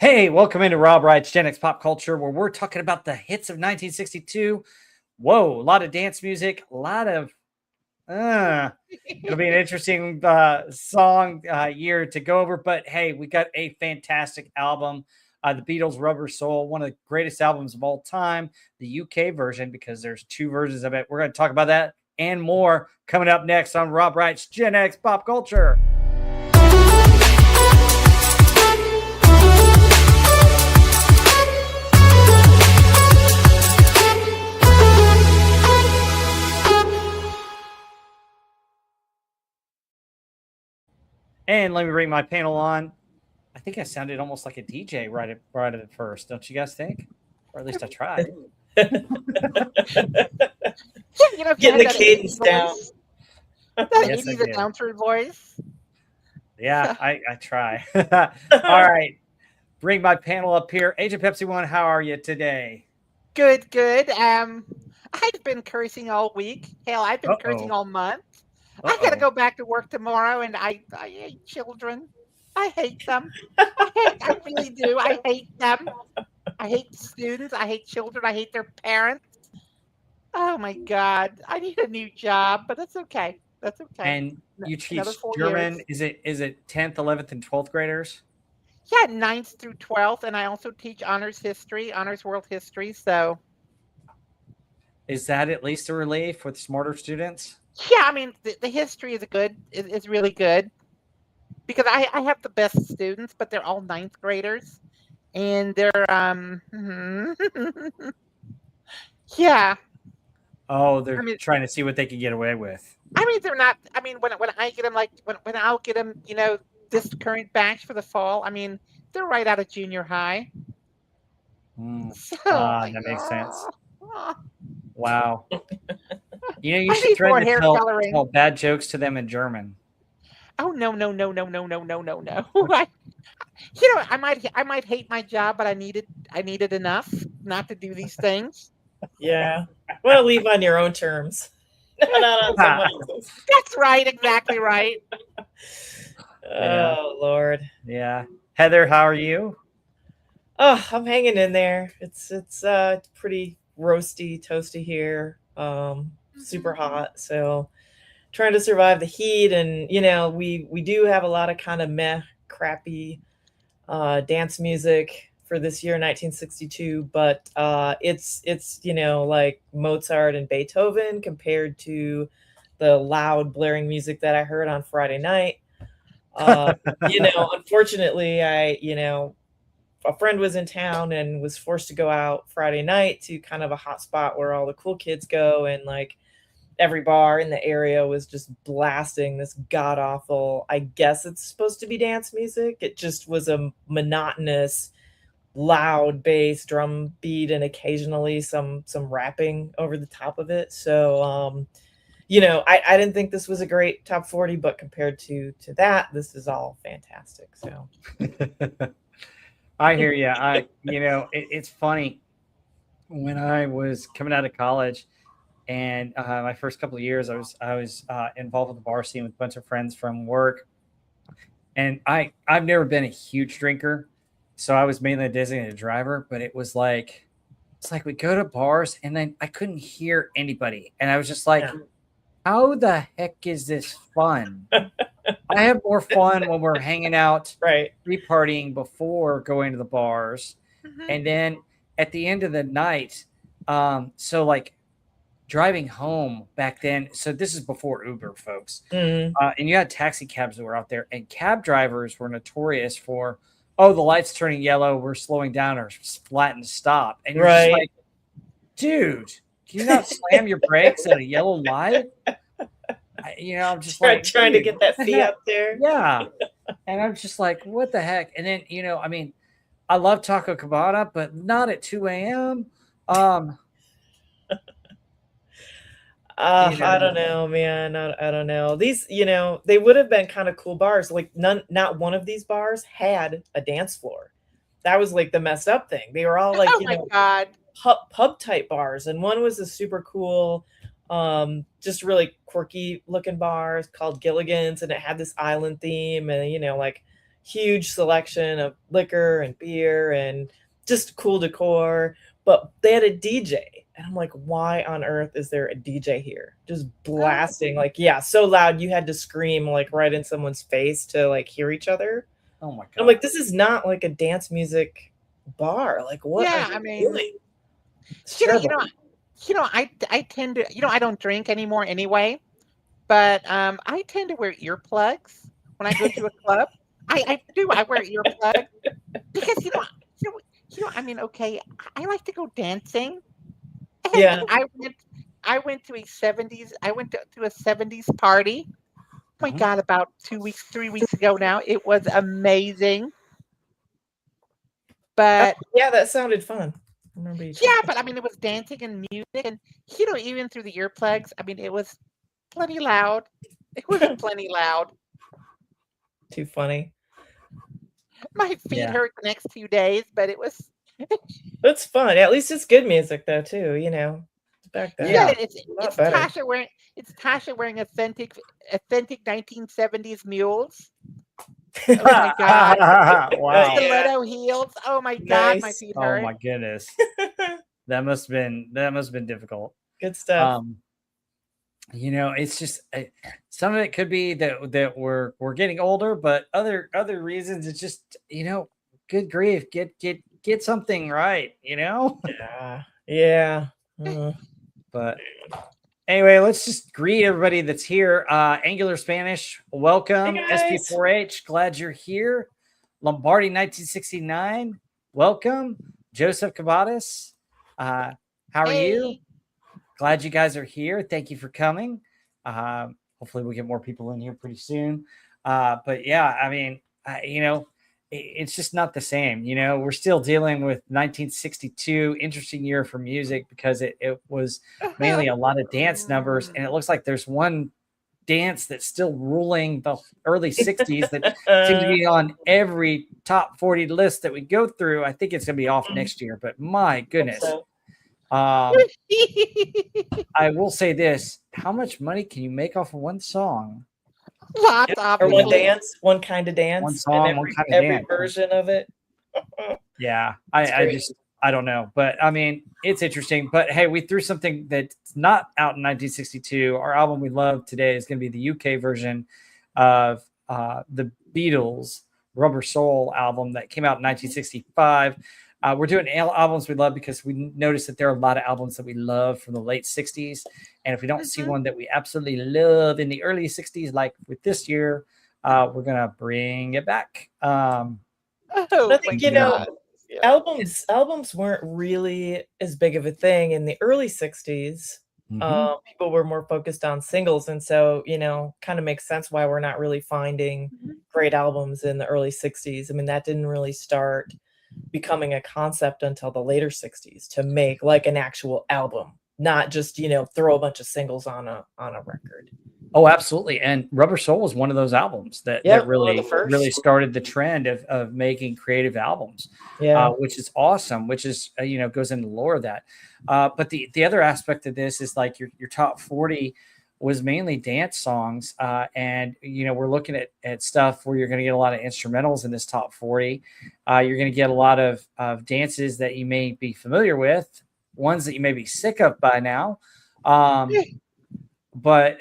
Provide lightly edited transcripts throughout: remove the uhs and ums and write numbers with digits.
Hey, welcome into Rob Wright's Gen X Pop Culture, where we're talking about the hits of 1962. Whoa, a lot of dance music, a lot of it'll be an interesting song year to go over. But hey, we got a fantastic album, the Beatles' Rubber Soul, one of the greatest albums of all time. The UK version, because there's two versions of it. We're going to talk about that and more coming up next on Rob Wright's Gen X Pop Culture. And let me bring my panel on. I think I sounded almost like a DJ right at first. Don't you guys think? Or at least I tried. Getting the cadence down. That Yes, 80s announcer voice. Yeah, I try. All right. Bring my panel up here. Agent Pepsi One, how are you today? Good. I've been cursing all week. Hell, I've been cursing all month. I gotta go back to work tomorrow, and I hate children. I hate them. I really do. I hate them. I hate students. I hate children. I hate their parents. Oh my God! I need a new job, but that's okay. That's okay. And you teach German. Years. Is it 10th, 11th, and 12th graders? Yeah, 9th through 12th, and I also teach honors history, honors world history. So, is that at least a relief with smarter students? yeah, I mean the history is really good because I have the best students, but they're all 9th graders, and they're yeah. Oh, they're trying to see what they can get away with. I mean, they're not. I mean, when I get them, like when I'll get them, this current batch for the fall. I mean, they're right out of junior high. So, that makes sense. Wow. You should try to tell bad jokes to them in German. Oh no! I might hate my job, but I need it enough not to do these things. Yeah. Well, leave on your own terms. Not on someone else's. That's right. Exactly right. Oh, Lord. Yeah. Heather, how are you? Oh, I'm hanging in there. It's pretty roasty, toasty here. Super hot. So trying to survive the heat. And, we do have a lot of kind of meh, crappy dance music for this year, 1962, but it's like Mozart and Beethoven compared to the loud blaring music that I heard on Friday night. Unfortunately, a friend was in town and was forced to go out Friday night to kind of a hot spot where all the cool kids go, and like every bar in the area was just blasting this god awful, I guess it's supposed to be dance music. It just was a monotonous, loud bass drum beat and occasionally some rapping over the top of it. So I didn't think this was a great top 40, but compared to that, this is all fantastic. So I hear you. It's funny. When I was coming out of college and my first couple of years, I was involved with the bar scene with a bunch of friends from work, and I've never been a huge drinker. So I was mainly a designated driver, but it's like we go to bars and then I couldn't hear anybody. And I was just like, how the heck is this fun? I have more fun when we're hanging out, right, pre-partying before going to the bars. Mm-hmm. And then at the end of the night, so like driving home back then. So this is before Uber, folks. Mm-hmm. And you had taxi cabs that were out there, and cab drivers were notorious for, oh, the light's turning yellow, we're slowing down or flatten stop. And you're just like, dude, can you not slam your brakes at a yellow light? I'm just trying to get that fee up there. Yeah. And I'm just like, what the heck? And then, I love Taco Cabana, but not at 2 a.m. I don't know, man. I don't know. These, they would have been kind of cool bars. Like not one of these bars had a dance floor. That was like the messed up thing. They were all like, God, pub type bars. And one was a super cool, just really quirky looking bar called Gilligan's. And it had this island theme and, like huge selection of liquor and beer and just cool decor. But they had a DJ. And I'm like, why on earth is there a DJ here? Just blasting, like, yeah, so loud you had to scream like right in someone's face to like hear each other. Oh my God. I'm like, this is not like a dance music bar. Like, what Yeah, are I you mean, doing? It's you know, terrible. I tend to, I don't drink anymore anyway, but I tend to wear earplugs when I go to a club. I do. I wear earplugs because you know, I mean, okay, I like to go dancing, and Yeah. I went to a 70s. I went to a 70s party. Oh my Mhm. God, about 2 weeks, 3 weeks ago now. It was amazing. But Yeah, that sounded fun. I remember you yeah, talking. but I mean, it was dancing and music, and even through the earplugs. I mean, it was plenty loud. It was plenty loud. Too funny. My feet Yeah. hurt the next 2 days, but it was That's fun. At least it's good music though, too, Back then. yeah. Yeah. A lot better. It's Tasha wearing authentic 1970s mules. Oh my God, Wow. stiletto heels. Oh my God, my Nice. feet Oh hurt. my goodness. That must have been difficult. Good stuff. It's just some of it could be that we're getting older, but other reasons it's just good grief, get something right. Yeah. Yeah. Mm. But anyway, let's just greet everybody that's here. Angular Spanish, welcome. Hey, guys. SP4H, glad you're here. Lombardi 1969, welcome. Joseph Cabadas, how are you? Hey, Glad you guys are here. Thank you for coming. Hopefully we'll get more people in here pretty soon. But yeah, I mean, it's just not the same. We're still dealing with 1962, interesting year for music because it was mainly a lot of dance numbers. And it looks like there's one dance that's still ruling the early 60s that seems to be on every top 40 list that we go through. I think it's going to be off next year, but my goodness. So, I will say this: how much money can you make off of one song? lots, or one obviously. dance, one kind of dance. One song, and one kind of every dance. version of it. Yeah, That's I great. just I don't know, but I mean it's interesting. But hey, we threw something that's not out in 1962. Our album we love today is going to be the UK version of the Beatles' Rubber Soul album that came out in 1965. We're doing albums we love because we noticed that there are a lot of albums that we love from the late 60s. And if we don't see one that we absolutely love in the early 60s, like with this year, we're going to bring it back. Oh But I my think, God. albums weren't really as big of a thing in the early 60s. People were more focused on singles. And so, kind of makes sense why we're not really finding great albums in the early 60s. I mean, that didn't really start becoming a concept until the later 60s to make like an actual album, not just, throw a bunch of singles on a record. Oh, absolutely. And Rubber Soul was one of those albums that really started the trend of making creative albums, which is awesome, which is, goes into the lore of that. But the other aspect of this is like your top 40 was mainly dance songs. And, we're looking at stuff where you're going to get a lot of instrumentals in this top 40. You're going to get a lot of dances that you may be familiar with, ones that you may be sick of by now. But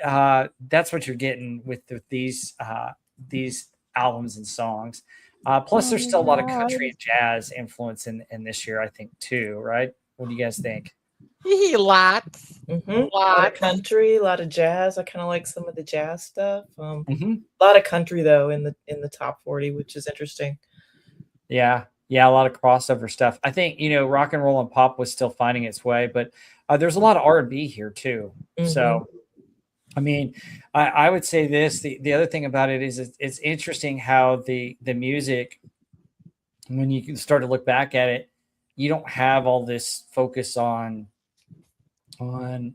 that's what you're getting with these albums and songs. Plus, there's still a lot of country and jazz influence in this year, I think, too. Right? What do you guys think? Lots. A lot of country, a lot of jazz. I kind of like some of the jazz stuff. A lot of country though in the top 40, which is interesting. Yeah, a lot of crossover stuff. I think rock and roll and pop was still finding its way, but there's a lot of R&B here too. So. I mean, I would say this. The other thing about it is it's interesting how the music, when you can start to look back at it, you don't have all this focus on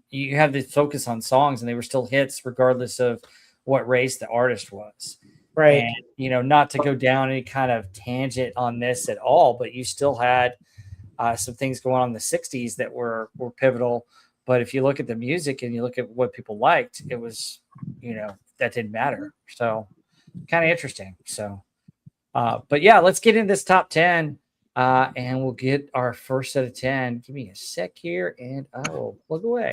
you have the focus on songs, and they were still hits regardless of what race the artist was. Right. And not to go down any kind of tangent on this at all, but you still had some things going on in the 60s that were pivotal. But if you look at the music and you look at what people liked, it was, that didn't matter. So kind of interesting. So But yeah, let's get into this top 10, and we'll get our first set of 10. Give me a sec here, and I will plug away.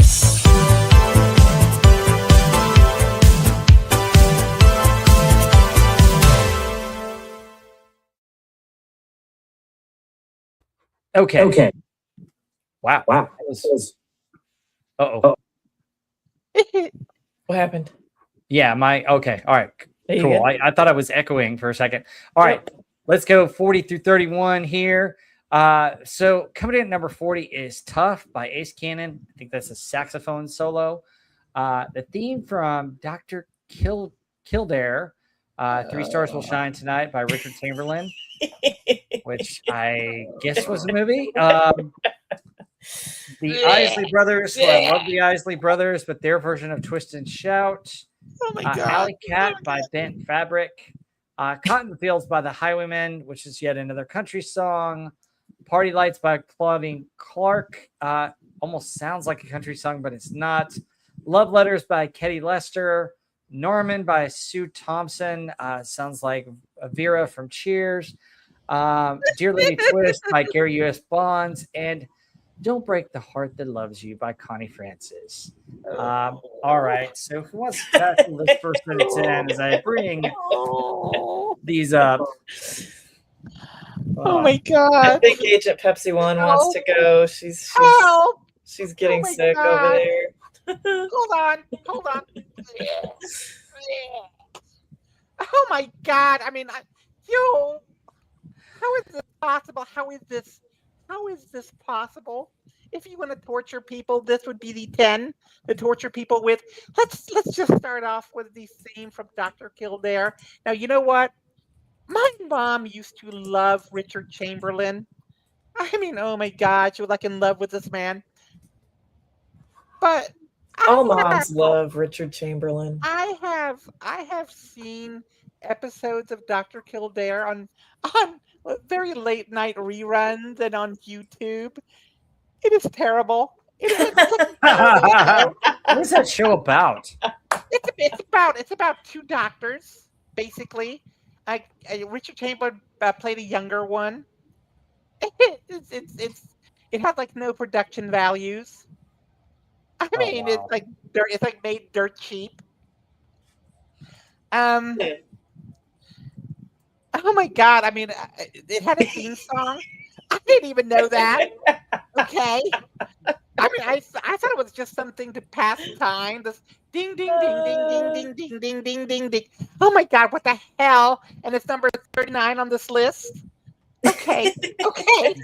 Okay. Wow. Uh-oh. What happened? Yeah, okay. All right. Cool. I thought I was echoing for a second. All right. Let's go 40 through 31 here. So coming in at number 40 is Tough by Ace Cannon. I think that's a saxophone solo. The theme from Dr. Kildare, 3 Stars Will Shine Tonight by Richard Chamberlain, which I guess was a movie. The Isley Brothers. Well, I love the Isley Brothers, but their version of Twist and Shout. Oh my God. Alley Cat by Bent Fabric. Cotton Fields by the Highwaymen, which is yet another country song. Party Lights by Claudine Clark. Almost sounds like a country song, but it's not. Love Letters by Ketty Lester. Norman by Sue Thompson. Sounds like Vera from Cheers. Dear Lady Twist by Gary U.S. Bonds. And Don't Break the Heart That Loves You by Connie Francis. All right. So who wants to tackle this first minute 10 as I bring these up? Oh my God. I think Agent Pepsi One wants to go. She's getting sick over there. Hold on. Oh my God. I mean, how is this possible? How is this possible? If you want to torture people, this would be the 10 to torture people with. Let's just start off with the theme from Dr. Kildare. Now, you know what? My mom used to love Richard Chamberlain. I mean, oh my God, she was like in love with this man. But all moms love Richard Chamberlain. I have seen episodes of Dr. Kildare on very late night reruns and on YouTube. It is terrible. What is that show about? It's about 2 doctors, basically. Richard Chamberlain played a younger one. It had like no production values. I mean, wow. It's like made dirt cheap. Oh my God! I mean, it had a theme song. I didn't even know that. Okay. I mean, I thought it was just something to pass time. This ding ding ding ding ding ding ding ding ding ding ding. Oh my God! What the hell? And it's number 39 on this list. Okay. Okay.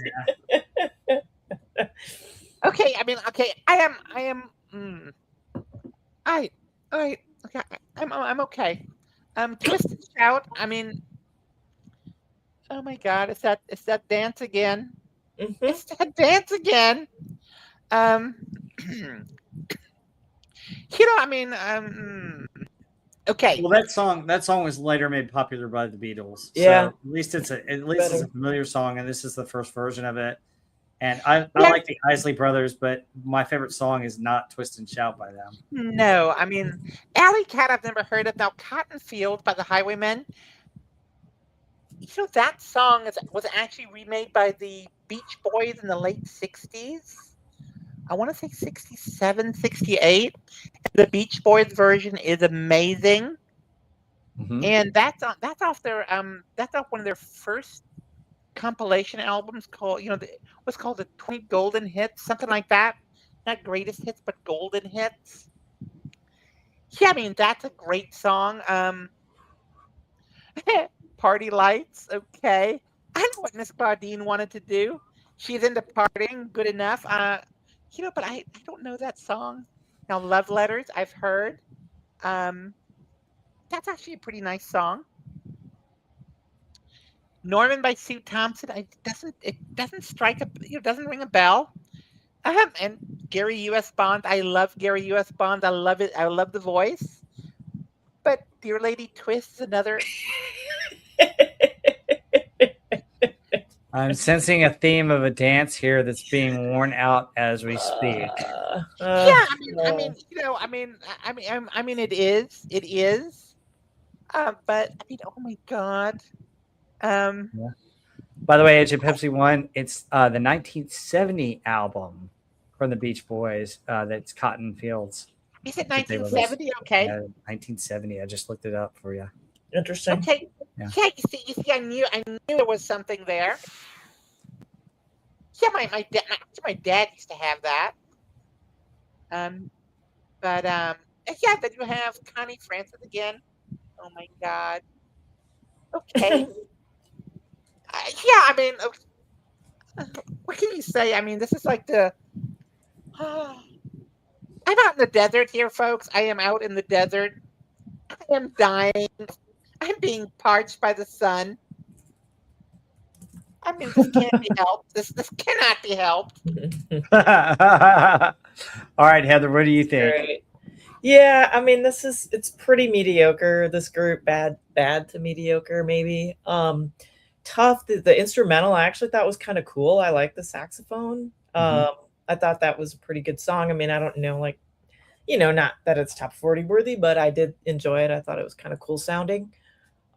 Okay. I mean, okay. I'm okay. Twist and Shout. I mean, oh my God! It's that dance again. Mm-hmm. It's that dance again. I mean, okay. Well, that song was later made popular by the Beatles. Yeah. So at least it's a familiar song, and this is the first version of it. And I like the Isley Brothers, but my favorite song is not Twist and Shout by them. No, I mean, Alley Cat I've never heard of. Now, Cotton Field by the Highwaymen. That song was actually remade by the Beach Boys in the late 60s. I want to say 67, 68. The Beach Boys version is amazing. Mm-hmm. And that's off one of their first compilation albums called, what's called the 20 Golden Hits, something like that. Not greatest hits, but golden hits. Yeah, I mean, that's a great song. Party Lights, okay. I know what Miss Bardine wanted to do. She's into partying, good enough. But I don't know that song. Now, Love Letters, I've heard. That's actually a pretty nice song. Norman by Sue Thompson, it doesn't strike doesn't ring a bell. And Gary U.S. Bond, I love Gary U.S. Bond. I love it. I love the voice. But Dear Lady Twist is another. I'm sensing a theme of a dance here that's being worn out as we speak. Yeah, I mean, it is. But I mean, oh my God. Yeah. By the way, Agent Pepsi One, it's the 1970 album from the Beach Boys. That's Cotton Fields. Is it That they released. 1970? Okay. 1970. I just looked it up for you. Interesting. Okay. Yeah. Yeah, you see, I knew there was something there. Yeah, my dad used to have that. But yeah, then you have Connie Francis again. Oh my God. Okay. Yeah, I mean, what can you say? I mean, this is like the. I'm out in the desert here, folks. I am out in the desert. I am dying. I'm being parched by the sun. I mean, this can't be helped. This cannot be helped. All right, Heather, what do you think? Right. Yeah, I mean, it's pretty mediocre. This group, bad to mediocre, maybe. Tough. The instrumental I actually thought was kind of cool. I like the saxophone. I thought that was a pretty good song. I mean, I don't know, like, not that it's top 40 worthy, but I did enjoy it. I thought it was kind of cool sounding.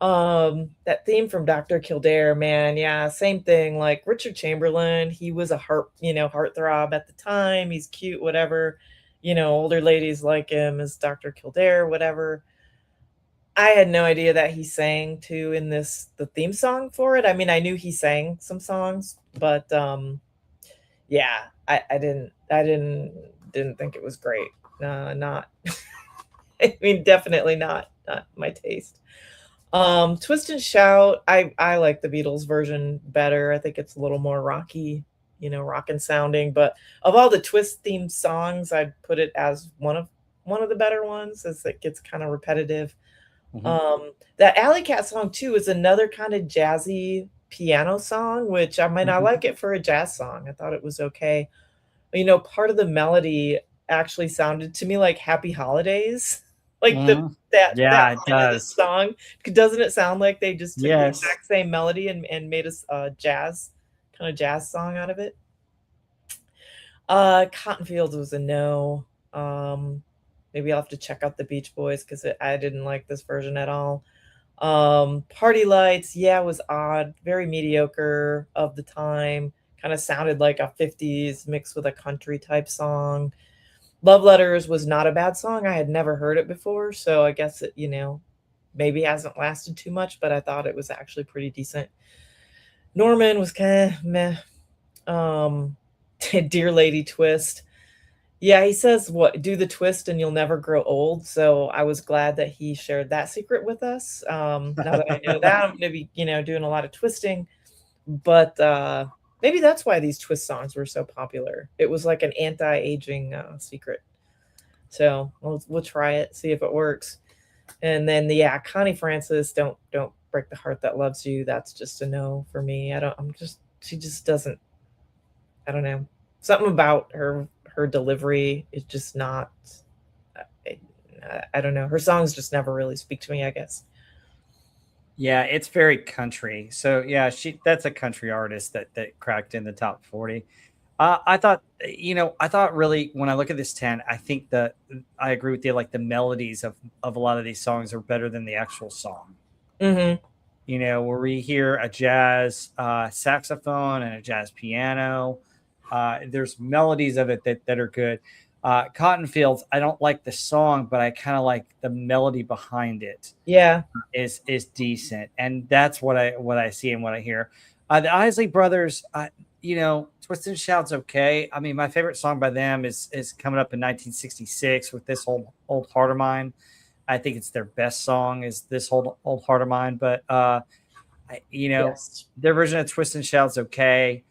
That theme from Dr. Kildare, man, yeah, same thing. Like Richard Chamberlain, he was a heartthrob at the time. He's cute, whatever. Older ladies like him as Dr. Kildare, whatever. I had no idea that he sang too in the theme song for it. I mean, I knew he sang some songs, but yeah, I didn't think it was great. Not I mean, definitely not my taste. Twist and Shout, I like the Beatles version better. I think it's a little more rocky, rockin' sounding. But of all the Twist themed songs, I'd put it as one of the better ones, as it gets kind of repetitive. That Alley Cat song too is another kind of jazzy piano song, which I might not like it for a jazz song. I thought it was okay. But, part of the melody actually sounded to me like Happy Holidays. Like that it does. Song, doesn't it sound like they just took the exact same melody and made a jazz song out of it? Cotton Fields was a no. Maybe I'll have to check out the Beach Boys because I didn't like this version at all. Party Lights, yeah, was odd, very mediocre of the time. Kind of sounded like a 50s mixed with a country type song. Love Letters was not a bad song. I had never heard it before, so I guess it, maybe hasn't lasted too much, but I thought it was actually pretty decent. Norman was kind of meh. Dear Lady Twist. Yeah, he says, do the twist and you'll never grow old. So I was glad that he shared that secret with us. Now that I know that, I'm going to be, doing a lot of twisting. But maybe that's why these twist songs were so popular. It was like an anti-aging secret. So we'll try it, see if it works. And then Connie Francis, don't break the heart that loves you. That's just a no for me. She just doesn't. I don't know. Something about her delivery is just not. I don't know. Her songs just never really speak to me, I guess. Yeah, it's very country. So yeah, that's a country artist that cracked in the top 40. I thought really when I look at this 10, I think that I agree with you. Like the melodies of a lot of these songs are better than the actual song. Where we hear a jazz saxophone and a jazz piano, there's melodies of it that are good. Cotton Fields, I don't like the song, but I kind of like the melody behind it. Yeah, is decent, and that's what I see and what I hear. The Isley Brothers, Twist and Shout's okay. I mean, my favorite song by them is coming up in 1966 with This Old Heart of Mine. I think it's their best song is This Old Heart of Mine. But their version of Twist and Shout's okay.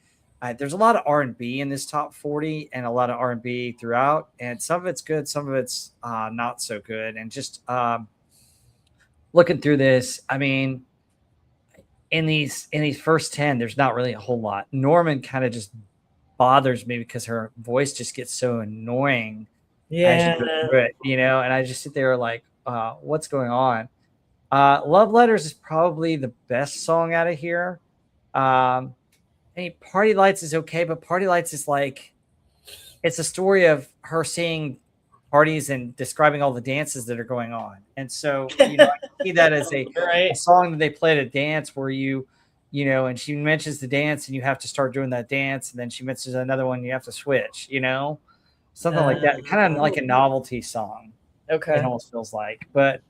There's a lot of R&B in this top 40 and a lot of R&B throughout, and some of it's good, some of it's not so good. And just looking through this, I mean, in these first 10, there's not really a whole lot. Norman kind of just bothers me because her voice just gets so annoying. Yeah, and I just sit there like, what's going on? Love Letters is probably the best song out of here. Party Lights is okay, but Party Lights is like, it's a story of her seeing parties and describing all the dances that are going on. And so, I see that as a song that they play at a dance where you you know, and she mentions the dance and you have to start doing that dance. And then she mentions another one, you have to switch, you know, something like that. Kind of like a novelty song. Okay. It almost feels like, but,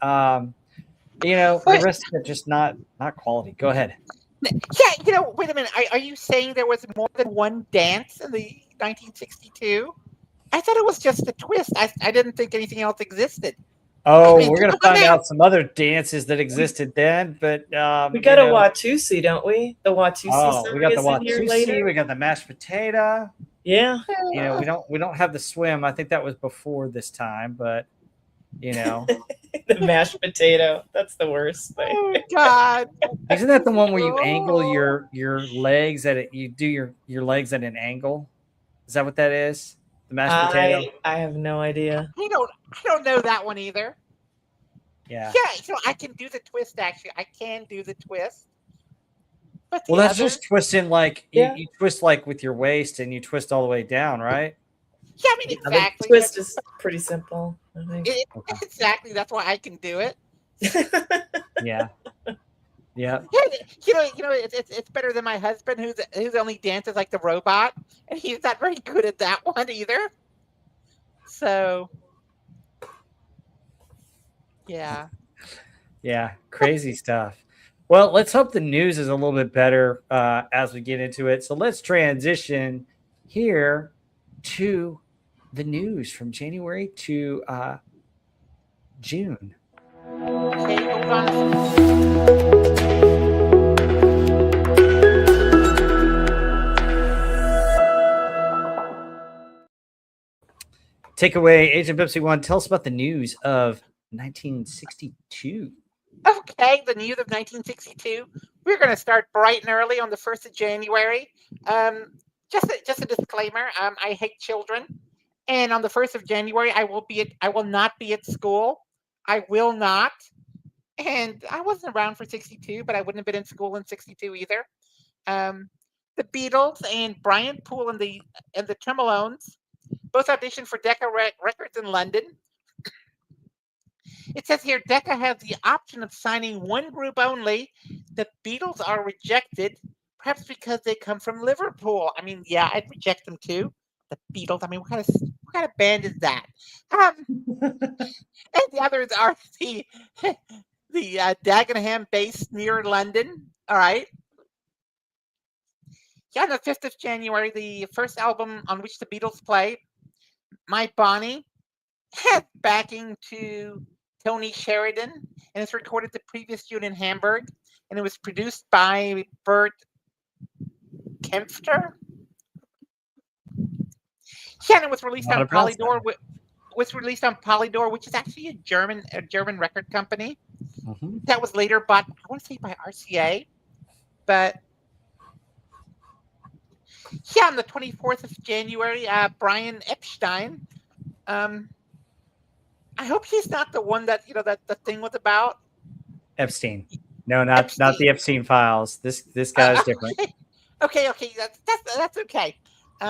you know, the rest of it just not quality. Go ahead. Yeah, you know, wait a minute. Are you saying there was more than one dance in the 1962? I thought it was just a twist. I didn't think anything else existed. Oh, I mean, we're gonna come on find now. out some other dances that existed then, but We got a you know, Watusi, don't we? The Watusi song we got the is in here Watusi, later. we got the mashed potato. Yeah. You know, we don't have the swim. I think that was before this time, but you know, The mashed potato. That's the worst thing. Oh God. isn't that the one where you Oh. angle your legs at it? You do your legs at an angle. Is that what that is? The mashed potato. I have no idea. I don't know that one either. Yeah. Yeah, so I can do the twist. Actually, I can do the twist. But Well, that's just twisting like Yeah. you twist like with your waist and you twist all the way down, right? Yeah, I mean exactly. The twist is pretty simple, I think. Exactly. That's why I can do it. Yeah. Yeah. Yeah, you know, it's better than my husband, who's only dances like the robot, and he's not very good at that one either. So, yeah. Yeah, crazy stuff. Well, let's hope the news is a little bit better as we get into it. So let's transition here to the news from January to June. Okay, hold on. Take away, Agent Pepsi One. Tell us about the news of 1962. Okay, the news of 1962. We're going to start bright and early on the 1st of January. Just a disclaimer. I hate children, and on the 1st of January, I will not be at school. I will not. And I wasn't around for 62, but I wouldn't have been in school in 62 either. The Beatles and Brian Poole and the Tremelones both auditioned for Decca Records in London. It says here Decca has the option of signing one group only. The Beatles are rejected, perhaps because they come from Liverpool. I mean, yeah, I'd reject them too. The Beatles. I mean, what kind of band is that? And the others are the Dagenham based near London. All right. Yeah, on the 5th of January, the first album on which the Beatles played, My Bonnie, had backing to Tony Sheridan, and it's recorded the previous June in Hamburg, and it was produced by Bert Kempfter. Yeah, and it was released on Polydor. Was released on Polydor, which is actually a German record company. Mm-hmm. That was later bought, I want to say, by RCA, but yeah, on the 24th of January, Brian Epstein. I hope he's not the one that that the thing was about. Epstein. No, not the Epstein files. This guy's different. Okay, that's okay.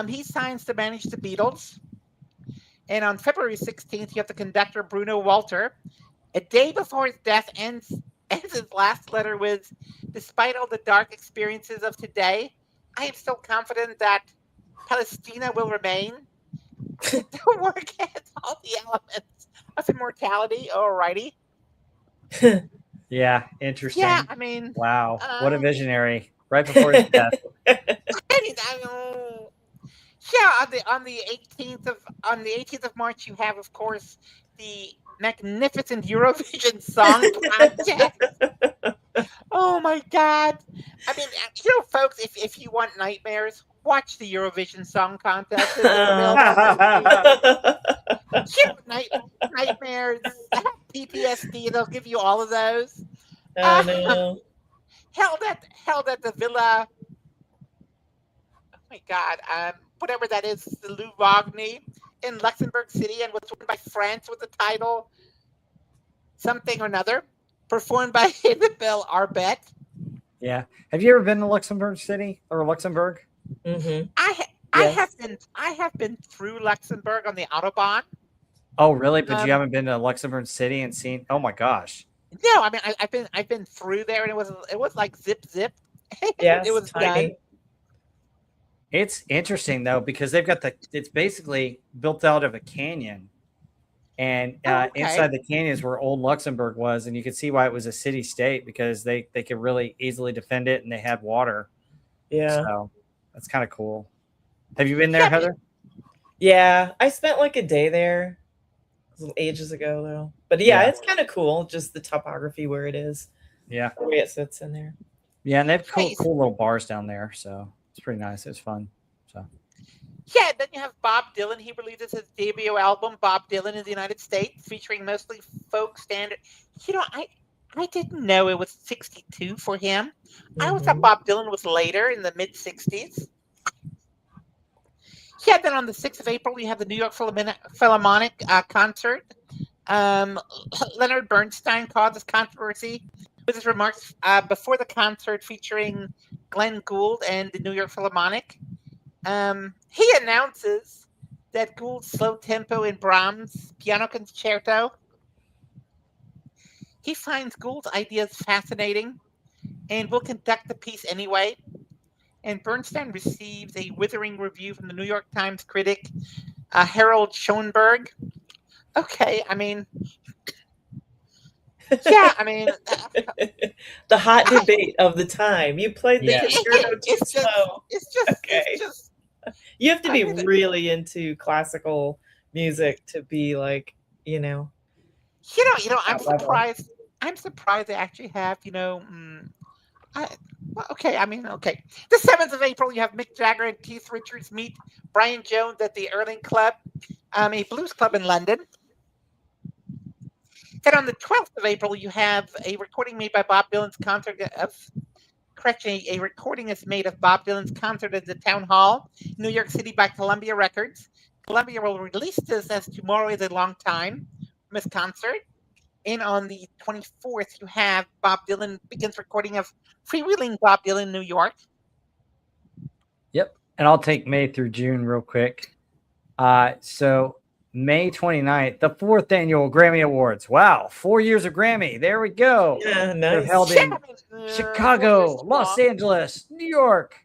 He signs to manage the Beatles. And on February 16th, you have the conductor Bruno Walter. A day before his death ends his last letter with, "Despite all the dark experiences of today, I am still confident that Palestina will remain. The work has all the elements of immortality." Alrighty. Yeah, interesting. Yeah, I mean, wow, what a visionary! Right before his death. Yeah, on the 18th of March, you have, of course, the magnificent Eurovision Song Contest. Oh my God! I mean, folks, if you want nightmares, watch the Eurovision Song Contest. Nightmares, PTSD. They'll give you all of those. Oh, no. Held at the Villa. Oh my God! Whatever that is, the Louvagny in Luxembourg City, and was won by France with the title something or another, performed by Isabelle Arbet. Yeah. Have you ever been to Luxembourg City or Luxembourg? Mm-hmm. I have been through Luxembourg on the Autobahn. Oh, really? But you haven't been to Luxembourg City and seen? Oh my gosh. No, I mean I've been through there, and it was like zip, Yeah, It was tiny. done. It's interesting though because they've got it's basically built out of a canyon, and Okay. inside the canyon is where old Luxembourg was, and you can see why it was a city state because they could really easily defend it, and they had water. Yeah. So that's kind of cool. Have you been there, Yeah, Heather? Yeah. I spent like a day there. It was ages ago though. But yeah, Yeah. it's kind of cool, just the topography where it is. Yeah, The way it sits in there. yeah, and they have cool Nice. little bars down there, so it's pretty nice. It's fun. So Yeah, then you have Bob Dylan. He releases his debut album, Bob Dylan in the United States, featuring mostly folk standard. I didn't know it was 62 for him. I always thought Mhm. Bob Dylan was later in the mid 60s. Yeah, then on the 6th of April, you have the New York Philharmonic concert. Leonard Bernstein causes controversy with his remarks before the concert featuring Glenn Gould and the New York Philharmonic. He announces that Gould's slow tempo in Brahms' piano concerto. He finds Gould's ideas fascinating and will conduct the piece anyway. And Bernstein receives a withering review from the New York Times critic Harold Schoenberg. Okay, I mean, yeah, I mean, The hot debate of the time. You played the Yeah. concerto too it's just, slow. Okay. it's just, You have to I be mean, really into classical music to be like, I'm that level. surprised. I'm surprised they actually have, okay. The 7th of April, you have Mick Jagger and Keith Richards meet Brian Jones at the Earl Club, a blues club in London. Then on the 12th of April, you have a recording made by Bob Dylan's concert a recording is made of Bob Dylan's concert at the Town Hall, New York City by Columbia Records. Columbia will release this as Tomorrow is a Long Time from his concert. And on the 24th, you have Bob Dylan begins recording of Freewheeling Bob Dylan in New York. Yep. And I'll take May through June real quick. So May 29th, the 4th annual Grammy Awards. Wow, 4 years of Grammy. There we go. Yeah, They're nice. held in Chicago, 4 years Los long. Angeles, New York.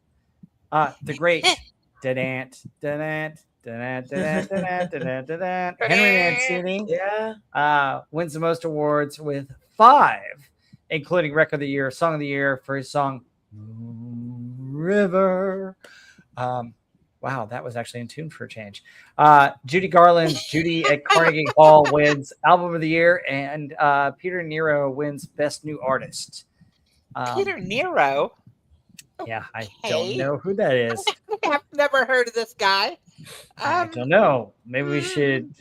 The great Henry Mancini Yeah. wins the most awards with 5, including Record of the Year, Song of the Year for his song River. Wow, that was actually in tune for a change. Judy Garland's Judy at Carnegie Hall wins Album of the Year, and Peter Nero wins Best New Artist. Peter Nero? Yeah, I Okay. don't know who that is. I've never heard of this guy. I don't know. Maybe we should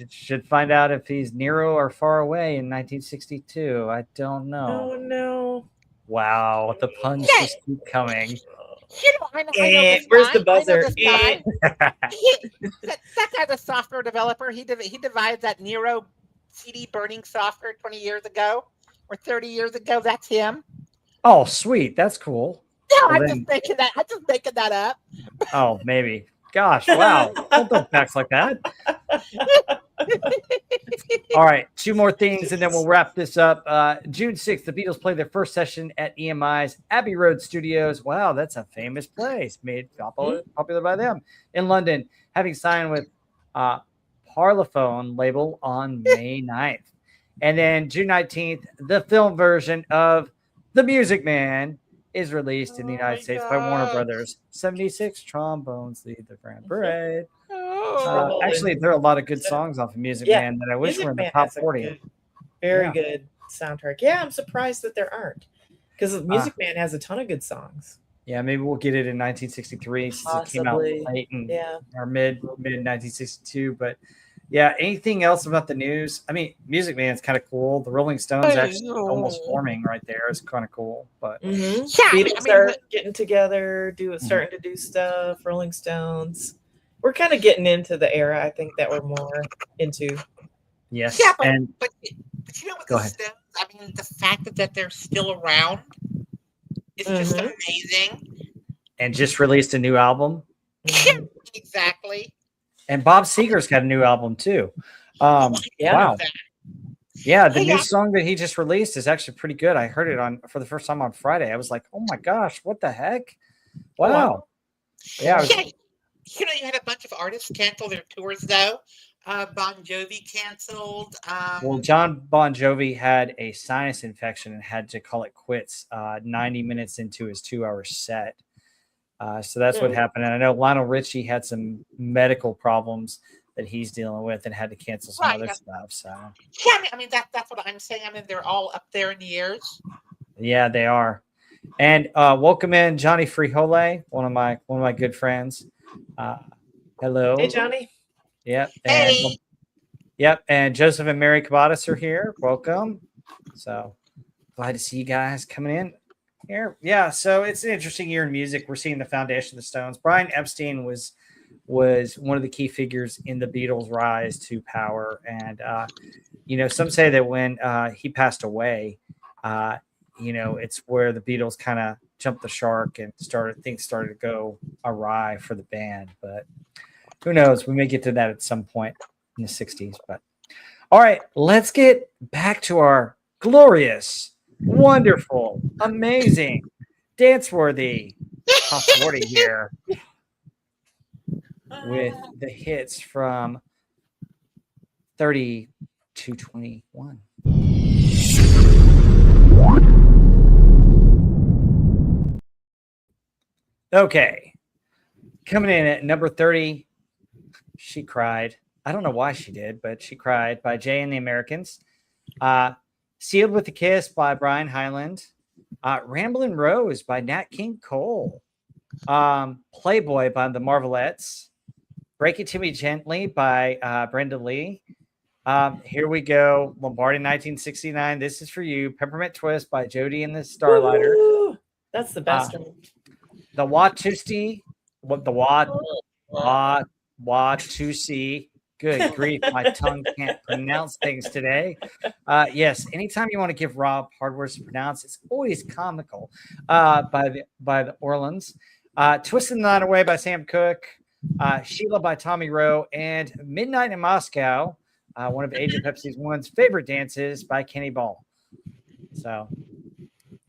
find out if he's Nero or Far Away in 1962. I don't know. Oh no. Wow, the puns just keep coming. I know this Where's guy. the buzzer? I know this guy. That guy's a software developer. He devised that Nero CD burning software 20 years ago or 30 years ago. That's him. Oh, sweet. That's cool. No, Well, I'm then- just making that up. Oh, maybe. Gosh, wow. Don't throw facts like that. All right, 2 more things, and then we'll wrap this up. June 6th, the Beatles play their first session at EMI's Abbey Road Studios. Wow, that's a famous place, made popular by them in London, having signed with Parlophone label on May 9th. And then June 19th, the film version of The Music Man is released in the United States by Warner Brothers. 76 trombones lead the grand parade. Oh. Actually, there are a lot of good songs off of Music Man that I wish were in the top 40. Very good soundtrack. Yeah, I'm surprised that there aren't, because Music Man has a ton of good songs. Yeah, maybe we'll get it in 1963 since it came out late or mid 1962. But yeah, anything else about the news? I mean, Music Man is kind of cool. The Rolling Stones actually almost forming right there is kind of cool. But Beatles are getting together, starting to do stuff. Rolling Stones. We're kind of getting into the era, I think, that we're more into. Yes. Yeah, and but you know what the Stones, I mean, the fact that they're still around is just amazing. And just released a new album. Exactly. And Bob Seger's got a new album too. Wow. Yeah, the Hey, new song that he just released is actually pretty good. I heard it on for the first time on Friday. I was like, "Oh my gosh, what the heck!" Oh, wow. Wow. Yeah. yeah, you had a bunch of artists cancel their tours though. Bon Jovi canceled. Well, John Bon Jovi had a sinus infection and had to call it quits 90 minutes into his 2-hour set. So that's what happened. And I know Lionel Richie had some medical problems that he's dealing with and had to cancel some Right. other stuff. So Yeah, I mean that's what I'm saying. I mean they're all up there in the years. yeah, they are. And welcome in Johnny Frijole, one of my good friends. Hello. Hey, Johnny. Yep. And Hey. yep. And Joseph and Mary Cabadas are here. Welcome. So glad to see you guys coming in here. Yeah. So it's an interesting year in music. We're seeing the foundation of the Stones. Brian Epstein was one of the key figures in the Beatles' rise to power. And, some say that when he passed away, it's where the Beatles kind of jumped the shark and things started to go awry for the band. But who knows? We may get to that at some point in the 60s. But all right, let's get back to our glorious, wonderful, amazing, dance-worthy top 40 here with the hits from 30 to 21. Okay. Coming in at number 30, She Cried. I don't know why she did, but She Cried by Jay and the Americans. Sealed with a Kiss by Brian Hyland. Ramblin' Rose by Nat King Cole. Playboy by the Marvelettes. Break It To Me Gently by Brenda Lee. Here we go. Lombardi 1969. This is for you. Peppermint Twist by Jody and the Starlighter. Woo! That's the best one. The Watusi. Watusi. Good grief, my tongue can't pronounce things today. Yes, anytime you want to give Rob hard words to pronounce, it's always comical. By the Orleans. Twisting the Night Away by Sam Cooke. Sheila by Tommy Rowe, and Midnight in Moscow, one of Agent Pepsi's one's favorite dances by Kenny Ball. So,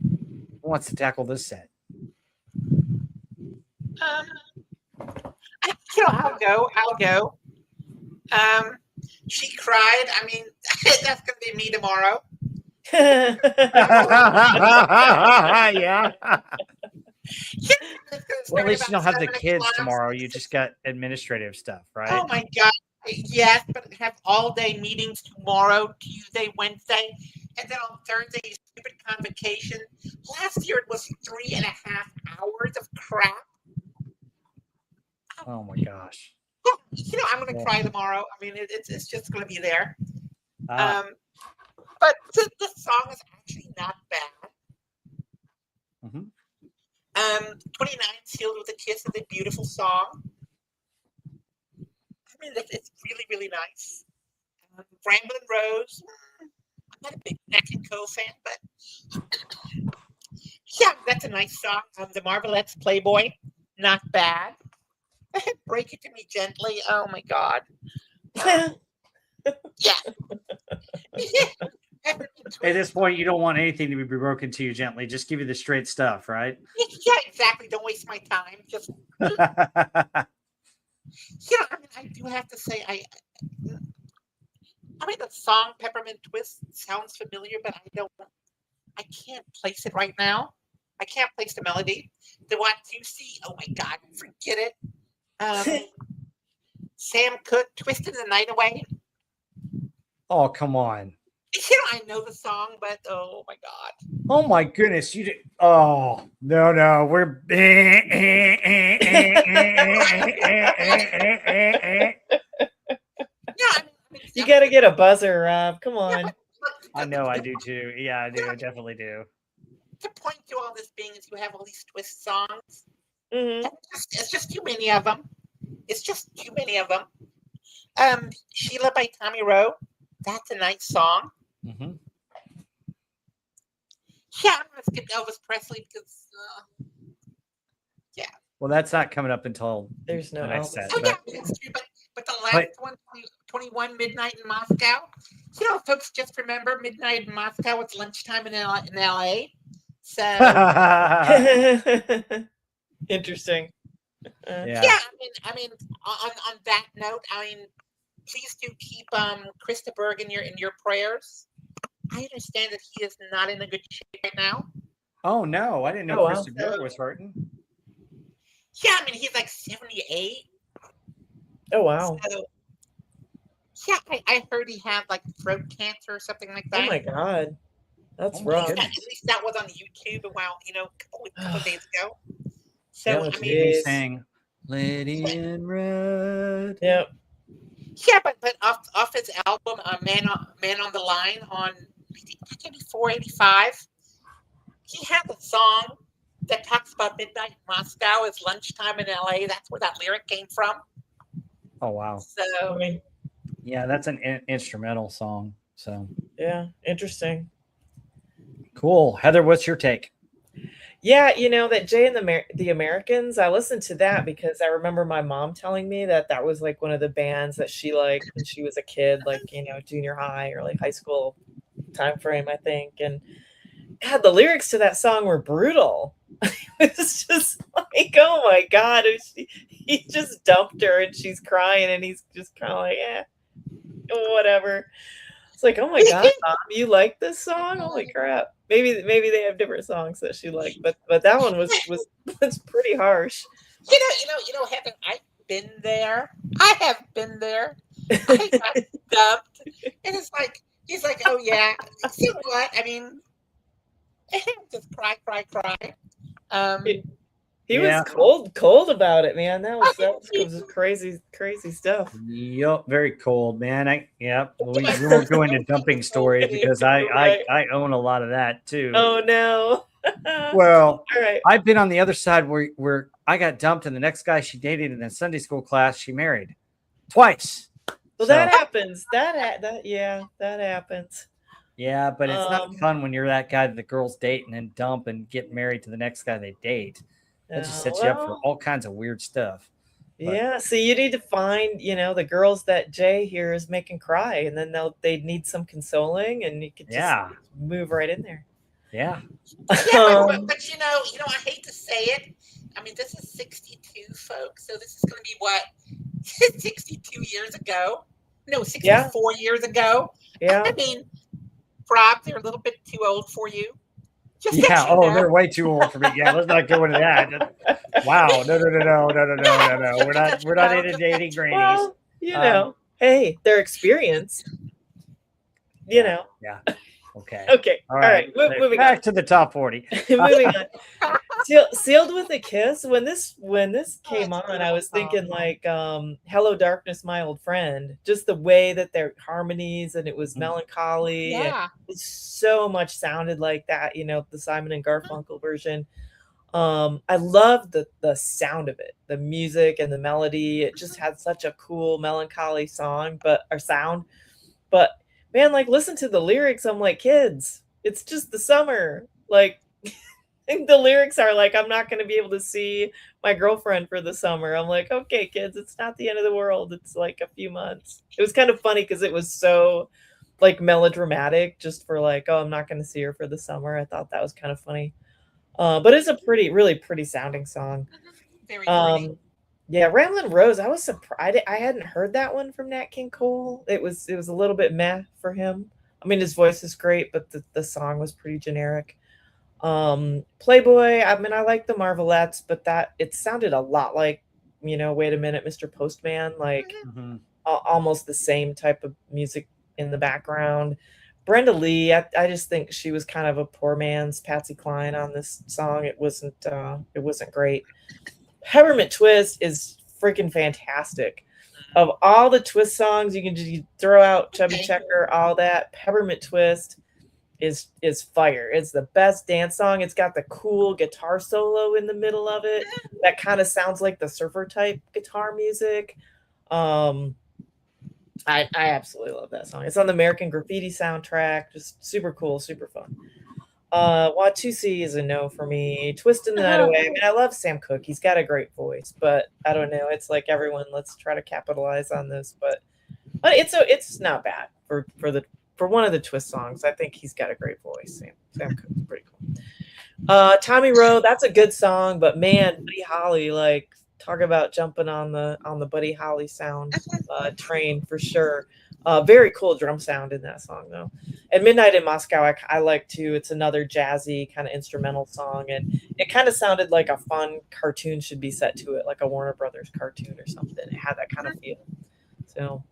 who wants to tackle this set? I'll go. She Cried. I mean, that's gonna be me tomorrow. Yeah. Well, at least you don't have the kids tomorrow. You just got administrative stuff, right? Oh my God. Yes, but I have all day meetings tomorrow, Tuesday, Wednesday, and then on Thursday, stupid convocation. Last year it was 3.5 hours of crap. Oh my gosh. I'm gonna cry tomorrow. I mean, it's just gonna be there. But this song is actually not bad. Mm-hmm. 29 Sealed with a Kiss is a beautiful song. I mean, it's really, really nice. Ramblin' Rose, I'm not a big Nat King Cole fan, but yeah, that's a nice song. The Marvelettes, Playboy, not bad. Break It To Me Gently, oh my God. Yeah. At this point, you don't want anything to be broken to you gently. Just give you the straight stuff, right? Yeah, exactly. Don't waste my time. Just I do have to say, I mean, the song Peppermint Twist sounds familiar, but I can't place it right now. I can't place the melody. The Watusi, oh my God, forget it. Sam Cooke, Twisting the Night Away. Oh, come on. I know the song, but oh my God. Oh my goodness. You did. Oh, no. We're. You got to get a buzzer, Rob. Come on. Yeah, I know I do too. Yeah, I do. I definitely do. The point to all this being is you have all these twist songs. Mm-hmm. It's just too many of them. Sheila by Tommy Rowe. That's a nice song. Mm-hmm. Yeah, I'm going to skip Elvis Presley because, yeah. Well, that's not coming up until There's no the next Elvis. set. Oh, yeah, that's true. But the last one, 21 Midnight in Moscow. Folks, just remember midnight in Moscow. It's lunchtime in LA. So interesting. Yeah, I mean, on that note, please do keep Krista Berg in your prayers. I understand that he is not in a good shape right now. Oh no, I didn't know Krista Berg was hurting. Yeah, I mean he's like 78. Oh wow. So, yeah, I heard he had like throat cancer or something like that. Oh my god, that's rough. At least that was on YouTube a couple of days ago. So yeah, I mean, he sang "Lady in Red." Yep. Yeah, but off his album, Man on the Line on 84, 85, he had a song that talks about midnight in Moscow is lunchtime in LA. That's where that lyric came from. Oh wow! So yeah, that's an instrumental song. So yeah, interesting. Cool, Heather. What's your take? Yeah, that Jay and the Americans, I listened to that because I remember my mom telling me that was like one of the bands that she liked when she was a kid, like, junior high or like high school time frame, I think. And God, the lyrics to that song were brutal. It's just like, oh my God, he just dumped her and she's crying and he's just kind of like, whatever. It's like, oh my God, Mom, you like this song? Holy crap. Maybe they have different songs that she liked, but that one was pretty harsh. Heather, I've been there. I have been there. I got dumped. And it's like, he's like, oh yeah. You know what? I mean, just cry. He was cold about it, man. That was crazy stuff. Yep, very cold, man. We won't go into dumping stories because I own a lot of that too. Oh no. Well, all right. I've been on the other side where I got dumped, and the next guy she dated in the Sunday school class she married twice. Well, that happens. That happens. Yeah, but it's not fun when you're that guy that the girls date and then dump and get married to the next guy they date. That just sets you up for all kinds of weird stuff. Yeah, so you need to find, the girls that Jay here is making cry, and then they need some consoling, and you could just move right in there. Yeah. But I hate to say it. I mean, this is 62, folks. So this is going to be what 62 years ago. No, 64 years ago. Yeah. I mean, Rob, they're a little bit too old for you. They're way too old for me. Yeah, let's not go into that. Wow, no. We're not into dating grannies. Well, hey, their experience. Yeah. Okay. All right. Moving back to the top 40. Moving on. Sealed with a Kiss. When this came on, I was thinking like, "Hello, Darkness, My Old Friend." Just the way that their harmonies and it was melancholy. Yeah, it so much sounded like that. The Simon and Garfunkel version. I love the sound of it, the music and the melody. It just had such a cool melancholy sound. But man, like, listen to the lyrics. I'm like, kids, it's just the summer. Like, the lyrics are like, I'm not going to be able to see my girlfriend for the summer. I'm like, okay, kids, it's not the end of the world. It's like a few months. It was kind of funny because it was so like melodramatic just for like, oh, I'm not going to see her for the summer. I thought that was kind of funny. But it's a really pretty sounding song. Very pretty. Yeah, Ramblin' Rose. I was surprised. I hadn't heard that one from Nat King Cole. It was a little bit meh for him. I mean, his voice is great, but the song was pretty generic. Playboy. I mean, I like the Marvelettes, but it sounded a lot like, Wait a Minute, Mr. Postman, like almost the same type of music in the background. Brenda Lee. I just think she was kind of a poor man's Patsy Cline on this song. It wasn't great. Peppermint Twist is freaking fantastic. Of all the Twist songs, you can just throw out Chubby Checker, all that. Peppermint Twist is fire. It's the best dance song. It's got the cool guitar solo in the middle of it. That kind of sounds like the surfer type guitar music. I absolutely love that song. It's on the American Graffiti soundtrack. Just super cool, super fun. Watusi is a no for me. Twisting the Night Away. I mean, I love Sam Cooke. He's got a great voice, but I don't know. It's like everyone, let's try to capitalize on this, but it's not bad for the for one of the Twist songs. I think he's got a great voice. Sam Cooke's pretty cool. Tommy Rowe, that's a good song, but man, Buddy Holly, like talk about jumping on the Buddy Holly sound train for sure. Very cool drum sound in that song though. And Midnight in Moscow, I like too. It's another jazzy kind of instrumental song, and it kind of sounded like a fun cartoon should be set to it, like a Warner Brothers cartoon or something. It had that kind of feel. So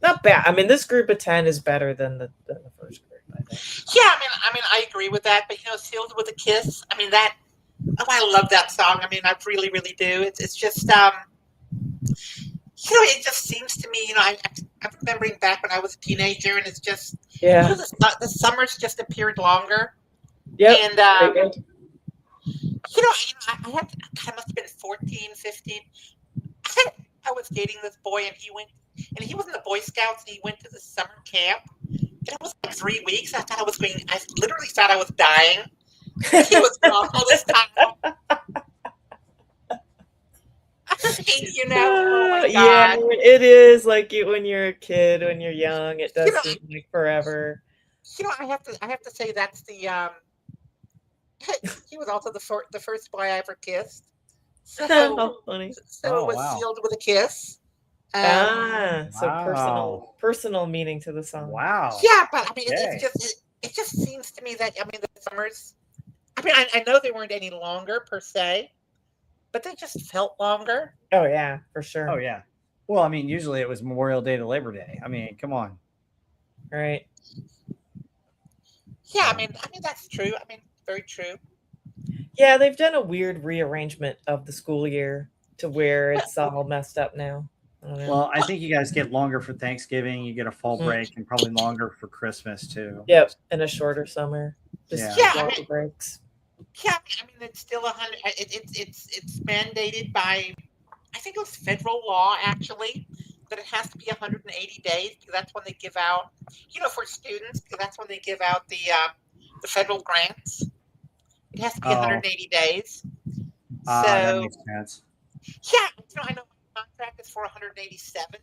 not bad. I mean, this group of 10 is better than the first group, I think. Yeah, I mean, I agree with that. But Sealed with a Kiss. I mean, I love that song. I mean, I really, really do. It's just, it just seems to me, I'm remembering back when I was a teenager, and it's just, the summers just appeared longer. Yeah. And, I must have been 14, 15. I was dating this boy, and he was in the Boy Scouts, and he went to the summer camp. And it was like 3 weeks. I literally thought I was dying. He was gone all this time. Oh my God. Yeah, it is like when you're a kid, when you're young, it does seem like forever. I have to say that's the he was also the first boy I ever kissed. So How funny. So it was Sealed with a Kiss. So personal meaning to the song. Wow. Yeah, but I mean, it just seems to me that the summers. I mean, I know they weren't any longer per se, but they just felt longer. Oh yeah, for sure. Oh yeah. Well, I mean, usually it was Memorial Day to Labor Day. I mean, come on. Right. Yeah, I mean that's true. I mean, very true. Yeah, they've done a weird rearrangement of the school year to where it's all messed up now. Well, I think you guys get longer for Thanksgiving. You get a fall break, and probably longer for Christmas too. Yep, and a shorter summer. Just breaks. Yeah, I mean it's still 100. It's mandated by, I think it was federal law actually, that it has to be 180 days because that's when they give out, for students, because that's when they give out the federal grants. It has to be 180 days. So that makes sense. Yeah, I know my contract is for 187.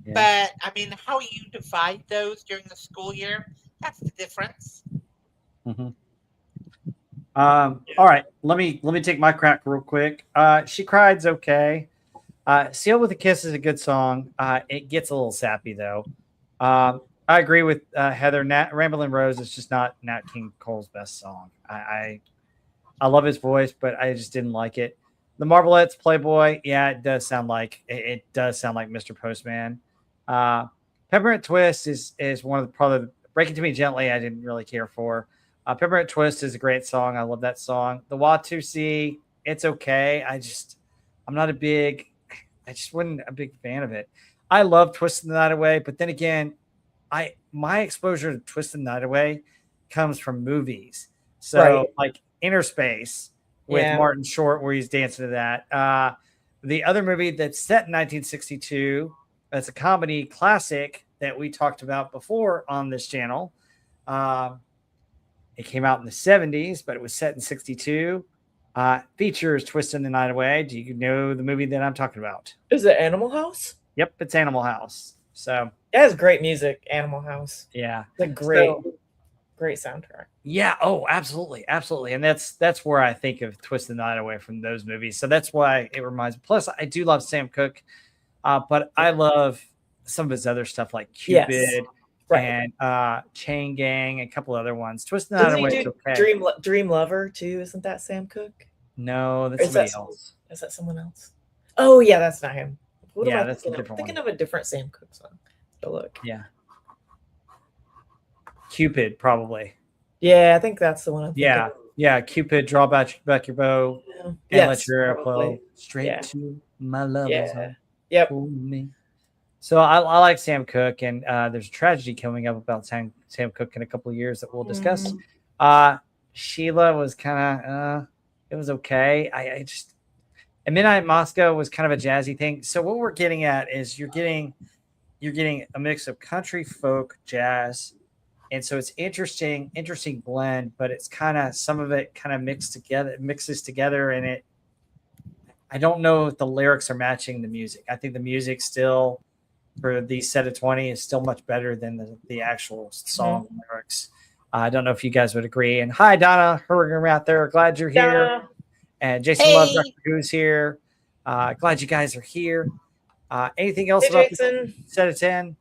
Yeah. But I mean, how you divide those during the school year, that's the difference. Mm-hmm. All right, let me take my crack real quick. She Cried's okay. Sealed with a Kiss is a good song. It gets a little sappy though. I agree with Heather. Ramblin' Rose is just not Nat King Cole's best song. I love his voice, but I just didn't like it. The Marvelettes, Playboy, yeah, it does sound like Mr. Postman. Peppermint Twist is one of the probably Break It To Me Gently. I didn't really care for. Peppermint Twist is a great song. I love that song. The Watusi, it's okay. I just wasn't a big fan of it. I love Twisting the Night Away, but then again, my exposure to Twisting the Night Away comes from movies. So like Inner Space with Martin Short, where he's dancing to that. The other movie that's set in 1962, that's a comedy classic that we talked about before on this channel. It came out in the 70s, but it was set in 62. Features Twisting the Night Away. Do you know the movie that I'm talking about? Is it Animal House? Yep, it's Animal House. So it has great music, Animal House. Yeah. It's a great soundtrack. Yeah. Oh, absolutely. Absolutely. And that's where I think of Twisting the Night Away from those movies. So that's why it reminds me. Plus, I do love Sam Cooke, but I love some of his other stuff like Cupid. And Chain Gang, a couple other ones. Twisting the Night Away is okay. Dream Lover too, isn't that Sam Cooke? No, that's somebody else. Is that someone else? Oh yeah, that's not him. That's a different one. I'm thinking of a different Sam Cooke song. So look. Yeah. Cupid, probably. Yeah, I think that's the one I'm thinking of. Yeah, Cupid, draw back your bow, and let your arrow flow straight to my love. Yep. Me. So I like Sam Cooke, and there's a tragedy coming up about Sam Cooke in a couple of years that we'll discuss. Sheila was kind of, it was okay. And Midnight in Moscow was kind of a jazzy thing. So what we're getting at is you're getting a mix of country, folk, jazz, and so it's interesting blend. But it's kind of some of it kind of mixes together, and I don't know if the lyrics are matching the music. I think the music still for the set of 20 is still much better than the actual song lyrics. I don't know if you guys would agree. And hi, Donna Herringer out there. Glad you're here. Donna. And Jason Love, Dr. Who's here. Glad you guys are here. Anything else about Jason. the set of 10?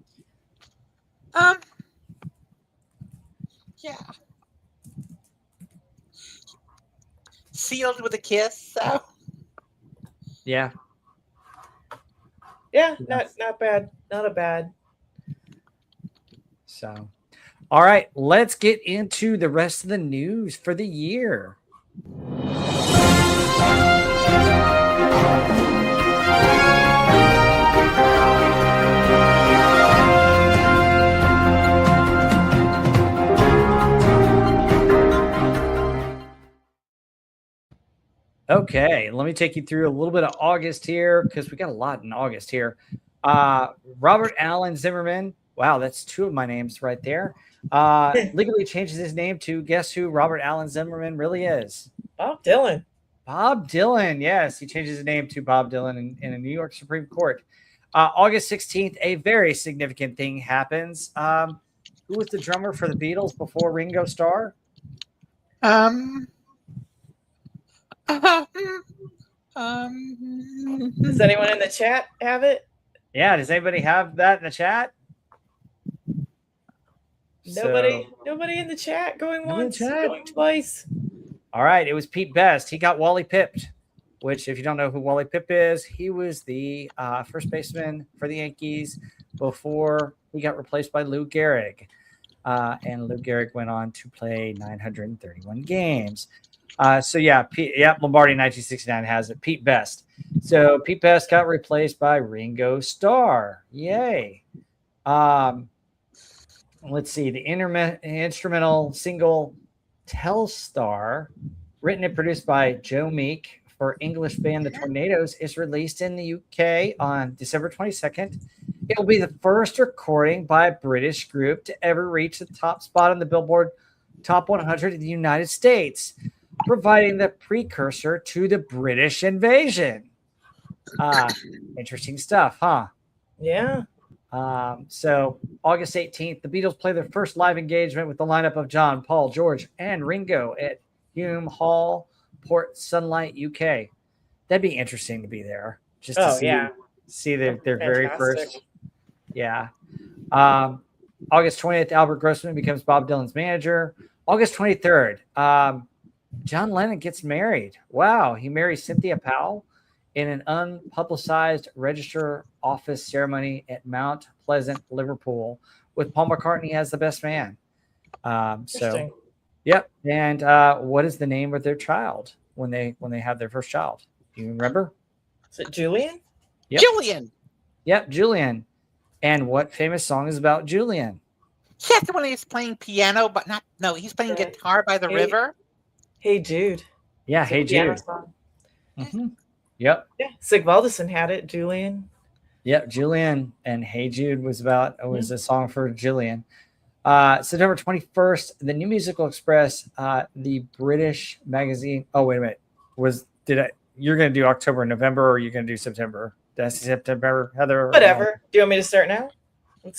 Yeah. Sealed with a kiss. So. Yeah. Yeah, not bad. Not a bad. So, all right, let's get into the rest of the news for the year. Okay, let me take you through a little bit of August here because we got a lot in August here. Robert Allen Zimmerman. Wow, that's two of my names right there. Legally changes his name to guess who Robert Allen Zimmerman really is? Bob Dylan. Bob Dylan. Yes, he changes his name to Bob Dylan in a New York Supreme Court. August 16th, a very significant thing happens. Who was the drummer for the Beatles before Ringo Starr? Does anyone in the chat have it? Yeah, does anybody have that in the chat? Nobody in the chat going once, going twice. All right, it was Pete Best. He got Wally pipped, which, if you don't know who Wally Pipp is, he was the first baseman for the Yankees before he got replaced by Lou Gehrig. And Lou Gehrig went on to play 931 games. Lombardi 1969 has it. Pete Best. So Pete Best got replaced by Ringo Starr. Yay. Let's see. The instrumental single Telstar, written and produced by Joe Meek for English band The Tornadoes, is released in the UK on December 22nd. It will be the first recording by a British group to ever reach the top spot on the Billboard Top 100 in the United States, providing the precursor to the British invasion. Interesting stuff, huh? Yeah. So August 18th, the Beatles play their first live engagement with the lineup of John, Paul, George, and Ringo at Hume Hall, Port Sunlight, UK. That'd be interesting to be there. Just to see their very first. Yeah. August 20th, Albert Grossman becomes Bob Dylan's manager. August 23rd, John Lennon gets married. Wow. He marries Cynthia Powell in an unpublicized register office ceremony at Mount Pleasant, Liverpool, with Paul McCartney as the best man. Yep. And what is the name of their child when they have their first child? Do you remember? Is it Julian? Yep. Julian. Yep, Julian. And what famous song is about Julian? That's the one he's playing piano, but he's playing guitar by the river. Hey Jude. Yeah, Hey Jude. Mm-hmm. Yep. Yeah, Sigvaldson had it, Julian. Yep, Julian and Hey Jude was a song for Julian. September 21st, the New Musical Express, the British magazine. Oh, wait a minute. You're going to do October and November, or are you going to do September? That's September, Heather. Whatever. Do you want me to start now?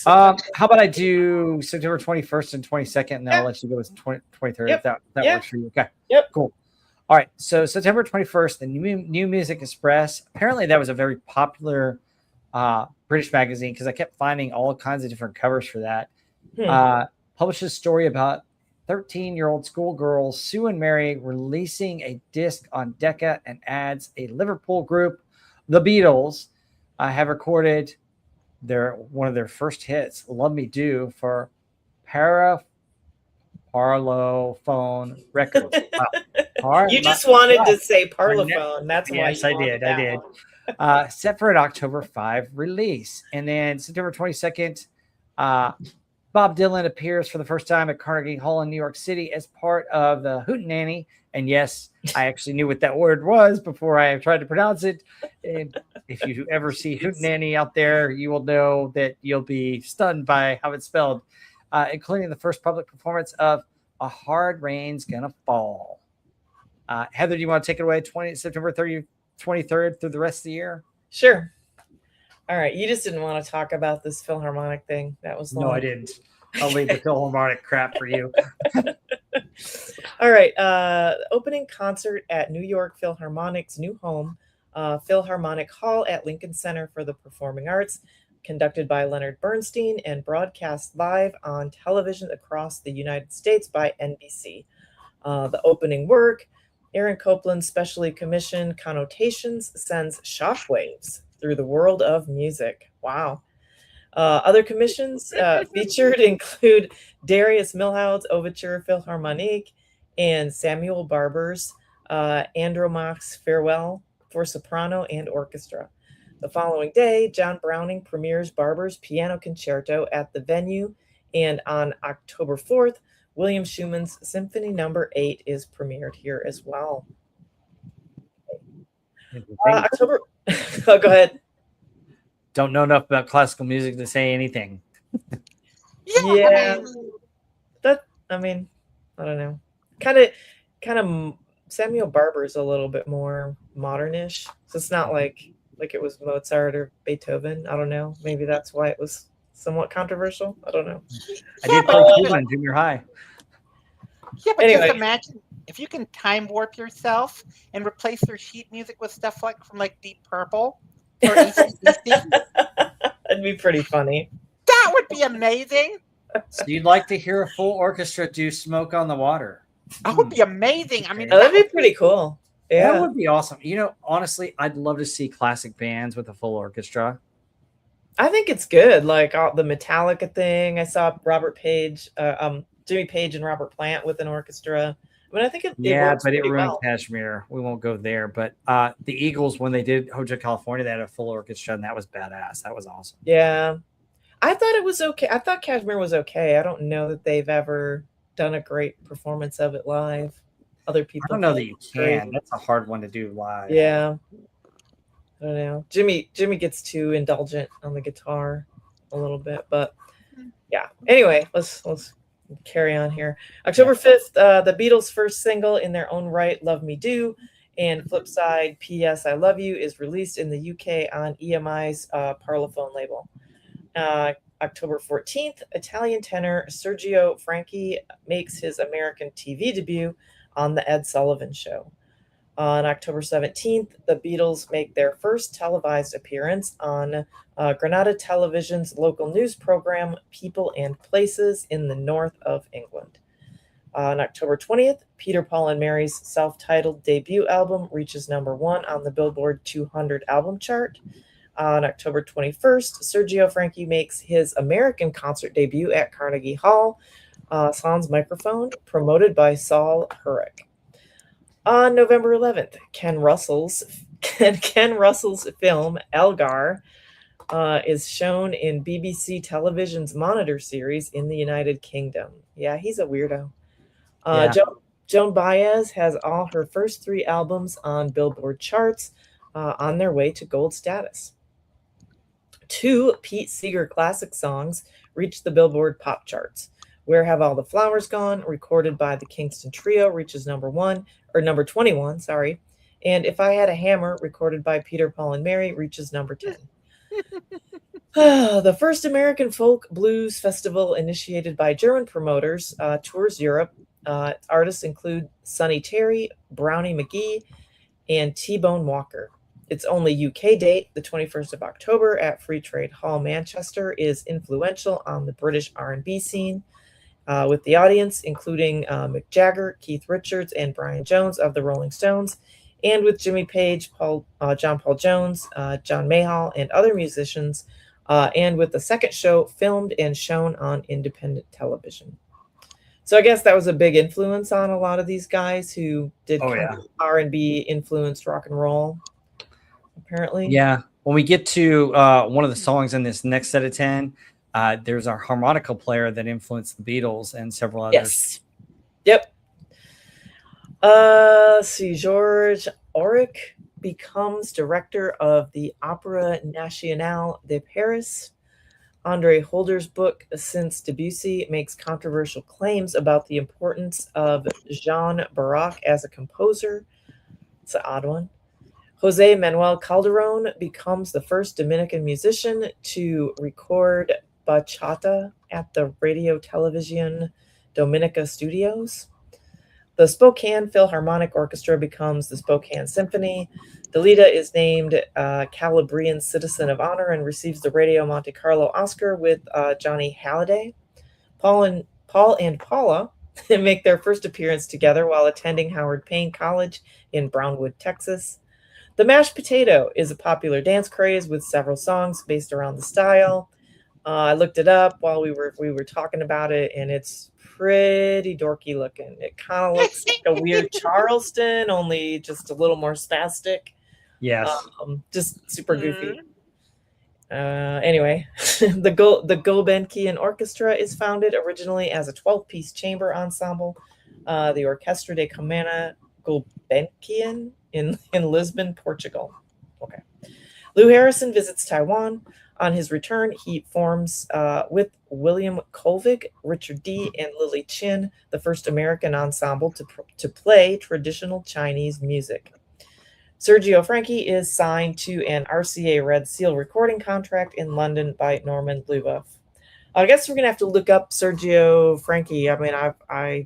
How about I do September 21st and 22nd, and then I'll let you go with 23rd if that works for you. Okay. Yep. Cool. All right. So September 21st, the New Music Express. Apparently, that was a very popular British magazine because I kept finding all kinds of different covers for that. Published a story about 13-year-old schoolgirls Sue and Mary releasing a disc on Decca, and adds a Liverpool group, the Beatles, have recorded one of their first hits, Love Me Do, for Parlophone Records. You just wanted to say Parlophone. That's why. Yes, I did. Set for an October 5 release. And then September 22nd, Bob Dylan appears for the first time at Carnegie Hall in New York City as part of the Hootenanny. And yes, I actually knew what that word was before I tried to pronounce it. And if you ever see Hootenanny out there, you will know that you'll be stunned by how it's spelled, including the first public performance of A Hard Rain's Gonna Fall. Heather, do you want to take it away? September 23rd through the rest of the year? Sure. All right, you just didn't want to talk about this Philharmonic thing. That was long. No, I didn't. I'll leave the Philharmonic crap for you. All right, opening concert at New York Philharmonic's new home, Philharmonic Hall at Lincoln Center for the Performing Arts, conducted by Leonard Bernstein and broadcast live on television across the United States by NBC. The opening work, Aaron Copland's specially commissioned Connotations, sends shockwaves through the world of music. Wow. Other commissions featured include Darius Milhaud's Overture Philharmonique and Samuel Barber's Andromach's Farewell for soprano and orchestra. The following day, John Browning premieres Barber's Piano Concerto at the venue, and on October 4th, William Schumann's Symphony No. 8 is premiered here as well. October. Oh, go ahead. Don't know enough about classical music to say anything. Yeah. I mean, I don't know. Kind of Samuel Barber's a little bit more modernish. So it's not like it was Mozart or Beethoven. I don't know. Maybe that's why it was somewhat controversial. I don't know. I did play tuba in junior high. Yeah, but anyway, just imagine if you can time warp yourself and replace your sheet music with stuff from Deep Purple or AC/DC. That'd be pretty funny. That would be amazing. So you'd like to hear a full orchestra do Smoke on the Water? That would be amazing. I mean, that'd be pretty cool. Yeah, that would be awesome. Honestly, I'd love to see classic bands with a full orchestra. I think it's good. Like the Metallica thing. I saw Robert Page, Jimmy Page and Robert Plant with an orchestra. I mean, I think it but it ruined Kashmir. We won't go there. But the Eagles, when they did Hotel California, they had a full orchestra, and that was badass. That was awesome. Yeah. I thought it was okay. I thought Kashmir was okay. I don't know that they've ever done a great performance of it live. Other people. I don't know that you can. That's a hard one to do live. Yeah. I don't know. Jimmy gets too indulgent on the guitar a little bit, but yeah. Anyway, let's carry on here. October 5th, the Beatles' first single in their own right, Love Me Do, and flip side, P.S. I Love You, is released in the UK on EMI's Parlophone label. October 14th, Italian tenor Sergio Franchi makes his American TV debut on The Ed Sullivan Show. On October 17th, the Beatles make their first televised appearance on Granada Television's local news program, People and Places, in the north of England. On October 20th, Peter, Paul and Mary's self-titled debut album reaches number 1 on the Billboard 200 album chart. On October 21st, Sergio Franchi makes his American concert debut at Carnegie Hall, Sans Microphone, promoted by Saul Hurrick. On November 11th, Ken Russell's film Elgar is shown in BBC Television's Monitor series in the United Kingdom. Yeah, he's a weirdo. Joan Baez has all her first 3 albums on Billboard charts on their way to gold status. 2 Pete Seeger classic songs reached the Billboard pop charts. Where Have All the Flowers Gone, recorded by the Kingston Trio, reaches number 21, sorry. And If I Had a Hammer, recorded by Peter, Paul and Mary, reaches number 10. The first American folk blues festival initiated by German promoters tours Europe. Artists include Sonny Terry, Brownie McGee, and T-Bone Walker. Its only UK date, the 21st of October at Free Trade Hall, Manchester, is influential on the British R&B scene, with the audience including Mick Jagger, Keith Richards, and Brian Jones of the Rolling Stones, and with Jimmy Page, John Paul Jones, John Mayall, and other musicians, and with the second show filmed and shown on independent television. So I guess that was a big influence on a lot of these guys who did R&B influenced rock and roll, apparently. Yeah. When we get to one of the songs in this next set of 10, there's our harmonica player that influenced the Beatles and several others. Yes. Yep. See, Georges Auric becomes director of the Opéra Nationale de Paris. Andre Holder's book, Since Debussy, makes controversial claims about the importance of Jean Baroque as a composer. It's an odd one. Jose Manuel Calderon becomes the first Dominican musician to record bachata at the Radio Televisión Dominica studios. The Spokane Philharmonic Orchestra becomes the Spokane Symphony. Delita is named Calabrian Citizen of Honor and receives the Radio Monte Carlo Oscar with Johnny Halliday. Paul and Paula make their first appearance together while attending Howard Payne College in Brownwood, Texas. The mashed potato is a popular dance craze with several songs based around the style. I looked it up while we were talking about it, and it's pretty dorky looking. It kind of looks like a weird Charleston, only just a little more spastic. Yes. Just super goofy. Anyway, the Gulbenkian Orchestra is founded originally as a 12-piece chamber ensemble. The Orquestra de Câmara Gulbenkian in Lisbon, Portugal. Okay. Lou Harrison visits Taiwan. On his return, he forms with William Colvig, Richard D., and Lily Chin, the first American ensemble to play traditional Chinese music. Sergio Franchi is signed to an RCA Red Seal recording contract in London by Norman Luboff. I guess we're going to have to look up Sergio Franchi. I mean, I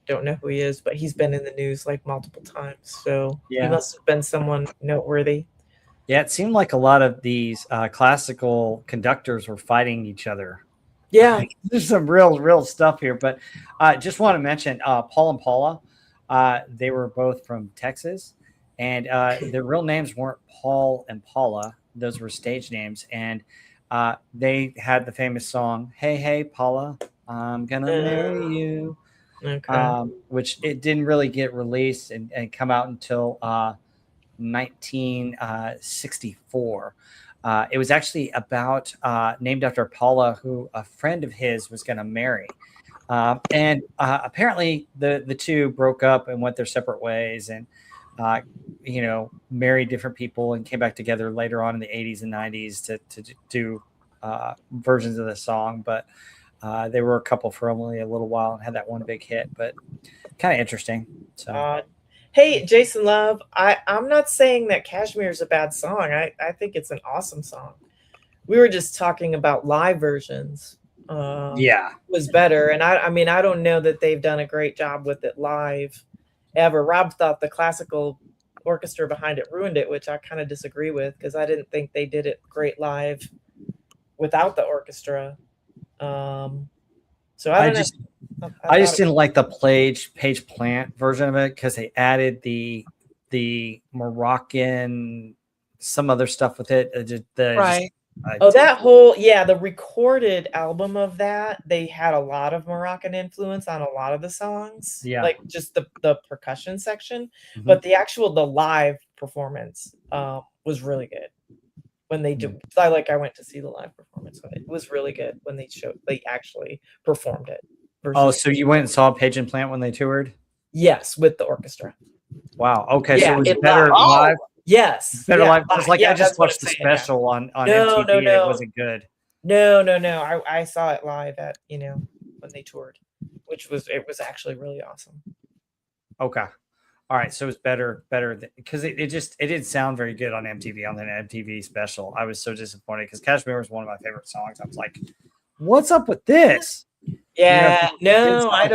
don't know who he is, but he's been in the news like multiple times. So He must have been someone noteworthy. Yeah, it seemed like a lot of these classical conductors were fighting each other. Yeah. There's some real stuff here. But just want to mention Paul and Paula. They were both from Texas. And their real names weren't Paul and Paula. Those were stage names. And they had the famous song, Hey, Hey, Paula, I'm going to marry you. Okay. Which it didn't really get released and come out until 1964. It was actually about named after Paula, who a friend of his was going to marry. And apparently the two broke up and went their separate ways and married different people and came back together later on in the 80s and 90s to do versions of the song. But they were a couple for only a little while and had that one big hit, but kind of interesting. So, hey, Jason Love, I'm not saying that Kashmir is a bad song. I think it's an awesome song. We were just talking about live versions. Was better. And I mean, I don't know that they've done a great job with it live ever. Rob thought the classical orchestra behind it ruined it, which I kind of disagree with because I didn't think they did it great live without the orchestra. So I just didn't like the Page Plant version of it because they added the Moroccan, some other stuff with it. Right. The recorded album of that, they had a lot of Moroccan influence on a lot of the songs. Yeah. Like just the percussion section. Mm-hmm. But the live performance was really good. When they do, I went to see the live performance of it. It was really good when they actually performed it. So you went and saw Page and Plant when they toured? Yes, with the orchestra. Wow. Okay, so it was better live. Yes, better live. It's like I just watched the special on MTV. And it wasn't good. No. I saw it live at when they toured, it was actually really awesome. Okay. All right, so it's better because it didn't sound very good on MTV on the MTV special. I was so disappointed because Kashmir was one of my favorite songs. I was like, "What's up with this?" Yeah, I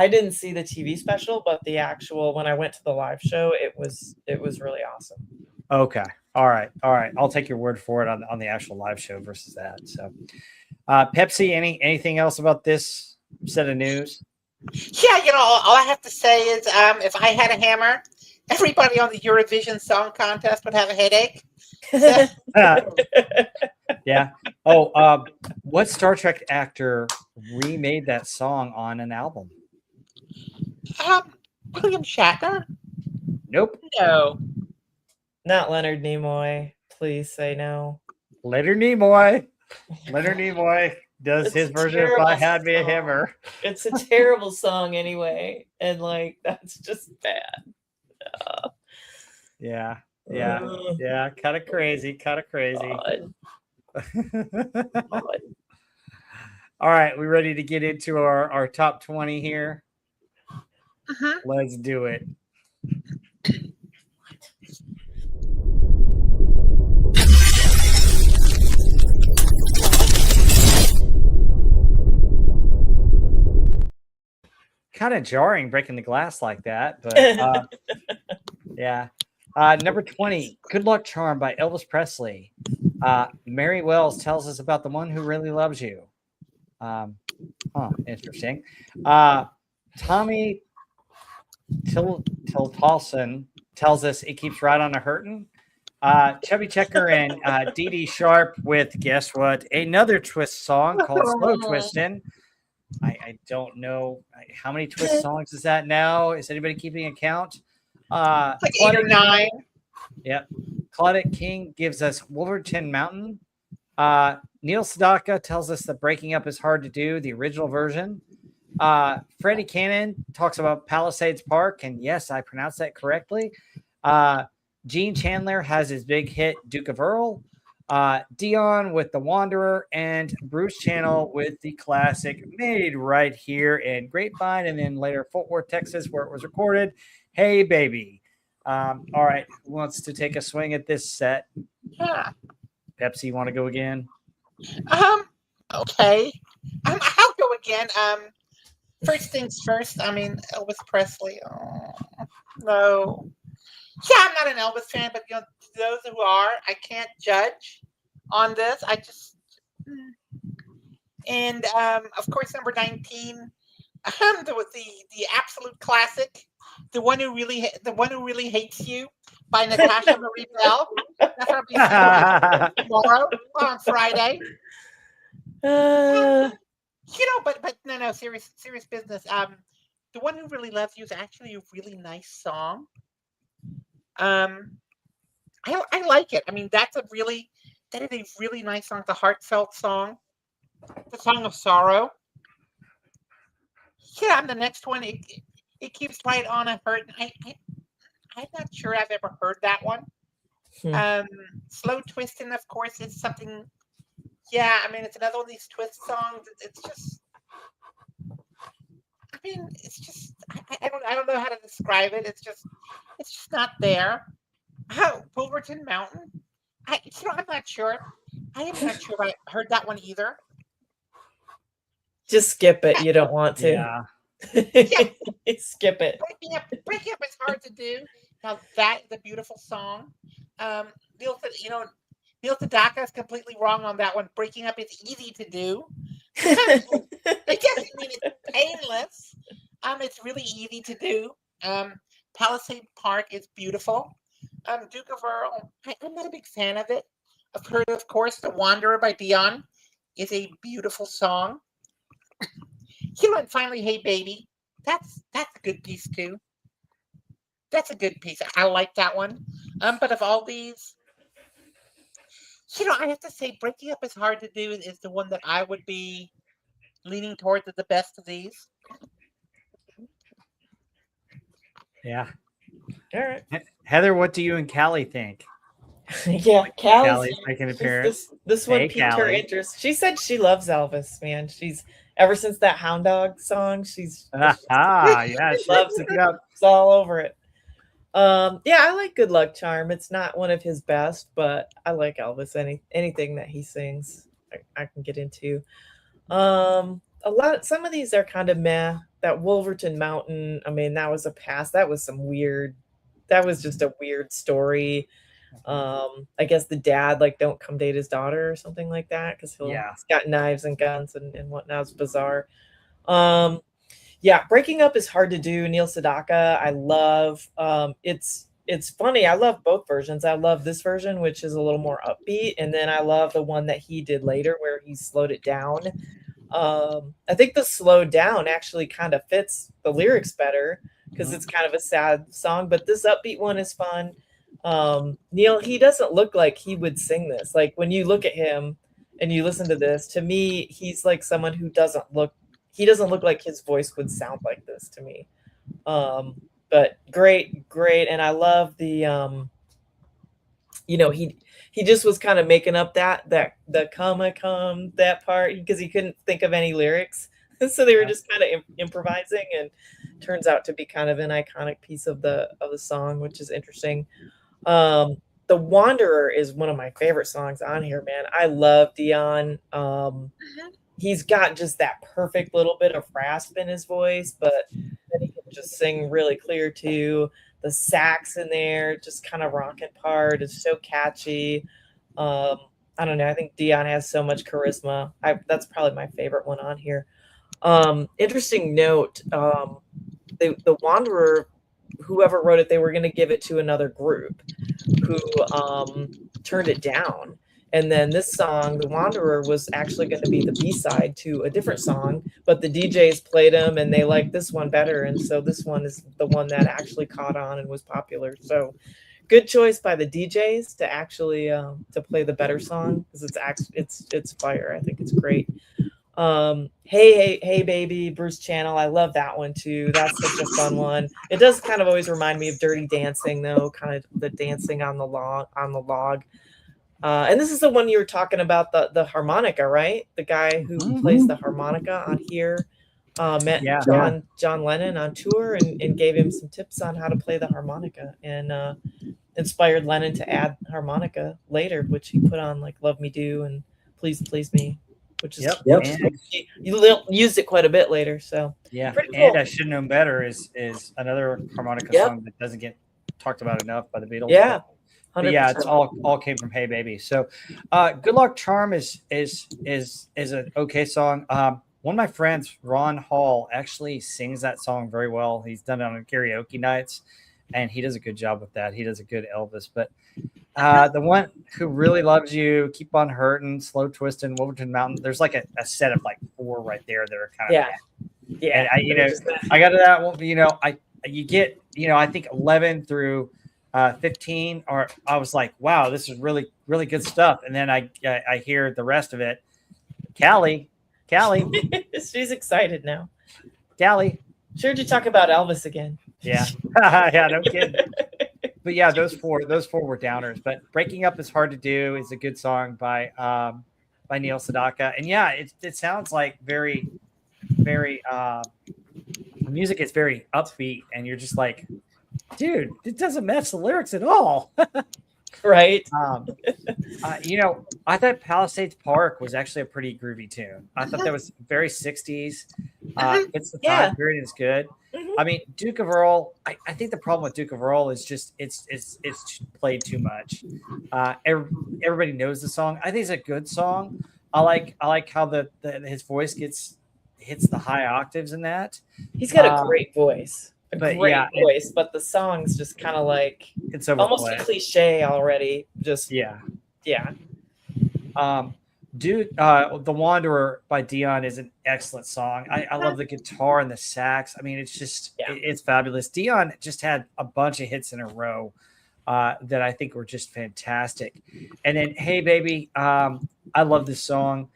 didn't see the TV special, but the actual when I went to the live show, it was really awesome. Okay, all right. I'll take your word for it on the actual live show versus that. So, Pepsi, anything else about this set of news? Yeah, all I have to say is if I had a hammer, everybody on the Eurovision Song Contest would have a headache. So. Yeah. Oh, what Star Trek actor remade that song on an album? William Shatner? Nope. No. Not Leonard Nimoy. Please say no. Leonard Nimoy does his version of I Had Me a Hammer. It's a terrible song anyway. And that's just bad. Yeah. Kind of crazy. All right. We ready to get into our top 20 here? Uh-huh. Let's do it. kind of jarring breaking the glass like that, but yeah. Number 20, Good Luck Charm by Elvis Presley. Mary Wells tells us about the one who really loves you. Interesting. Tommy Tiltalson tells us it keeps right on a hurtin'. Chubby Checker and Dee Dee Sharp with, guess what? Another twist song called Slow Twistin'. I don't know how many twist songs is that now. Is anybody keeping account? Like 8 or 9. Yeah. Claudette King gives us Wolverton Mountain. Neil Sedaka tells us that breaking up is hard to do, the original version. Freddie Cannon talks about Palisades Park, and yes, I pronounced that correctly. Gene Chandler has his big hit Duke of Earl. Dion with The Wanderer, and Bruce Channel with the classic Made Right Here in Grapevine, and then later Fort Worth, Texas, where it was recorded, Hey Baby. All right, who wants to take a swing at this set? Yeah. Pepsi, want to go again? Okay. I'll go again. First things first. I mean, Elvis Presley. Oh, no. Yeah, I'm not an Elvis fan, but those who are, I can't judge on this. I just, and of course, number 19, the absolute classic, the one who really hates you by Natasha Marie Bell. That's what I'll be tomorrow on Friday. But no, serious business. The one who really loves you is actually a really nice song. I like it. I mean, that is a really nice song. It's a heartfelt song. The song of sorrow. Yeah, and the next one, it keeps right on a hurt. I'm not sure I've ever heard that one. Slow Twisting, of course, is something. Yeah, I mean, it's another one of these twist songs. It's just. I mean, it's just. I don't know how to describe it. It's just not there. Wolverton Mountain. I'm not sure. I am not sure if I heard that one either. Just skip it. You don't want to. Yeah. Skip it. Breaking up is hard to do. Now that is a beautiful song. Neil Sedaka is completely wrong on that one. Breaking up is easy to do. It doesn't mean it's painless. It's really easy to do. Palisade Park is beautiful. Duke of Earl, I'm not a big fan of it. I've heard, of course, The Wanderer by Dion is a beautiful song. And finally, Hey Baby. That's a good piece too. That's a good piece. I like that one. But of all these, I have to say Breaking Up is Hard to Do is the one that I would be leaning towards as the best of these. Yeah. All right. Heather, what do you and Callie think? Yeah, Callie's making an appearance. This one piqued her interest. She said she loves Elvis, man. She's ever since that Hound Dog song, she loves it. It's all over it. Yeah, I like Good Luck Charm. It's not one of his best, but I like Elvis. Anything that he sings, I can get into. Some of these are kind of meh. That Wolverton Mountain, I mean, that was a pass. That was just a weird story. I guess the dad don't come date his daughter or something like that because he's got knives and guns and whatnot. It's bizarre. Breaking Up is hard to do. Neil Sedaka, I love. It's funny. I love both versions. I love this version, which is a little more upbeat, and then I love the one that he did later where he slowed it down. I think the slowed down actually kind of fits the lyrics better because it's kind of a sad song, but this upbeat one is fun. Neil, he doesn't look like he would sing this. Like when you look at him and you listen to this, to me, he's like someone who doesn't look like his voice would sound like this to me. But great. And I love the, he just was kind of making up that come that part because he couldn't think of any lyrics. So they were just kind of improvising, and turns out to be kind of an iconic piece of the song, which is interesting. The Wanderer is one of my favorite songs on here, man. I love Dion. he's got just that perfect little bit of rasp in his voice, but then he can just sing really clear too. The sax in there, just kind of rocking part is so catchy. I don't know. I think Dion has so much charisma. That's probably my favorite one on here. Interesting note. The Wanderer, whoever wrote it, they were going to give it to another group who turned it down. And then this song, The Wanderer, was actually going to be the B-side to a different song, but the DJs played them and they liked this one better. And so this one is the one that actually caught on and was popular. So good choice by the DJs to actually to play the better song, because it's fire. I think it's great. Hey Baby, Bruce Channel. I love that one too. That's such a fun one. It does kind of always remind me of Dirty Dancing though, kind of the dancing on the log. And this is the one you were talking about, the harmonica, right? The guy who plays the harmonica on here met John Lennon on tour and gave him some tips on how to play the harmonica, and inspired Lennon to add harmonica later, which he put on like Love Me Do and Please Please Me, which is you used it quite a bit later. So pretty cool. And I Should Have Known Better is another harmonica song that doesn't get talked about enough by the Beatles. But yeah, it's all came from Hey Baby. So Good Luck Charm is an okay song. One of my friends, Ron Hall, actually sings that song very well. He's done it on karaoke nights, and he does a good job with that. He does a good Elvis. But the one Who Really Loves You, Keep on Hurting, Slow Twisting, Wolverton Mountain, there's like a set of like 4 right there that are kind of And I got to that one. I think 11 through 15, or I was like, wow, this is really, really good stuff. And then I hear the rest of it. Callie. She's excited now. Callie. Sure, you talk about Elvis again. Yeah. Yeah, no kidding. But yeah, those four were downers. But Breaking Up Is Hard to Do is a good song by Neil Sedaka. And yeah, it sounds like very, very the music is very upbeat, and you're just like, dude, it doesn't match the lyrics at all. Right. I thought Palisades Park was actually a pretty groovy tune. I thought that was very 60s. It's the time period is good. I mean, Duke of Earl, I think the problem with Duke of Earl is just it's played too much. Everybody knows the song. I think it's a good song. I like how his voice hits the high octaves in that. He's got a great voice. Great voice, but the song's just kind of like it's almost a cliche already. Just The Wanderer by Dion is an excellent song. I love the guitar and the sax. I mean, it's just it's fabulous. Dion just had a bunch of hits in a row that I think were just fantastic. And then Hey Baby, I love this song.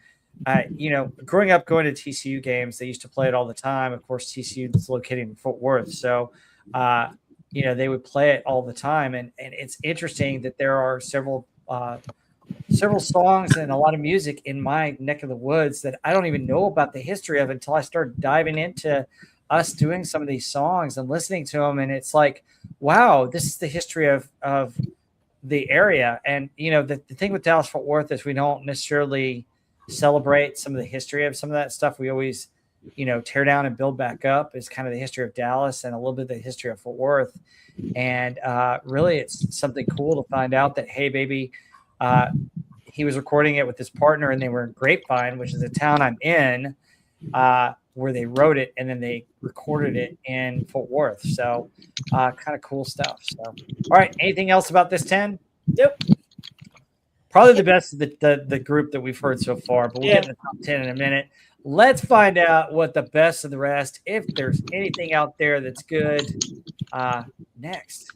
Growing up going to TCU games, they used to play it all the time. Of course, TCU is located in Fort Worth, so they would play it all the time. And it's interesting that there are several songs and a lot of music in my neck of the woods that I don't even know about the history of until I started diving into us doing some of these songs and listening to them. And it's like, wow, this is the history of the area. And the thing with Dallas Fort Worth is we don't necessarily celebrate some of the history of some of that stuff. We always, tear down and build back up is kind of the history of Dallas and a little bit of the history of Fort Worth. And really, it's something cool to find out that Hey Baby, he was recording it with his partner, and they were in Grapevine, which is a town I'm in, where they wrote it, and then they recorded it in Fort Worth. So kind of cool stuff. So, all right, anything else about this 10? Nope. Probably the best of the group that we've heard so far, but we'll get in the top 10 in a minute. Let's find out what the best of the rest, if there's anything out there that's good, next.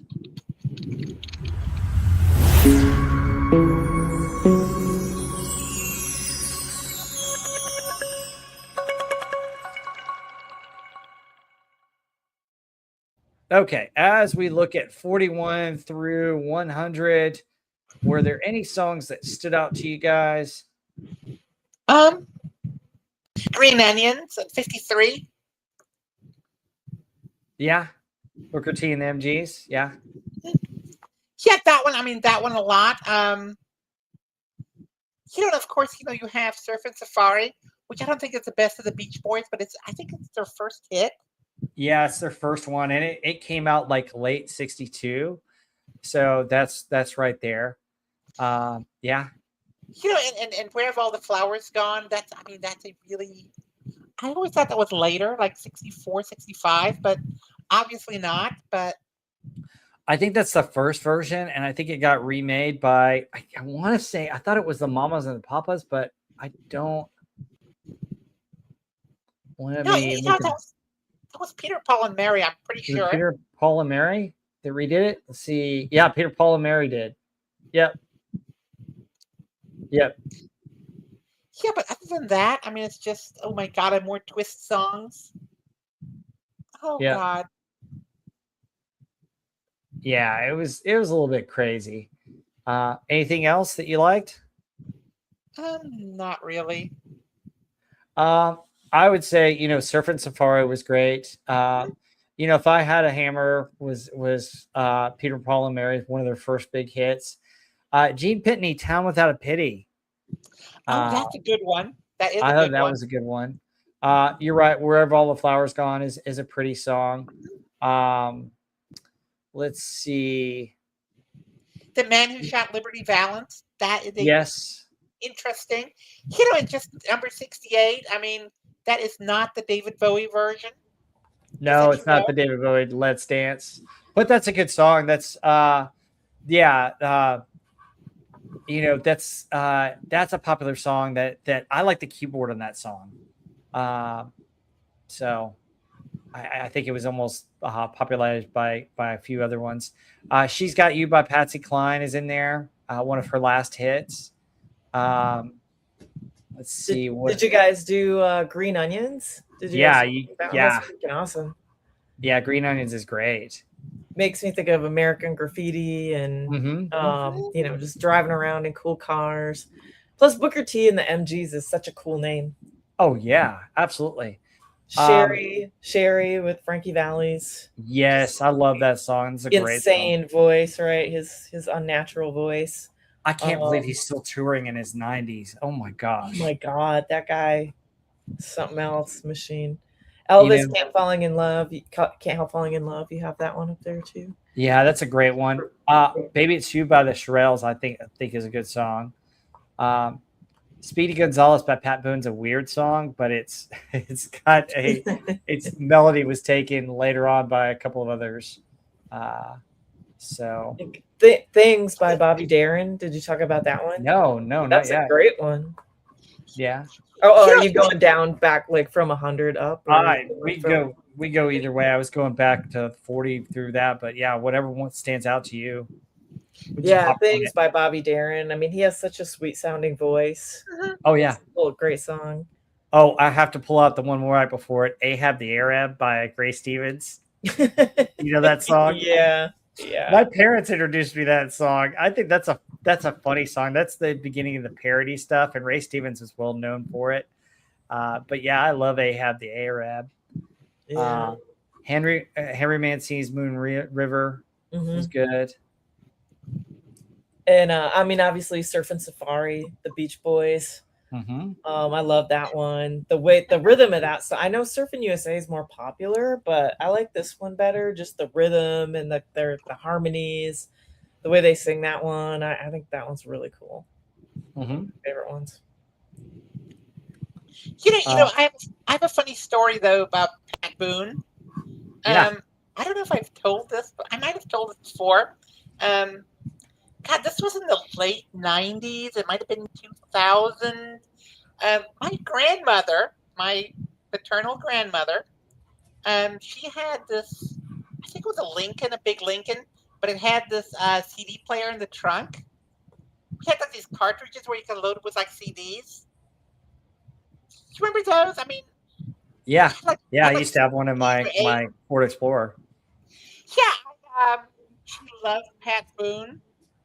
Okay, as we look at 41 through 100, were there any songs that stood out to you guys? Green Onions at 53. Yeah. Booker T and the MGs. Yeah. Yeah, that one. I mean, that one a lot. Of course, you have Surf and Safari, which I don't think is the best of the Beach Boys, but I think it's their first hit. Yeah, it's their first one, and it came out like late '62, so that's right there. Yeah, And Where Have All the Flowers Gone? That's a really, I always thought that was later, like 64, 65, but obviously not. But I think that's the first version, and I think it got remade by I want to say I thought it was the Mamas and the Papas, but I don't. Let no, me look at that was Peter, Paul, and Mary. I'm pretty was it sure. Peter, Paul, and Mary that redid it. Let's see. Yeah, Peter, Paul, and Mary did. Yep. Yeah, but other than that, it's just, oh my God, more twist songs. Oh Yep. God. Yeah, it was a little bit crazy. Anything else that you liked? Not really. I would say, Surfing Safari was great. If I Had a Hammer was Peter, Paul, and Mary, one of their first big hits. Gene Pitney, Town Without a Pity. That's a good one. That is. I a thought good that one. was a good one. You're right. Wherever All the Flowers Gone is a pretty song. Let's see. The Man Who Shot Liberty Valance. That is Yes. Interesting. And just number 68. That is not the David Bowie version. No, it's not the David Bowie Let's Dance, but that's a good song. That's that's a popular song that I like the keyboard on that song. So I think it was almost popularized by a few other ones. She's Got You by Patsy Cline is in there. One of her last hits. Let's see. Did you guys do Green Onions? Did you? Yeah, That's freaking awesome. Yeah, Green Onions is great. Makes me think of American Graffiti and just driving around in cool cars. Plus, Booker T and the MGs is such a cool name. Oh yeah, absolutely. Sherry with Frankie Valli's. Yes, I love that song. It's a great insane voice, right? His unnatural voice. I can't believe he's still touring in his 90s. Oh my gosh. Oh my God, that guy, something else, machine. Elvis, Can't Help Falling in Love. You have that one up there too. Yeah, that's a great one. Baby It's You by the Shirelles, I think is a good song. Speedy Gonzales by Pat Boone's a weird song, but it's got its melody was taken later on by a couple of others. So Things by Bobby Darin. Did you talk about that one? No, that's not yet. A great one. Yeah. Oh, are you going down back like from 100 up? We go either way. I was going back to 40 through that, but yeah, whatever one stands out to you. Yeah, Things by Bobby Darin. He has such a sweet sounding voice. Oh yeah, great song. Oh, I have to pull out the one right before it. Ahab the Arab by Grace Stevens. You know that song? Yeah. My parents introduced me to that song. I think that's a funny song. That's the beginning of the parody stuff, and Ray Stevens is well known for it. But yeah, I love Ahab the Arab. Yeah. Henry Mancini's Moon River was good. And obviously Surfing Safari, the Beach Boys. Mm-hmm. I love that one. The rhythm of that. So I know Surfing USA is more popular, but I like this one better. Just the rhythm and the harmonies, the way they sing that one. I think that one's really cool. Mm-hmm. Favorite ones. I have a funny story though about Pat Boone. I don't know if I've told this, but I might have told it before. God, this was in the late 90s. It might have been 2000. My grandmother, my paternal grandmother, she had this, I think it was a big Lincoln, but it had this CD player in the trunk. We had these cartridges where you could load it with CDs. Do you remember those? Yeah. I used to have one in my Ford Explorer. Yeah. She loved Pat Boone.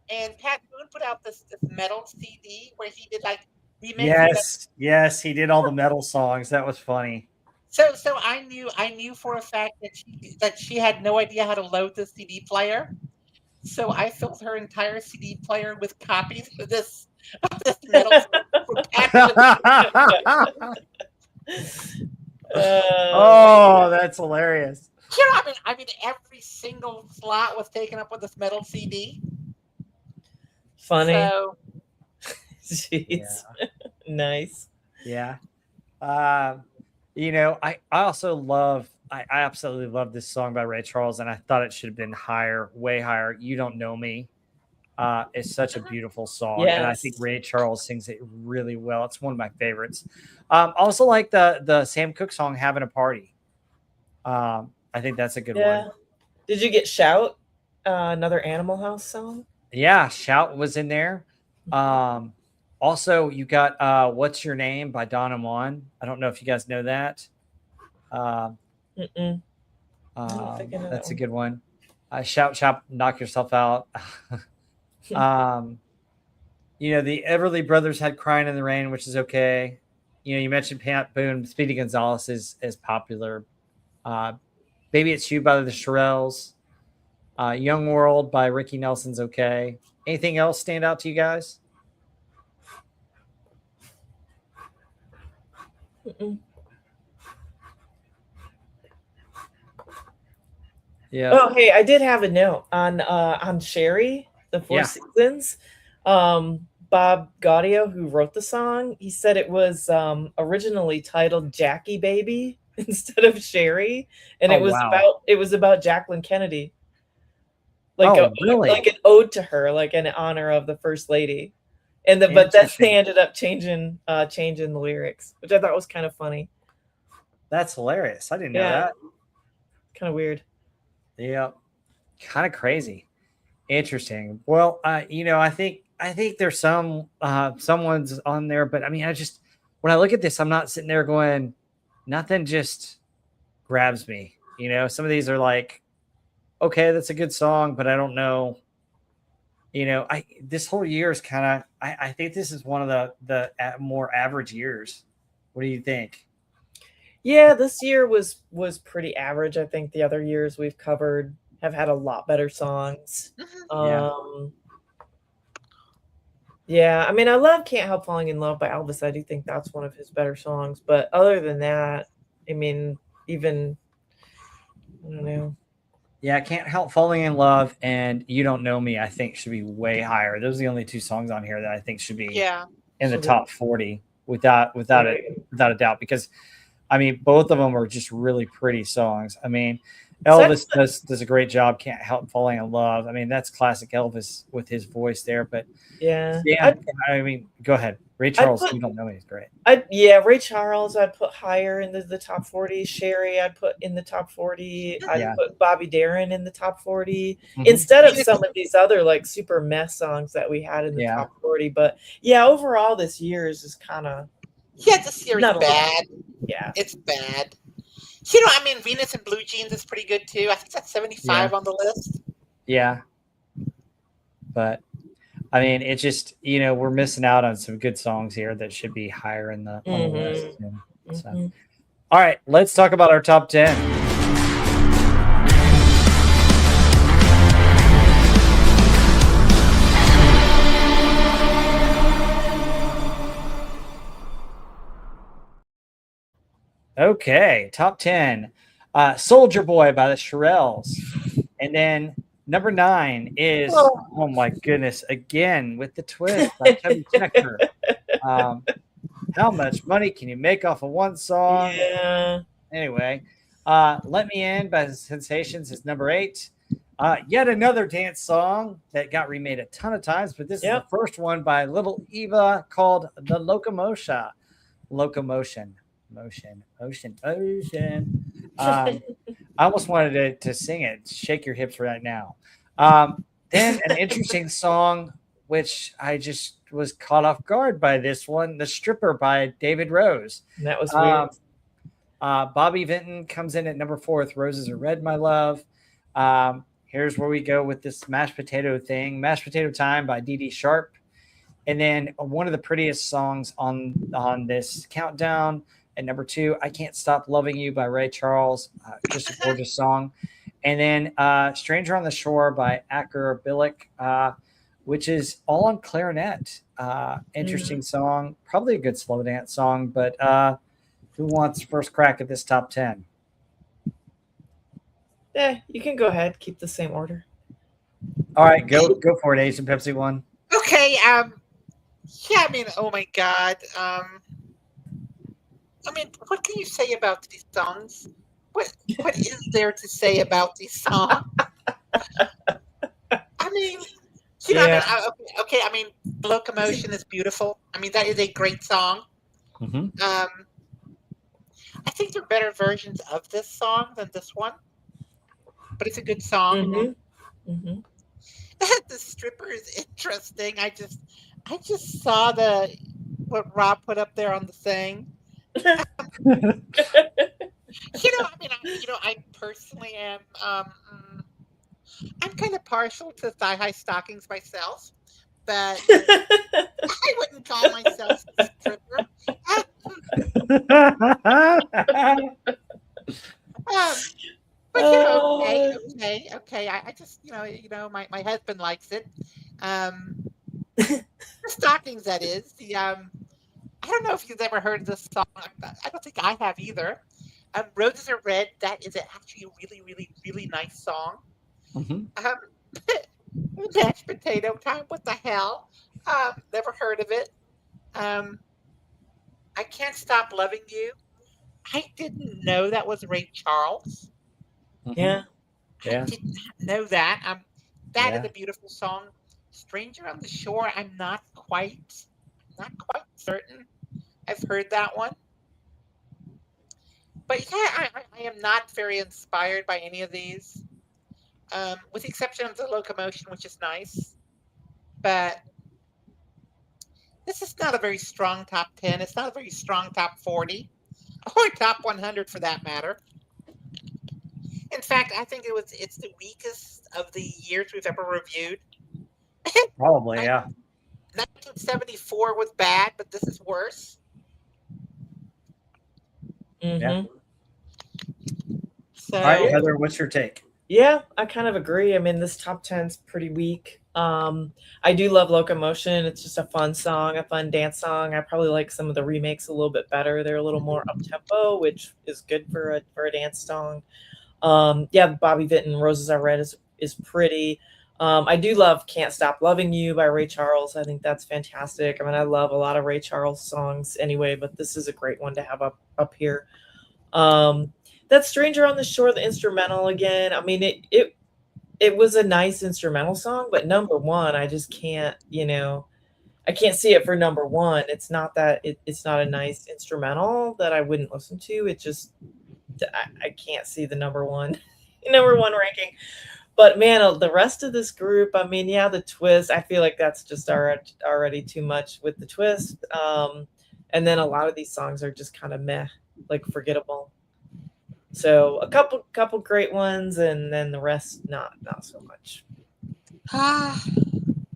And Pat Boone put out this metal CD where he did remixes. Yes, he did all the metal songs. That was funny. So I knew for a fact that she had no idea how to load the CD player. So I filled her entire CD player with copies of this metal. Oh, that's hilarious. You know, I mean, every single slot was taken up with this metal CD. Funny. So Jeez. Nice. Yeah. I also I absolutely love this song by Ray Charles, and I thought it should have been higher, way higher. You Don't Know Me. It's such a beautiful song, and I think Yes. Ray Charles sings it really well. It's one of my favorites. Also like the Sam Cooke song "Having a Party." I think that's a good Yeah. one. Did you get Shout? Another Animal House song? Yeah, Shout was in there. Also, you got "What's Your Name" by Donna Juan. I don't know if you guys know that. Um, Mm-mm. I don't think I know that's that a good one. Shout, shout, knock yourself out. um, the Everly Brothers had "Crying in the Rain," which is okay. You mentioned Pat Boone. Speedy Gonzalez is popular. Uh, "Baby It's You" by the Shirelles. "Young World" by Ricky Nelson's okay. Anything else stand out to you guys? Mm-mm. Yeah. Oh, hey, I did have a note on Sherry, the Four Yeah. Seasons. Bob Gaudio, who wrote the song, he said it was originally titled Jackie Baby instead of Sherry, and Oh, it wow. was about Jacqueline Kennedy, Oh, really? like an ode to her, like in honor of the First Lady. But then they Interesting. ended up changing the lyrics, which I thought was kind of funny. That's hilarious. I didn't know Yeah, that. kind of weird. Yeah. Kind of crazy. Interesting. Well, I think there's someone's on there, but I mean, when I look at this, I'm not sitting there going, nothing just grabs me. Some of these are like, okay, that's a good song, but I don't know. This whole year is kind of. I think this is one of the more average years. What do you think? Yeah, this year was pretty average. I think the other years we've covered have had a lot better songs. Yeah. Yeah, I mean, I love "Can't Help Falling in Love" by Elvis. I do think that's one of his better songs. But other than that, I mean, even I don't know. Yeah, "Can't Help Falling in Love" and "You Don't Know Me," I think should be way higher. Those are the only two songs on here that I think should be yeah, in the top 40 without a doubt, because I mean both of them are just really pretty songs. I mean, Elvis does a great job. "Can't Help Falling in Love." I mean, that's classic Elvis with his voice there. But Yeah, I mean, go ahead. Ray Charles, "You Don't Know Me" is great. Ray Charles I'd put higher in the top 40. Sherry I'd put in the top 40. I'd put Bobby Darin in the top 40 instead of some of these other like super mess songs that we had in the top 40. But yeah, overall this year is just kind of this year is bad. Yeah, it's bad. I mean, Venus and Blue Jeans is pretty good too. I think that's 75 on the list. Yeah, but I mean, it's just we're missing out on some good songs here that should be higher on the list. So, all right, let's talk about our top 10. Okay, top 10. "Soldier Boy" by the Shirelles, and then number 9 is oh my goodness, again with the twist by Chubby Checker. "How Much Money Can You Make Off of One Song?" Yeah. Anyway, "Let Me In" by the Sensations is number 8. Yet another dance song that got remade a ton of times, but this is the first one by Little Eva called the Loco-Motion. Loco-Motion. Motion. I almost wanted to sing it. Shake your hips right now. Then an interesting song, which I just was caught off guard by this one, "The Stripper" by David Rose. That was weird. Bobby Vinton comes in at number 4 with "Roses Are Red, My Love." Here's where we go with this mashed potato thing. "Mashed Potato Time" by Dee Dee Sharp. And then one of the prettiest songs on this countdown at number 2, "I Can't Stop Loving You" by Ray Charles. Just a gorgeous song. And then "Stranger on the Shore" by Acker Billick, which is all on clarinet. Interesting song. Probably a good slow dance song, but Who wants first crack at this top 10? Yeah, you can go ahead. Keep the same order. All right, go for it, Asian Pepsi one. Okay. Yeah. I mean, oh my God. I mean, what can you say about these songs? What is there to say about these songs? I mean, I mean, okay. I mean, Loco-Motion is beautiful. I mean, that is a great song. Mm-hmm. I think there are better versions of this song than this one, but it's a good song. Mm-hmm. Mm-hmm. The stripper is interesting. I just saw what Rob put up there on the thing. I mean, I personally am. I'm kind of partial to thigh-high stockings myself, but I wouldn't call myself a stripper. But okay. I just, my husband likes it. The stockings, that is. I don't know if you've ever heard of this song. I don't think I have either. Roses Are Red. That is actually a really, really, really nice song. Mm-hmm. Mashed Potato Time. What the hell? Never heard of it. I Can't Stop Loving You. I didn't know that was Ray Charles. Mm-hmm. Yeah. I did not know that. That is a beautiful song. Stranger on the Shore. I'm not quite certain I've heard that one. But yeah, I am not very inspired by any of these, with the exception of the Loco-Motion, which is nice. But this is not a very strong top 10. It's not a very strong top 40 or top 100 for that matter. In fact, I think it's the weakest of the years we've ever reviewed. Probably, yeah. 1974 was bad, but this is worse. Mm-hmm. Yeah. So, all right, Heather, what's your take? Yeah, I kind of agree. I mean, this top 10's pretty weak. I do love Loco-Motion. It's just a fun song, a fun dance song. I probably like some of the remakes a little bit better. They're a little more up tempo, which is good for a dance song. Yeah, Bobby Vinton, Roses Are Red is pretty. I do love Can't Stop Loving You by Ray Charles. I think that's fantastic. I mean, I love a lot of Ray Charles songs anyway, but this is a great one to have up here. That Stranger on the Shore, the instrumental again. I mean, it was a nice instrumental song, but number one, I just can't, I can't see it for number one. It's not that it's not a nice instrumental that I wouldn't listen to. It just, I can't see the number one ranking. But man, the rest of this group, I mean, yeah, the twist, I feel like that's just already too much with the twist. And then a lot of these songs are just kind of meh, like forgettable. So a couple great ones, and then the rest not so much.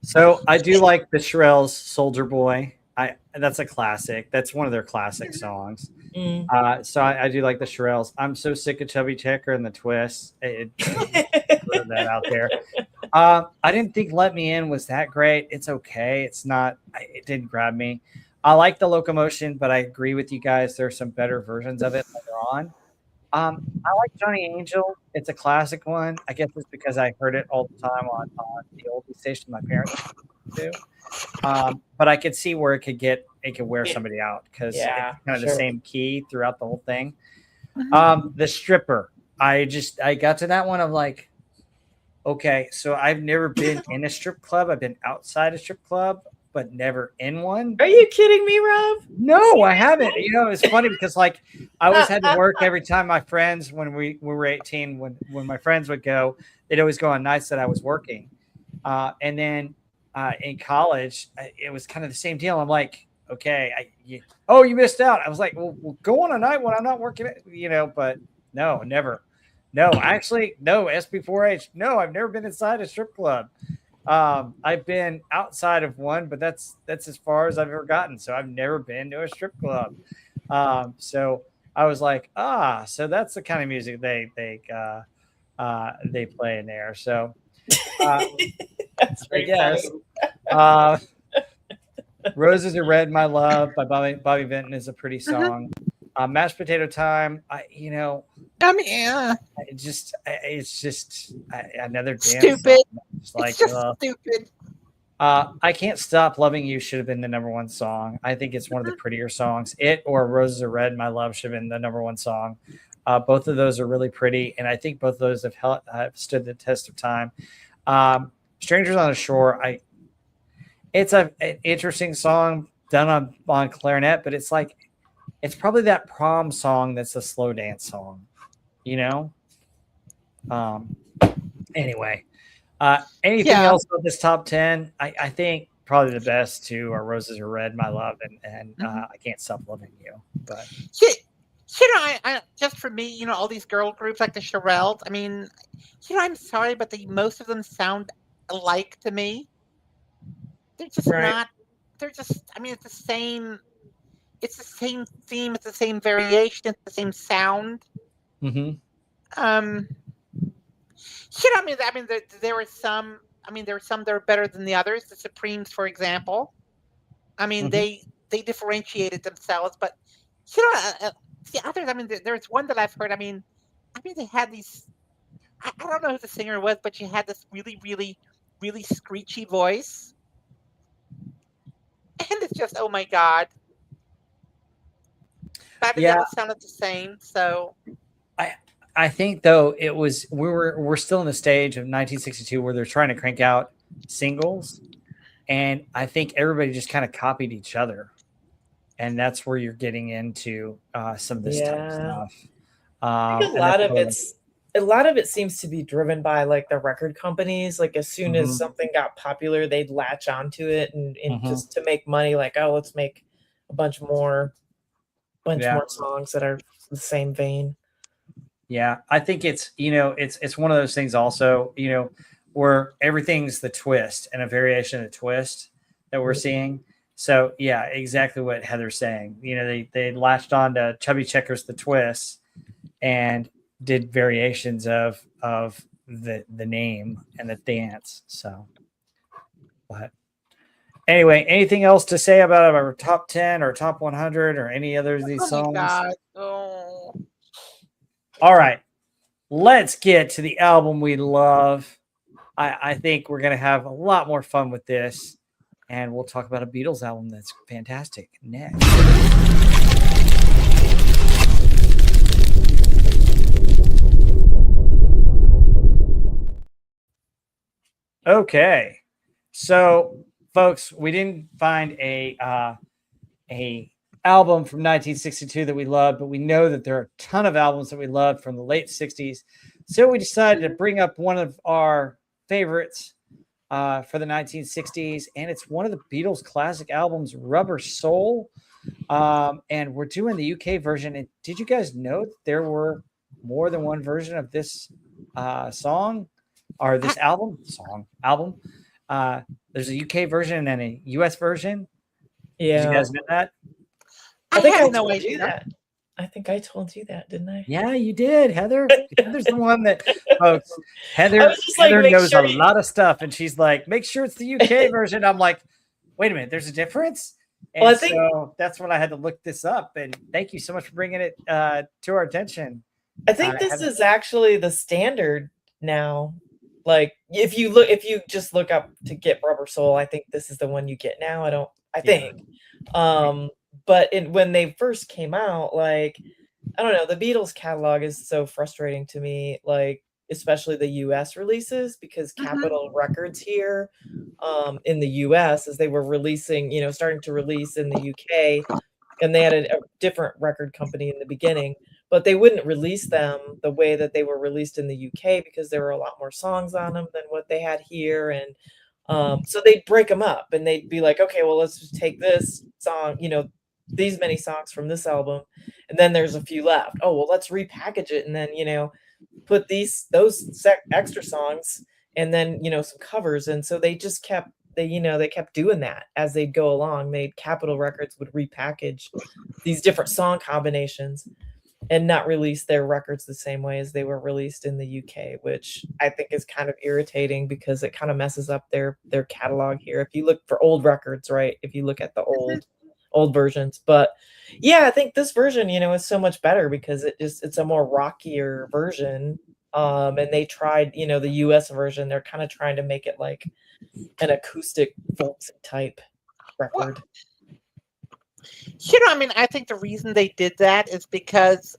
So I do like the Shirelles Soldier Boy. That's a classic. That's one of their classic songs. So I do like the Shirelles. I'm so sick of Chubby Checker and the twist. Put that out there. I didn't think Let Me In was that great. It's okay. It's not. It didn't grab me. I like the Loco-Motion, but I agree with you guys. There's some better versions of it later on. I like Johnny Angel. It's a classic one. I guess it's because I heard it all the time on the oldie station my parents do. But I could see where it could wear somebody out because it's kind of the same key throughout the whole thing. The Stripper. I got to that one. I'm like, okay, so I've never been in a strip club. I've been outside a strip club, but never in one. Are you kidding me, Rob? No, I haven't. It's funny because like I always had to work every time my friends, when we were 18, when my friends would go, they'd always go on nights that I was working. And then in college, it was kind of the same deal. I'm like, okay, you missed out. I was like, well, go on a night when I'm not working, but no, never. No, actually, no, SB4H. No, I've never been inside a strip club. I've been outside of one, but that's as far as I've ever gotten. So I've never been to a strip club. So I was like, so that's the kind of music they play in there. So that's I guess Roses Are Red, My Love by Bobby Vinton is a pretty song. Mashed Potato Time. I mean, yeah, It's just another dance stupid. song. Just It's just stupid. I Can't Stop Loving You should have been the number one song. I think it's one of the prettier songs. It or Roses Are Red, My Love should have been the number one song. Both of those are really pretty, and I think both of those have stood the test of time. Strangers on the Shore, it's an interesting song done on clarinet, but it's probably that prom song that's a slow dance song, Anyway, anything else on this top 10? I think probably the best two are Roses Are Red, My Love, and I Can't Stop Loving You. But I just for me, all these girl groups like the Shirelles. I mean, I'm sorry, but most of them sound alike to me. They're just not. They're just. I mean, it's the same. It's the same theme. It's the same variation. It's the same sound. Mm-hmm. I mean, there were some. I mean, there were some that are better than the others. The Supremes, for example. I mean, they differentiated themselves, but the others. I mean, there's one that I've heard. I mean, they had these. I don't know who the singer was, but she had this really, really, really screechy voice, and it's just, oh my god. I mean, they all sounded the same. So, I think though we're still in the stage of 1962 where they're trying to crank out singles, and I think everybody just kind of copied each other, and that's where you're getting into some of this type of stuff. I think a lot of it seems to be driven by like the record companies. Like as soon as something got popular, they'd latch onto it and just to make money. Like, oh, let's make a bunch more songs that are the same vein. Yeah, I think it's one of those things also, where everything's the twist and a variation of the twist that we're seeing. So yeah, exactly what Heather's saying. They latched on to Chubby Checker's The Twist and did variations of the name and the dance. So, but anyway, anything else to say about our top 10 or top 100 or any other of these songs? God. All right, let's get to the album we love. I think we're going to have a lot more fun with this, and we'll talk about a Beatles album that's fantastic next. Okay, so folks, we didn't find a album from 1962 that we love, but we know that there are a ton of albums that we love from the late 60s. So we decided to bring up one of our favorites for the 1960s, and it's one of the Beatles classic albums, Rubber Soul. And we're doing the UK version. And did you guys know that there were more than one version of this song or this album? There's a UK version and a US version. Yeah. Did you guys know that? I think I told you that. I think I told you that, didn't I? Yeah, you did, Heather. Heather's the one that, folks. Heather knows a lot of stuff, and she's like, make sure it's the UK version. I'm like, wait a minute, there's a difference? And so that's when I had to look this up. And thank you so much for bringing it to our attention. I think this is actually the standard now. Like, if you just look up to get Rubber Soul, I think this is the one you get now. I think. But when they first came out, like, I don't know, the Beatles catalog is so frustrating to me, like, especially the US releases, because Capitol Records here in the US, as they were releasing, starting to release in the UK, and they had a different record company in the beginning, but they wouldn't release them the way that they were released in the UK because there were a lot more songs on them than what they had here. And so they'd break them up and they'd be like, okay, well, let's just take this song, these many songs from this album, and then there's a few left. Oh, well, let's repackage it and then, put those extra songs and then, some covers. And so they just kept, they kept doing that as they'd go along. Capitol Records would repackage these different song combinations and not release their records the same way as they were released in the UK, which I think is kind of irritating because it kind of messes up their catalog here. If you look for old records, right? If you look at the old old versions. But yeah, I think this version, is so much better because it's a more rockier version. And they tried, the US version, they're kind of trying to make it like an acoustic folksy type record. I think the reason they did that is because,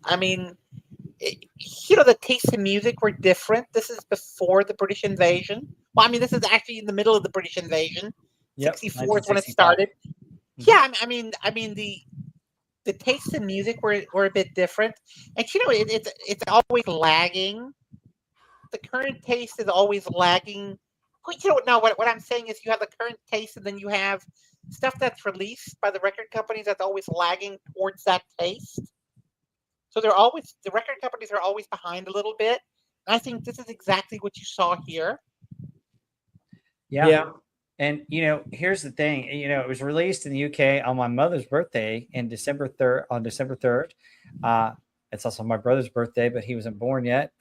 the tastes in music were different. This is before the British invasion. Well, this is actually in the middle of the British invasion. Yep, 64 is when it started. Yeah, the tastes in music were a bit different, and it's always lagging. The current taste is always lagging. No, what I'm saying is you have the current taste, and then you have stuff that's released by the record companies that's always lagging towards that taste. So the record companies are always behind a little bit. And I think this is exactly what you saw here. Yeah. And here's the thing. It was released in the UK on my mother's birthday on December 3rd. It's also my brother's birthday, but he wasn't born yet.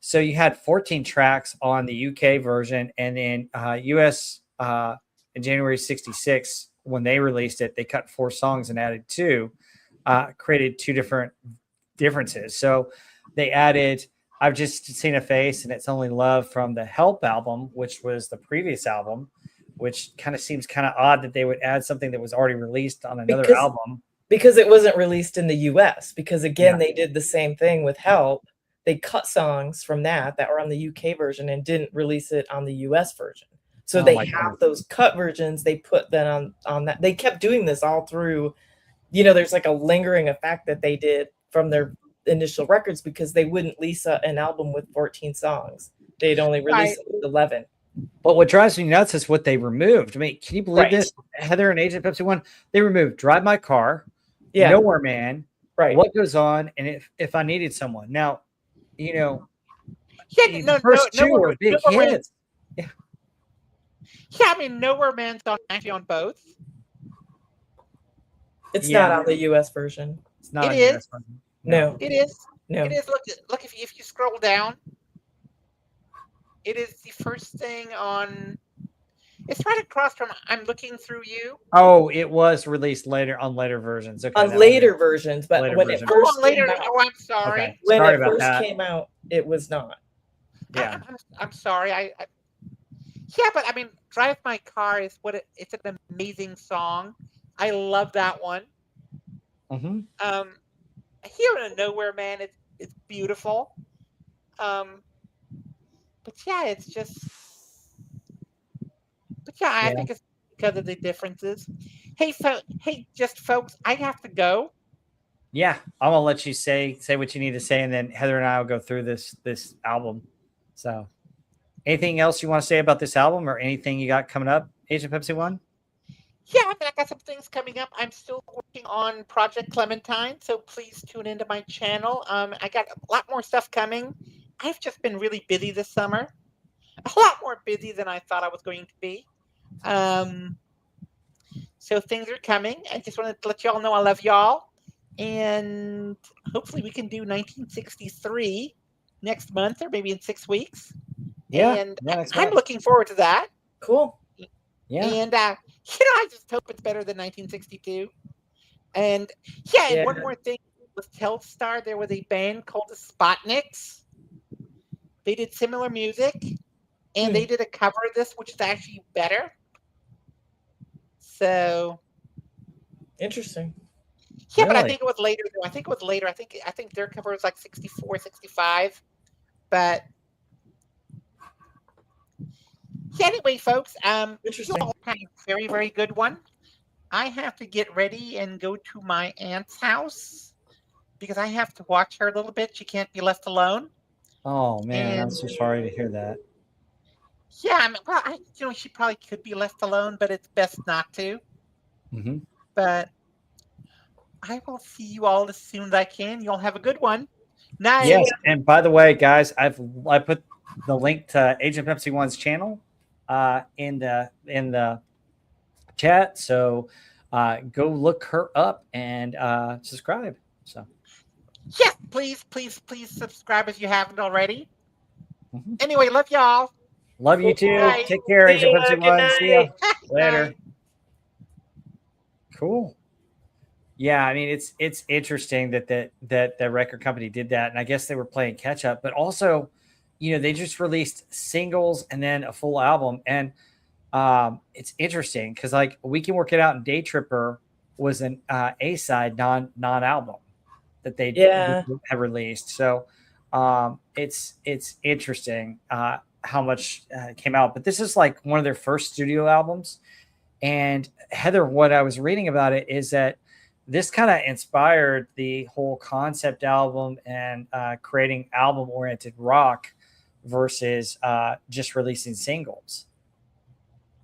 So you had 14 tracks on the UK version, and then US in January 66, when they released it, they cut 4 songs and added 2, created 2 different differences. So they added I've Just Seen a Face and It's Only Love from the Help album, which was the previous album, which kind of seems kind of odd that they would add something that was already released on another album. Because it wasn't released in the US. Because again, they did the same thing with Help. They cut songs from that were on the UK version and didn't release it on the US version. So they have those cut versions. They put them on that. They kept doing this all through, there's like a lingering effect that they did from their initial records because they wouldn't release an album with 14 songs. They'd only release it with 11. But what drives me nuts is what they removed. Can you believe this? Heather and Agent Pepsi 1, they removed Drive My Car, Nowhere Man, What Goes On, and If I Needed Someone. Now, the first 2 were big hits. Nowhere Man's actually on both. It's not on the US version. It's not. It is. No. It is. No. It is. Look. If you scroll down, it is the first thing on. It's right across from "I'm Looking Through You." Oh, it was released later on later versions. Okay, on later versions, but when it first came out, I'm sorry. Okay. When sorry it first came out, it was not. Yeah, I'm sorry. But "Drive My Car" is it's an amazing song. I love that one. Mm-hmm. Here in a Nowhere Man, it's beautiful. But it's just. But I think it's because of the differences. Hey, folks, I have to go. Yeah, I'm gonna let you say what you need to say, and then Heather and I will go through this album. So, anything else you want to say about this album, or anything you got coming up, Agent Pepsi 1? Yeah, I got some things coming up. I'm still working on Project Clementine, so please tune into my channel. I got a lot more stuff coming. I've just been really busy this summer. A lot more busy than I thought I was going to be. So things are coming. I just wanted to let y'all know I love y'all. And hopefully we can do 1963 next month or maybe in 6 weeks. Yeah. And I'm looking forward to that. Cool. Yeah. And, I just hope it's better than 1962. And, and one more thing. With Telstar, there was a band called the Spotniks. They did similar music. And they did a cover of this, which is actually better. So. Interesting. Yeah, really? But I think it was later, though. I think I think their cover was like 64, 65. But. Yeah, anyway, folks, interesting. You all had a very, very good one. I have to get ready and go to my aunt's house because I have to watch her a little bit. She can't be left alone. Oh man, I'm so sorry to hear that. Yeah, she probably could be left alone, but it's best not to. Mm-hmm. But I will see you all as soon as I can. You all have a good one. Night. Yes, and by the way, guys, I put the link to Agent Pepsi 1's channel in the chat. So go look her up and subscribe. So yes, please subscribe if you haven't already. Mm-hmm. Anyway, love y'all. Love you too. Take care, Agent Pepsi 1. See ya later. Cool. Yeah, I mean it's interesting that the record company did that, and I guess they were playing catch up, but also, they just released singles and then a full album, and it's interesting because like We Can Work It Out and Day Tripper was an A side non album that they Yeah. have released, so it's interesting how much came out, but this is like one of their first studio albums. And Heather, what I was reading about it is that this kind of inspired the whole concept album and creating album oriented rock versus just releasing singles.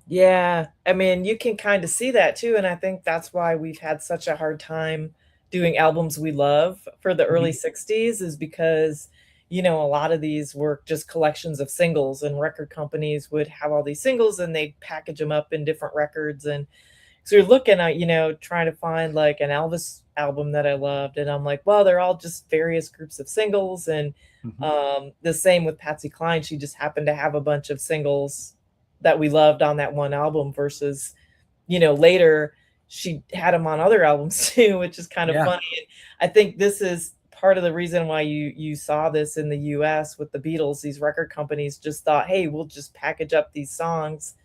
Yeah, I mean, you can kind of see that too, and I think that's why we've had such a hard time doing albums we love for the early Mhm. 60s is because, a lot of these were just collections of singles and record companies would have all these singles and they'd package them up in different records and so you're looking at, trying to find like an Elvis album that I loved and I'm like, well, they're all just various groups of singles and Mhm. the same with Patsy Cline, she just happened to have a bunch of singles that we loved on that one album versus, later she had them on other albums too, which is kind of Yeah. funny. And I think this is part of the reason why you saw this in the US with the Beatles. These record companies just thought, hey, we'll just package up these songs.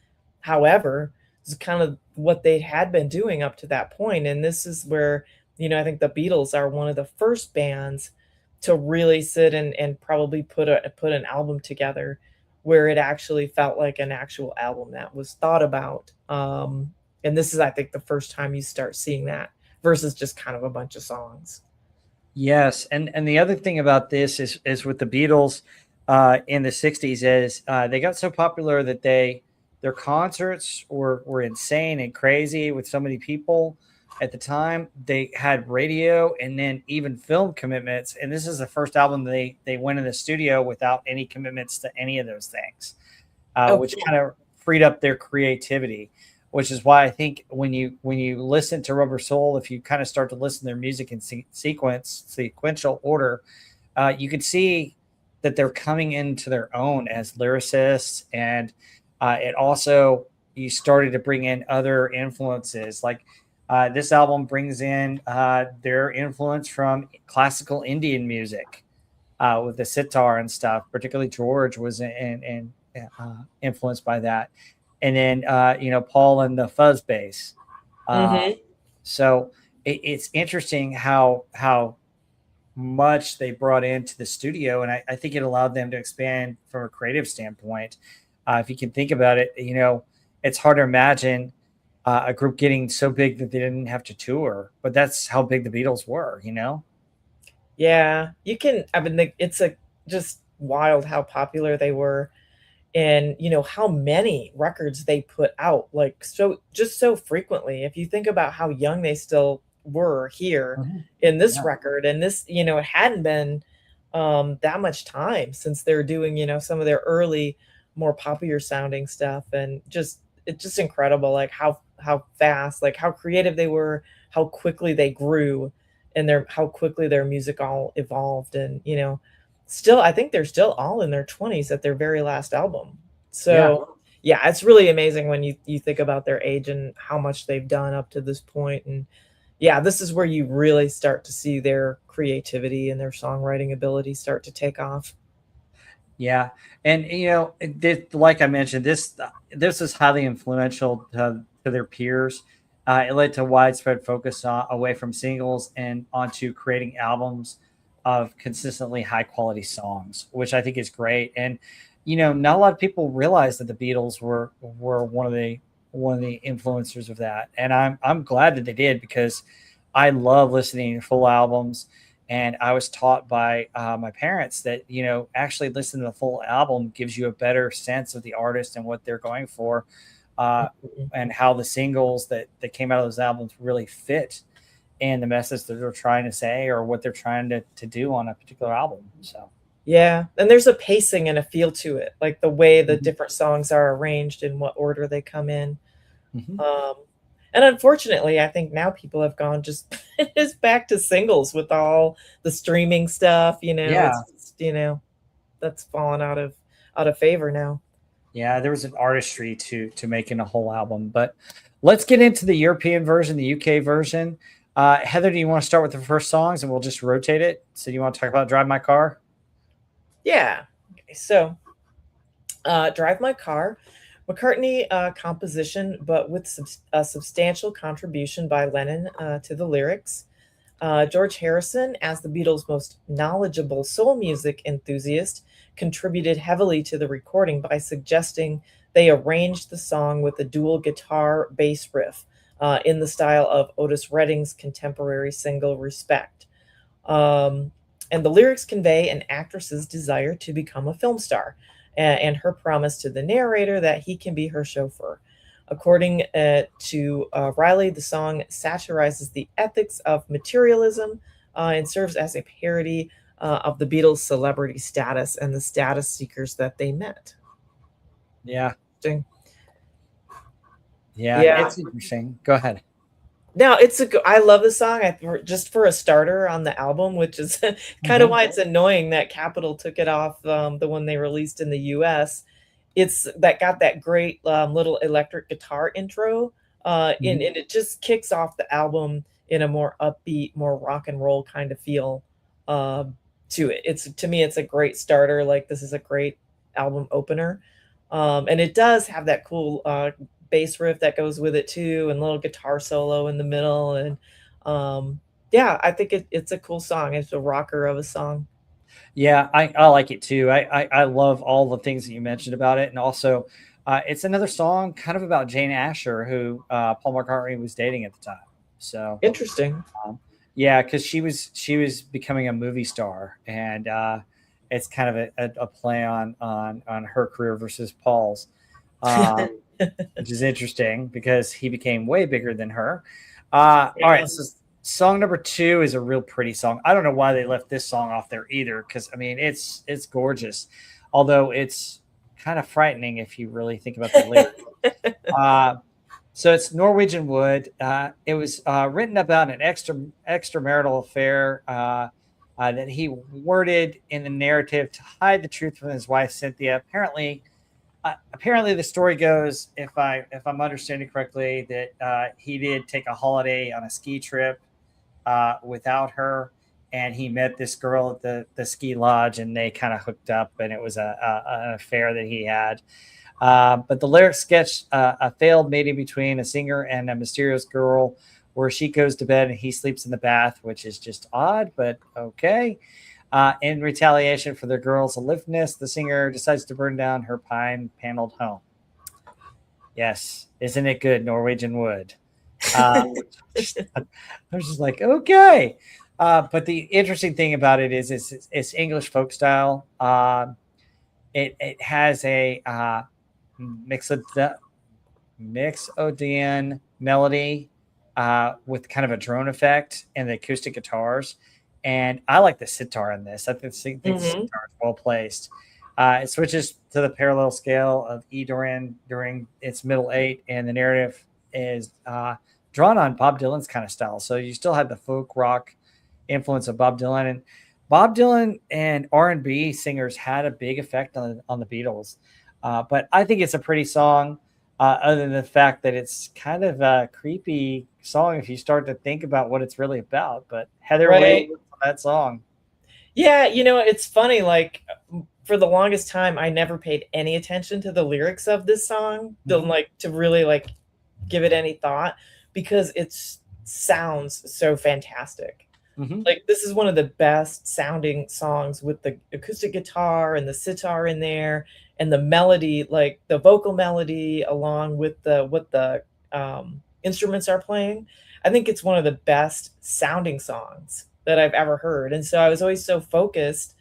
However, it's kind of what they had been doing up to that point. And this is where, I think the Beatles are one of the first bands to really sit and probably put an album together where it actually felt like an actual album that was thought about. And this is, I think, the first time you start seeing that versus just kind of a bunch of songs. Yes, and the other thing about this is with the Beatles in the '60s is they got so popular that their concerts were insane and crazy with so many people at the time. They had radio and then even film commitments, and this is the first album they went in the studio without any commitments to any of those things, Oh, which cool. kind of freed up their creativity. Which is why I think when you listen to Rubber Soul, if you kind of start to listen to their music in sequential order, you can see that they're coming into their own as lyricists, and it also you started to bring in other influences. Like this album brings in their influence from classical Indian music with the sitar and stuff. Particularly George was influenced by that, and then Paul and the fuzz bass. Uh, Hmm. so it's interesting how much they brought into the studio, and I think it allowed them to expand from a creative standpoint. If you can think about it, it's hard to imagine a group getting so big that they didn't have to tour, but that's how big the Beatles were. Yeah, you can. I mean, it's just wild how popular they were, and how many records they put out, like so frequently. If you think about how young they still were here Mhm. in this Yeah. record, and this, it hadn't been that much time since they're doing, some of their early, more popular sounding stuff, and it's just incredible, like how fast, like how creative they were, how quickly they grew, and how quickly their music all evolved, and still, I think they're still all in their 20s at their very last album. Yeah. So, yeah, it's really amazing when you think about their age and how much they've done up to this point, and yeah, this is where you really start to see their creativity and their songwriting ability start to take off. Yeah, and like I mentioned, this is highly influential to their peers. It led to widespread focus away from singles and onto creating albums of consistently high quality songs, which I think is great. And not a lot of people realize that the Beatles were one of the influencers of that, and I'm glad that they did because I love listening to full albums. And I was taught by my parents that actually listening to the full album gives you a better sense of the artist and what they're going for, uh, Mhm. and how the singles that came out of those albums really fit and the message that they're trying to say or what they're trying to do on a particular album. So Yeah, and there's a pacing and a feel to it, like the way the mhm. different songs are arranged and what order they come in. Mhm. Um, and unfortunately, I think now people have gone just just back to singles with all the streaming stuff. It's Yeah. just, that's fallen out of favor now. Yeah, there was an artistry to making a whole album, but let's get into the European version, the UK version. Heather, do you want to start with the first songs and we'll just rotate it? So you want to talk about Drive My Car? Yeah. Okay, so Drive My Car, McCartney composition, but with a substantial contribution by Lennon to the lyrics. George Harrison, as the Beatles' most knowledgeable soul music enthusiast, contributed heavily to the recording by suggesting they arranged the song with a dual guitar bass riff in the style of Otis Redding's contemporary single Respect. And the lyrics convey an actress's desire to become a film star and her promise to the narrator that he can be her chauffeur. According to Riley, the song satirizes the ethics of materialism and serves as a parody of the Beatles' celebrity status and the status seekers that they met. Yeah. Interesting. Yeah, it's interesting. Go ahead. No, I love the song. Just for a starter on the album, which is kind of why it's annoying that Capitol took it off the one they released in the U.S. It's that got that great little electric guitar intro, and it just kicks off the album in a more upbeat, more rock and roll kind of feel to it. To me, it's a great starter. Like, this is a great album opener, and it does have that cool bass riff that goes with it too, and little guitar solo in the middle. And I think it's a cool song. It's a rocker of a song. Yeah, I like it too. I love all the things that you mentioned about it. And also it's another song kind of about Jane Asher, who Paul McCartney was dating at the time. So interesting. Yeah, because she was becoming a movie star, and it's kind of a play on her career versus Paul's. Which is interesting because he became way bigger than her. All right, so song number 2 is a real pretty song. I don't know why they left this song off there either, because I mean it's gorgeous, although it's kind of frightening if you really think about the lyrics. So it's Norwegian Wood. It was written about an extramarital affair that he worded in the narrative to hide the truth from his wife Cynthia. Apparently, the story goes, if I'm understanding correctly, that he did take a holiday on a ski trip without her, and he met this girl at the ski lodge, and they kind of hooked up, and it was an affair that he had. But the lyrics sketch a failed mating between a singer and a mysterious girl, where she goes to bed and he sleeps in the bath, which is just odd, but okay. In retaliation for the girl's aloofness, the singer decides to burn down her pine-paneled home. Yes, isn't it good, Norwegian Wood? I was just like, okay. But the interesting thing about it is it's English folk style. It has a mixolydian melody with kind of a drone effect and the acoustic guitars. And I like the sitar in this. I think the sitar is well placed. It switches to the parallel scale of E during its middle 8, and the narrative is drawn on Bob Dylan's kind of style. So you still have the folk rock influence of Bob Dylan, and Bob Dylan and R&B singers had a big effect on the Beatles. But I think it's a pretty song, other than the fact that it's kind of a creepy song if you start to think about what it's really about. But Heather, right. That song. Yeah, it's funny, like for the longest time I never paid any attention to the lyrics of this song, to really give it any thought, because it sounds so fantastic. Like, this is one of the best sounding songs with the acoustic guitar and the sitar in there, and the melody, like the vocal melody along with what the instruments are playing. I think it's one of the best sounding songs that I've ever heard. And so I was always so focused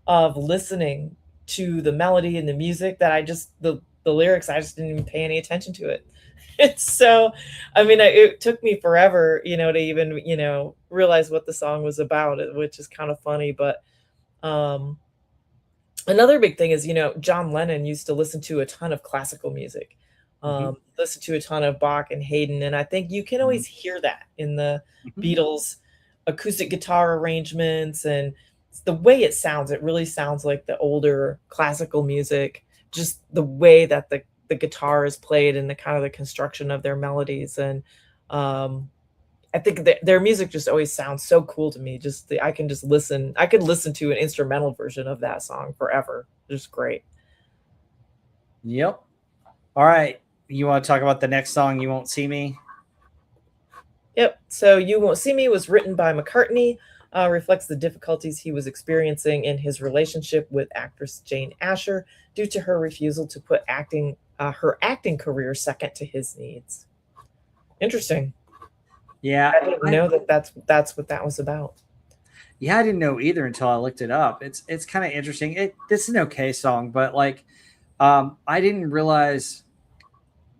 of listening to the melody and the music that the lyrics, I just didn't even pay any attention to it. It's so, I mean, it took me forever, to even, realize what the song was about, which is kind of funny. But another big thing is, John Lennon used to listen to a ton of classical music, listen to a ton of Bach and Haydn. And I think you can always hear that in the Beatles acoustic guitar arrangements, and the way it sounds. It really sounds like the older classical music, just the way that the guitar is played and the kind of the construction of their melodies. And I think their music just always sounds so cool to me. I can just listen. I could listen to an instrumental version of that song forever. Just great. Yep. All right. You want to talk about the next song, You Won't See Me? Yep. So You Won't See Me was written by McCartney, reflects the difficulties he was experiencing in his relationship with actress Jane Asher due to her refusal to put her acting career second to his needs. Interesting. Yeah. I didn't know that's what that was about. Yeah, I didn't know either until I looked it up. It's kind of interesting. This is an okay song, but like I didn't realize.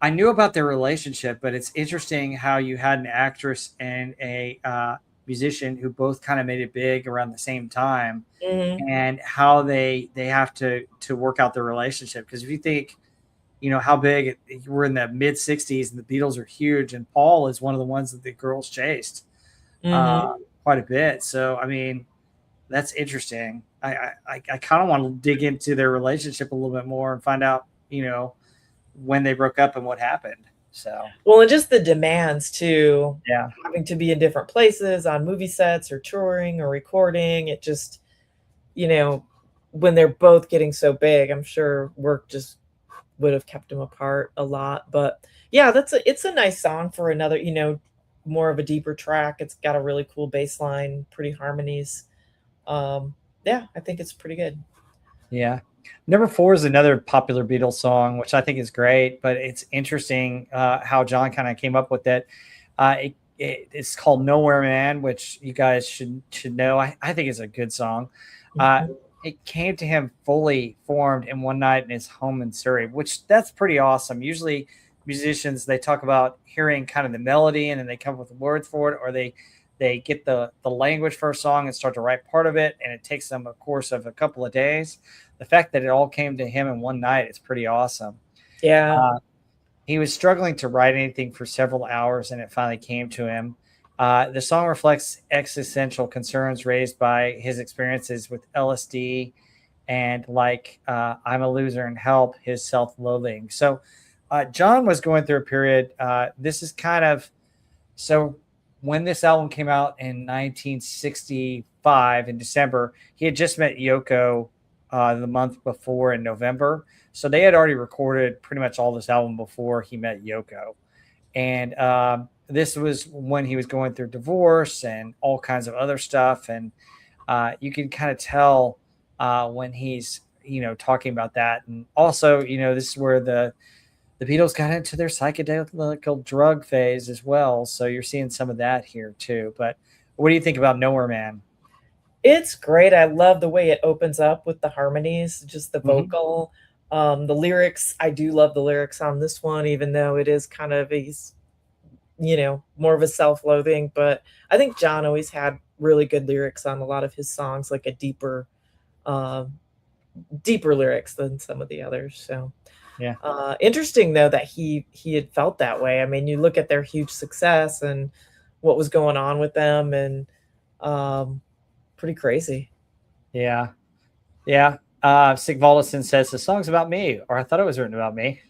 I knew about their relationship, but it's interesting how you had an actress and a musician who both kind of made it big around the same time, and how they have to work out their relationship. Because if you think, how big we're in the mid '60s and the Beatles are huge, and Paul is one of the ones that the girls chased quite a bit. So I mean, that's interesting. I kind of want to dig into their relationship a little bit more and find out, when they broke up and what happened. So well, and just the demands too. Yeah, having to be in different places on movie sets or touring or recording. It just, when they're both getting so big, I'm sure work just would have kept them apart a lot. But yeah, it's a nice song for another, more of a deeper track. It's got a really cool bass line, pretty harmonies. Yeah, I think it's pretty good. Yeah. Number 4 is another popular Beatles song, which I think is great, but it's interesting how John kind of came up with it. It's called Nowhere Man, which you guys should know. I think it's a good song. It came to him fully formed in one night in his home in Surrey, which that's pretty awesome. Usually musicians, they talk about hearing kind of the melody and then they come up with the words for it, or they get the language for a song and start to write part of it, and it takes them a course of a couple of days. The fact that it all came to him in one night is pretty awesome. Yeah. He was struggling to write anything for several hours, and it finally came to him. The song reflects existential concerns raised by his experiences with LSD and I'm a loser and help, his self-loathing. So John was going through a period. This is kind of so when this album came out in 1965 in December, he had just met Yoko the month before in November. So they had already recorded pretty much all this album before he met Yoko. And this was when he was going through divorce and all kinds of other stuff. And you can kind of tell when he's, talking about that. And also, this is where the Beatles got into their psychedelic drug phase as well. So you're seeing some of that here too. But what do you think about Nowhere Man? It's great. I love the way it opens up with the harmonies, just the vocal, the lyrics. I do love the lyrics on this one, even though it is kind of more of a self-loathing. But I think John always had really good lyrics on a lot of his songs, like a deeper lyrics than some of the others. So yeah. Interesting though that he had felt that way. I mean, you look at their huge success and what was going on with them, and pretty crazy. Yeah. Sigvaldison says the song's about me, or I thought it was written about me.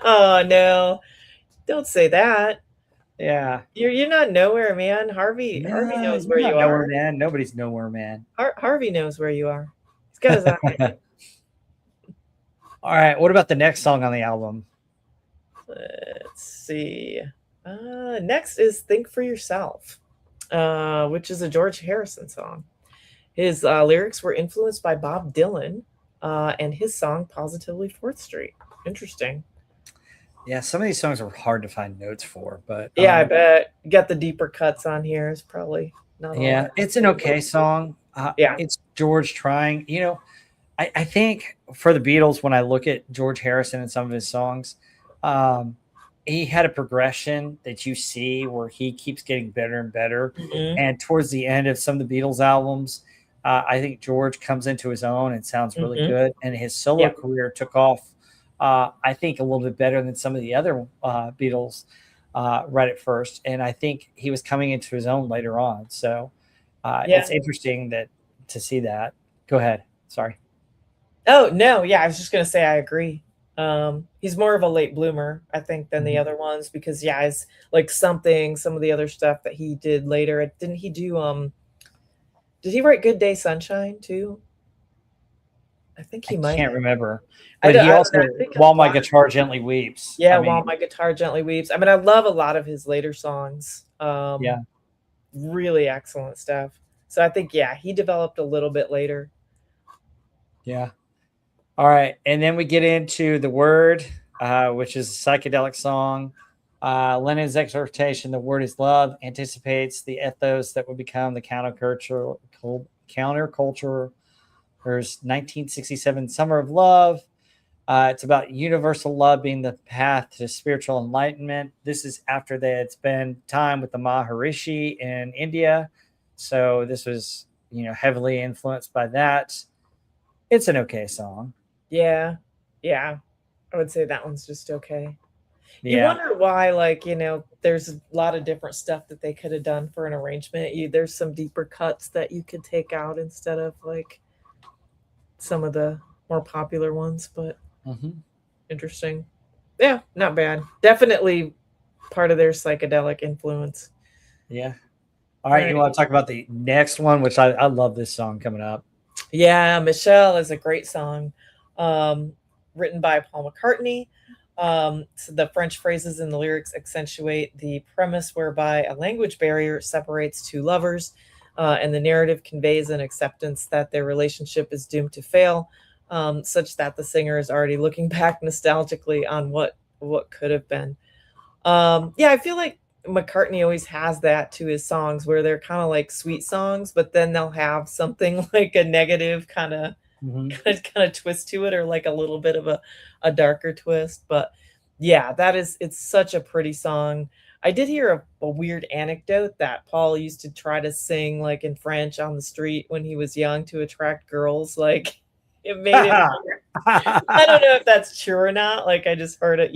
Oh no, don't say that. Yeah, you're not nowhere, man. Harvey knows where you are. Man, nobody's nowhere, man. Harvey knows where you are. He's got his eye. All right, what about the next song on the album? Let's see. Next is Think for Yourself, which is a George Harrison song. His lyrics were influenced by Bob Dylan and his song Positively 4th Street. Interesting. Yeah, some of these songs are hard to find notes for, but yeah, I bet you got the deeper cuts on here. It's probably not. Yeah, it's an okay song. Yeah, it's George trying. I think for the Beatles, when I look at George Harrison and some of his songs, he had a progression that you see where he keeps getting better and better. And towards the end of some of the Beatles albums, I think George comes into his own and sounds really good. And his solo career took off, I think, a little bit better than some of the other Beatles right at first. And I think he was coming into his own later on. So it's interesting to see that. Go ahead. Sorry. Oh, no. Yeah, I was just going to say I agree. He's more of a late bloomer, I think, than the other ones because it's like some of the other stuff that he did later. Didn't he do did he write Good Day Sunshine too? I think he I might can't have. remember. I But don't, he I don't also, know. I think While My Black. Guitar Gently Weeps. Yeah, I While mean, My Guitar Gently Weeps. I mean, I love a lot of his later songs. yeah. Really excellent stuff. So I think, he developed a little bit later. Yeah. All right. And then we get into The Word, which is a psychedelic song. Lennon's exhortation, the word is love, anticipates the ethos that would become the counterculture. There's 1967 Summer of Love. It's about universal love being the path to spiritual enlightenment. This is after they had spent time with the Maharishi in India. So this was, heavily influenced by that. It's an okay song. Yeah. Yeah. I would say that one's just okay. You Yeah. wonder why, there's a lot of different stuff that they could have done for an arrangement. There's some deeper cuts that you could take out instead of some of the more popular ones, but interesting. Yeah, not bad. Definitely part of their psychedelic influence. Yeah. All right. You want to talk about the next one, which I love this song coming up. Yeah, Michelle is a great song, written by Paul McCartney. So the French phrases in the lyrics accentuate the premise whereby a language barrier separates two lovers, and the narrative conveys an acceptance that their relationship is doomed to fail, such that the singer is already looking back nostalgically on what could have been. I feel like McCartney always has that to his songs where they're kind of like sweet songs, but then they'll have something like a negative kind of twist to it, or like a little bit of a darker twist. But it's such a pretty song. I did hear a weird anecdote that Paul used to try to sing like in French on the street when he was young to attract girls. Like it made him. I don't know if that's true or not. Like I just heard it,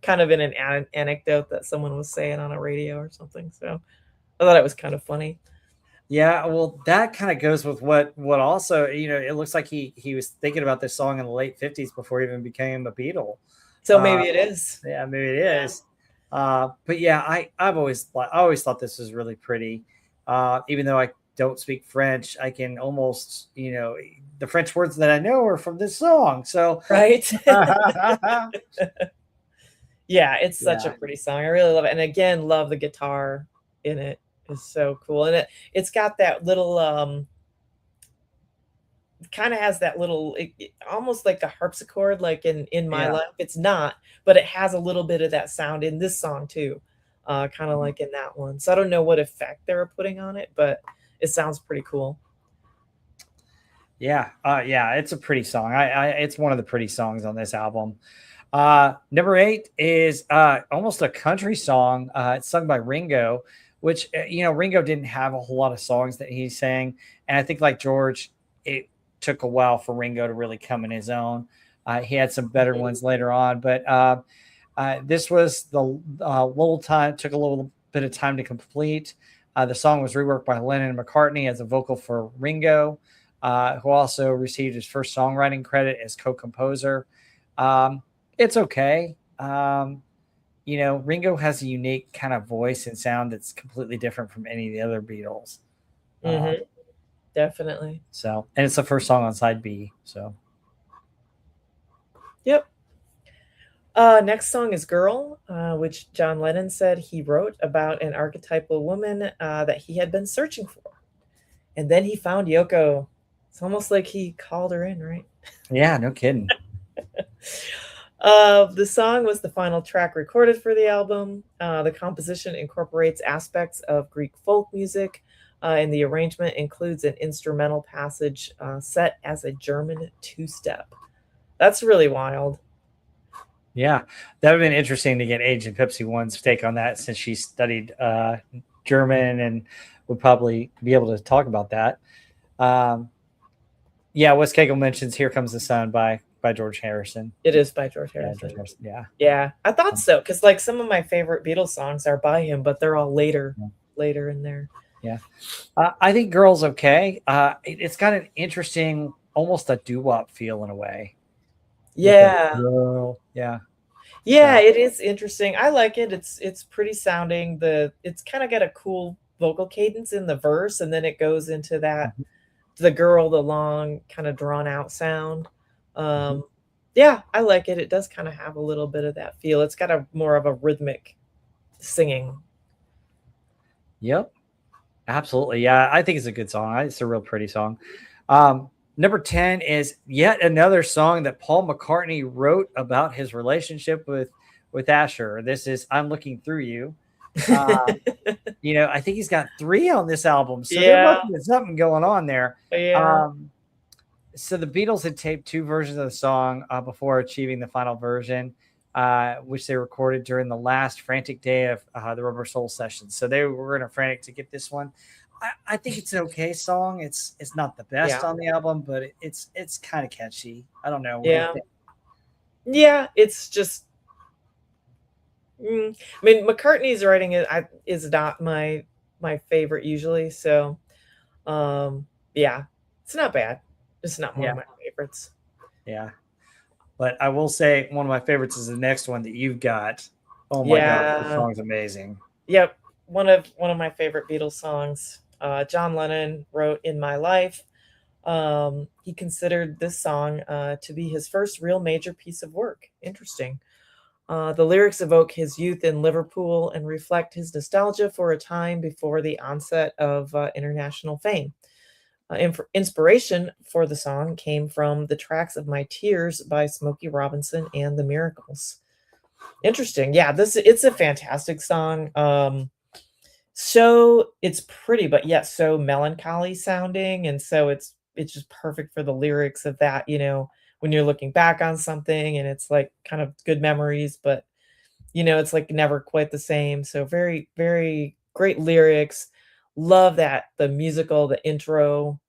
kind of in an anecdote that someone was saying on a radio or something. So I thought it was kind of funny. Yeah, well, that kind of goes with what also, it looks like he was thinking about this song in the late 50s before he even became a Beatle. So maybe it is. Yeah, maybe it is. But yeah, I always thought this was really pretty. Even though I don't speak French, I can almost, the French words that I know are from this song. So right. Yeah, it's such a pretty song. I really love it. And again, love the guitar in it. Is so cool. And it's got that little kind of has that little almost like a harpsichord like in My Life. It's not, but it has a little bit of that sound in this song too. Kind of like in that one. So I don't know what effect they were putting on it, but it sounds pretty cool. Yeah. It's a pretty song. It's one of the pretty songs on this album. Number 8 is almost a country song. It's sung by Ringo, which, Ringo didn't have a whole lot of songs that he sang. And I think like George, it took a while for Ringo to really come in his own. He had some better ones later on, but this was took a little bit of time to complete. The song was reworked by Lennon and McCartney as a vocal for Ringo, who also received his first songwriting credit as co-composer. It's okay. Ringo has a unique kind of voice and sound that's completely different from any of the other Beatles. Definitely. So, and it's the first song on side B. So, yep. Next song is Girl, which John Lennon said he wrote about an archetypal woman that he had been searching for. And then he found Yoko. It's almost like he called her in, right? Yeah, no kidding. The song was the final track recorded for the album. The composition incorporates aspects of Greek folk music, and the arrangement includes an instrumental passage set as a German two-step. That's really wild. Yeah, that would have been interesting to get Agent Pepsi One's take on that, since she studied German and would probably be able to talk about that. Wes Cagle mentions "Here Comes the Sun" by George Harrison. It is by George Harrison. Yeah, George Harrison. Yeah, I thought so, because like some of my favorite Beatles songs are by him, but they're all later in there. Yeah, I think "Girl's" okay. It's got an interesting, almost a doo-wop feel in a way. Yeah. Girl. Yeah. Yeah, So, it is interesting. I like it. It's pretty sounding. It's kind of got a cool vocal cadence in the verse, and then it goes into that mhm, the girl, the long kind of drawn out sound. mhm. Yeah, I like it. It does kind of have a little bit of that feel. It's got a more of a rhythmic singing. Yep. Absolutely. Yeah. I think it's a good song. It's a real pretty song. Um, Number 10 is yet another song that Paul McCartney wrote about his relationship with Asher. This is I'm Looking Through You. Uh, I think he's got 3 on this album, so there Yeah, must be something going on there. yeah. Um, so the Beatles had taped 2 versions of the song before achieving the final version, which they recorded during the last frantic day of the Rubber Soul sessions. So they were in a frantic to get this one. I think it's an okay song. It's not the best Yeah, on the album, but it's kind of catchy. I don't know. What do you yeah, think? yeah. It's just, I mean, McCartney's writing is not my favorite usually. So, yeah, it's not bad. It's not one Yeah, of my favorites. yeah. But I will say one of my favorites is the next one that you've got. Oh my God, this Yeah, song's amazing. yep. One of my favorite Beatles songs. John Lennon wrote "In My Life." He considered this song to be his first real major piece of work. Interesting. The lyrics evoke his youth in Liverpool and reflect his nostalgia for a time before the onset of international fame. Inspiration for the song came from the tracks of My Tears by Smokey Robinson and the Miracles. Interesting. Yeah, this it's a fantastic song. So it's pretty, but yet so melancholy sounding, and so it's just perfect for the lyrics of that, when you're looking back on something and it's like kind of good memories, but it's like never quite the same. So very, very great lyrics. Love that the musical, the intro.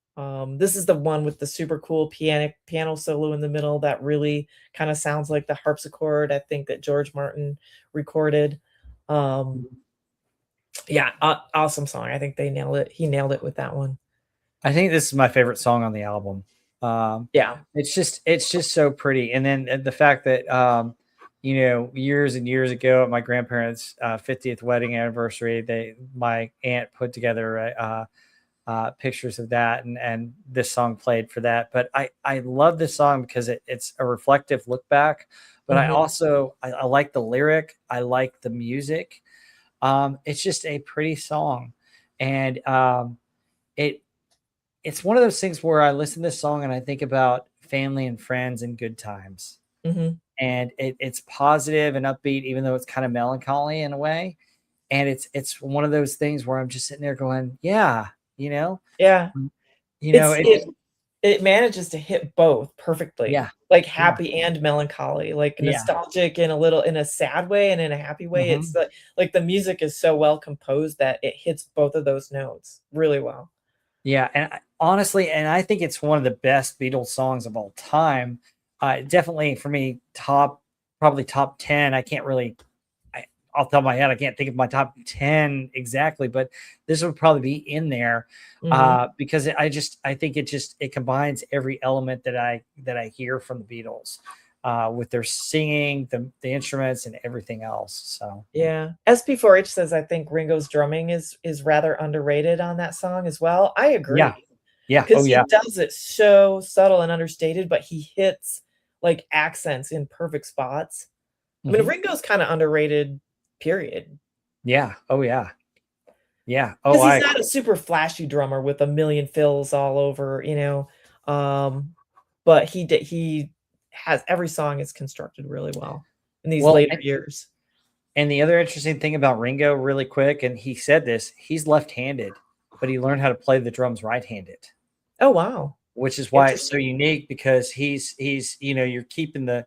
This is the one with the super cool piano solo in the middle that really kind of sounds like the harpsichord, I think, that George Martin recorded. Um, yeah, awesome song. I think they nailed it. He nailed it with that one. I think this is my favorite song on the album. Um, Yeah. it's just so pretty, and then the fact that years and years ago at my grandparents' 50th wedding anniversary, my aunt put together pictures of that, and this song played for that. But I love this song because it's a reflective look back. But I Mhm. also I like the lyric. I like the music. It's just a pretty song, and it it's one of those things where I listen to this song and I think about family and friends and good times. Mhm. And it's positive and upbeat, even though it's kind of melancholy in a way. And it's one of those things where I'm just sitting there going, yeah, you know, Yeah. mm, It's it just, it manages to hit both perfectly, yeah, like yeah, happy and melancholy, like yeah, nostalgic in a sad way and in a happy way. It's hmm, like the music is so well composed that it hits both of those notes really well. yeah. And honestly, and I think it's one of the best Beatles songs of all time. Definitely for me, probably top 10. I can't really off the top of my head, I can't think of my top 10 exactly, but this would probably be in there Mhm. because I think it combines every element that I hear from the Beatles with their singing, the instruments, and everything else. So Yeah. SP4H says, "I think Ringo's drumming is rather underrated on that song as well." I yeah, agree, yeah, oh because yeah, he does it so subtle and understated, but he hits, like, accents in perfect spots. I mean, hmm, Ringo's kinda underrated, period. yeah, oh yeah, yeah, oh Because he's I not a super flashy drummer with a million fills all over, um, but he has every song is constructed really well in these well, later years. and the other interesting thing about Ringo, really quick, and he said this, he's left-handed, but he learned how to play the drums right-handed. Oh, wow. Which is why it's so Interesting. unique because he's you're keeping the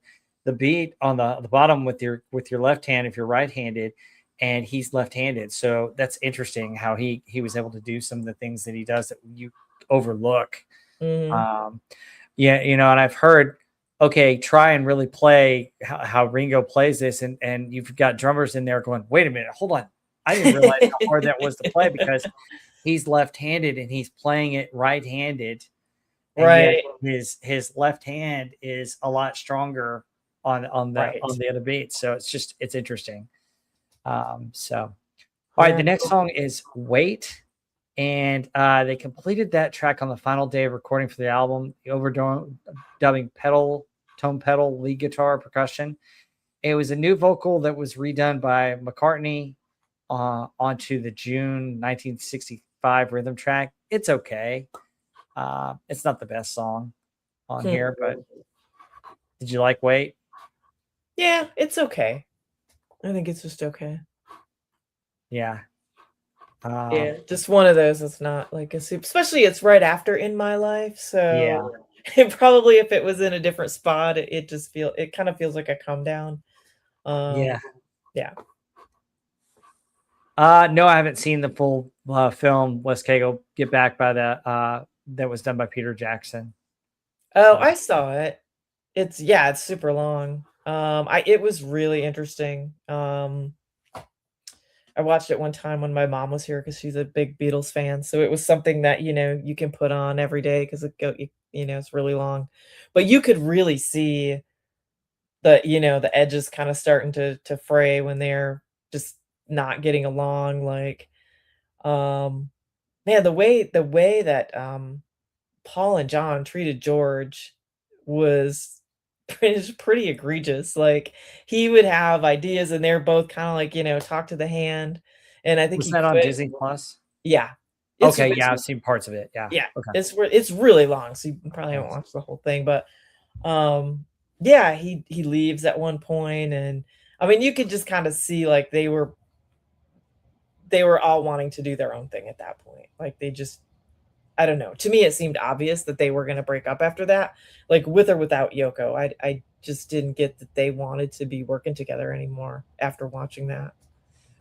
beat on the bottom with your left hand if you're right-handed, and he's left-handed. So that's interesting how he was able to do some of the things that he does that you overlook. Mhm. Um, yeah, and I've heard, okay, try and really play how Ringo plays this, and you've got drummers in there going, wait a minute, hold on. I didn't realize how hard that was to play because he's left-handed and he's playing it right-handed and Right. yet his left hand is a lot stronger on the other beat. So it's interesting. So all right, the next song is Wait. And they completed that track on the final day of recording for the album, overdubbing tone pedal, lead guitar, percussion. It was a new vocal that was redone by McCartney onto the June 1965 rhythm track. It's okay. It's not the best song on here, but did you like Wait? Yeah, it's okay. I think it's just okay. Yeah. Yeah, just one of those. It's not like a soup, especially it's right after In My Life. So it probably, if it was in a different spot, it kind of feels like a come down. Yeah. No, I haven't seen the full film West Cagle Get Back by that was done by Peter Jackson. Oh, I saw it. It's super long. It was really interesting. I watched it one time when my mom was here because she's a big Beatles fan. So it was something that, you can put on every day because it's really long. But you could really see the edges kind of starting to fray when they're just not getting along. Like, man, the way that Paul and John treated George was pretty egregious. Like, he would have ideas and they're both kind of like, talk to the hand. And I think was that on Disney Plus? Yeah. Okay, I've seen parts of it. Yeah. Okay. It's really long, so you probably haven't watched the whole thing, but he leaves at one point, and I mean, you could just kind of see like they were all wanting to do their own thing at that point. Like, they just, I don't know. To me, it seemed obvious that they were going to break up after that, like with or without Yoko. I just didn't get that they wanted to be working together anymore after watching that.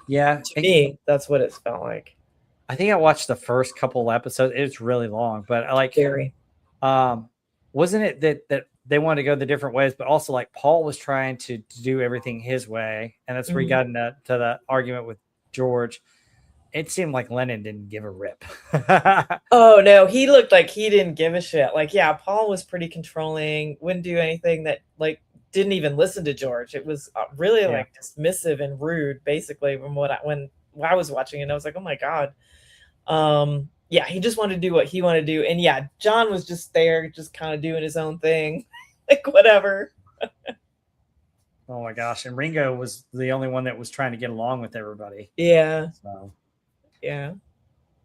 Yeah. To me, that's what it felt like. I think I watched the first couple episodes. It's really long, but I like very. Wasn't it that they wanted to go the different ways, but also like Paul was trying to do everything his way, and that's where he got into the argument with George. It seemed like Lennon didn't give a rip. Oh no, he looked like he didn't give a shit. Like, yeah, Paul was pretty controlling, wouldn't do anything that, like, didn't even listen to George. It was really like dismissive and rude, basically, from when I was watching it. I was like, oh my God. He just wanted to do what he wanted to do. And yeah, John was just there, just kind of doing his own thing. Like, whatever. Oh my gosh. And Ringo was the only one that was trying to get along with everybody. Yeah. So. Yeah.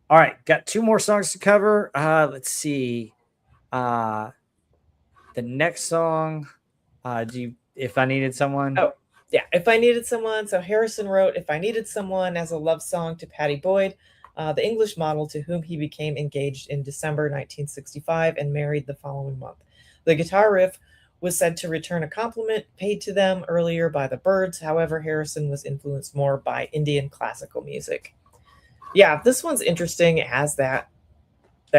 All right. Got 2 more songs to cover. Let's see. The next song, If I Needed Someone. Oh, yeah. If I Needed Someone. So Harrison wrote If I Needed Someone as a love song to Pattie Boyd, the English model to whom he became engaged in December 1965 and married the following month. The guitar riff was said to return a compliment paid to them earlier by the Byrds. However, Harrison was influenced more by Indian classical music. Yeah, this one's interesting. It has that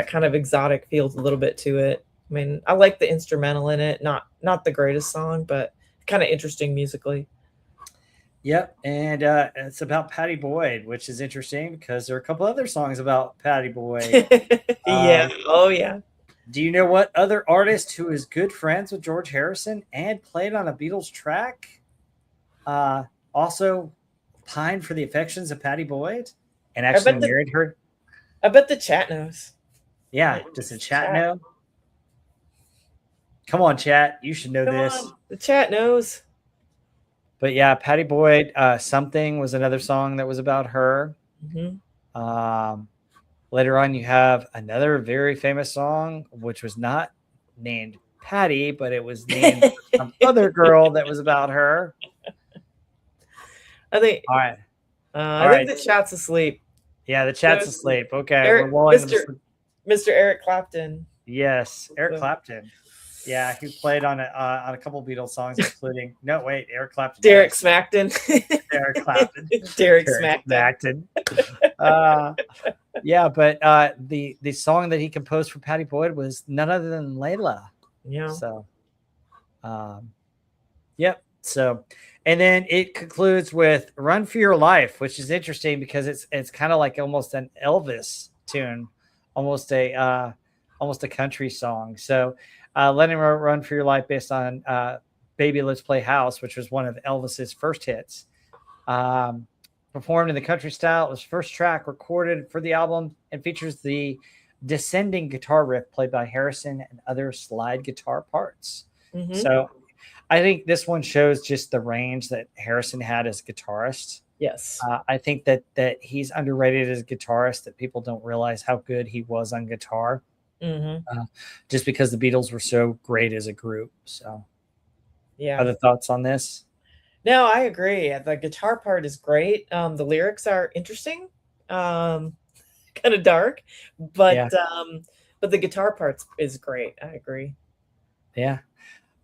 kind of exotic feel a little bit to it. I mean, I like the instrumental in it. Not the greatest song, but kind of interesting musically. Yep, and it's about Pattie Boyd, which is interesting because there are a couple other songs about Pattie Boyd. Yeah. Oh, yeah. Do you know what other artist who is good friends with George Harrison and played on a Beatles track also pined for the affections of Pattie Boyd and actually married her? I bet the chat knows. Yeah, does the chat know? Come on, chat. You should know this. On. The chat knows. But yeah, Pattie Boyd, Something was another song that was about her. Mm-hmm. Later on, you have another very famous song, which was not named Patty, but it was named some other girl that was about her. I think. All right. I think the chat's asleep. Yeah, the chat's asleep. Okay. Mr. Eric Clapton. Yes, Eric Clapton. Yeah, he played on a couple of Beatles songs, including Eric Clapton. Derek Smackton. Derek Clapton. Derek Smackton. Yeah, but the song that he composed for Pattie Boyd was none other than Layla. Yeah. So, yep. So, and then it concludes with "Run for Your Life," which is interesting because it's kind of like almost an Elvis tune, almost almost a country song. So Letting It Run for Your Life, based on Baby Let's Play House, which was one of Elvis's first hits. Performed in the country style. It was first track recorded for the album and features the descending guitar riff played by Harrison and other slide guitar parts. Mm-hmm. So I think this one shows just the range that Harrison had as a guitarist. Yes. I think that he's underrated as a guitarist, that people don't realize how good he was on guitar. Just because the Beatles were so great as a group. So yeah. Other thoughts on this? No, I agree. The guitar part is great. The lyrics are interesting, kind of dark, but the guitar part is great. I agree. Yeah.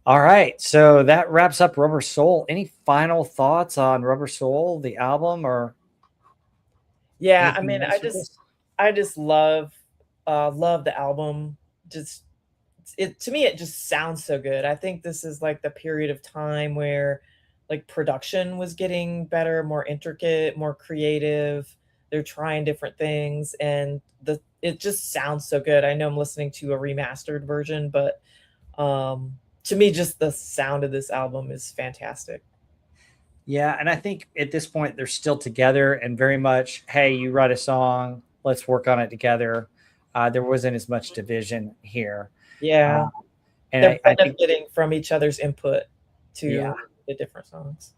All right. So that wraps up Rubber Soul. Any final thoughts on Rubber Soul, the album, or? Yeah, I mean, I just love the album. Just to me, it just sounds so good. I think this is like the period of time where like production was getting better, more intricate, more creative. They're trying different things, and it just sounds so good. I know I'm listening to a remastered version, but to me, just the sound of this album is fantastic. Yeah, and I think at this point they're still together and very much, hey, you write a song, let's work on it together. There wasn't as much division here. Yeah, and they're benefiting from each other's input to the different songs.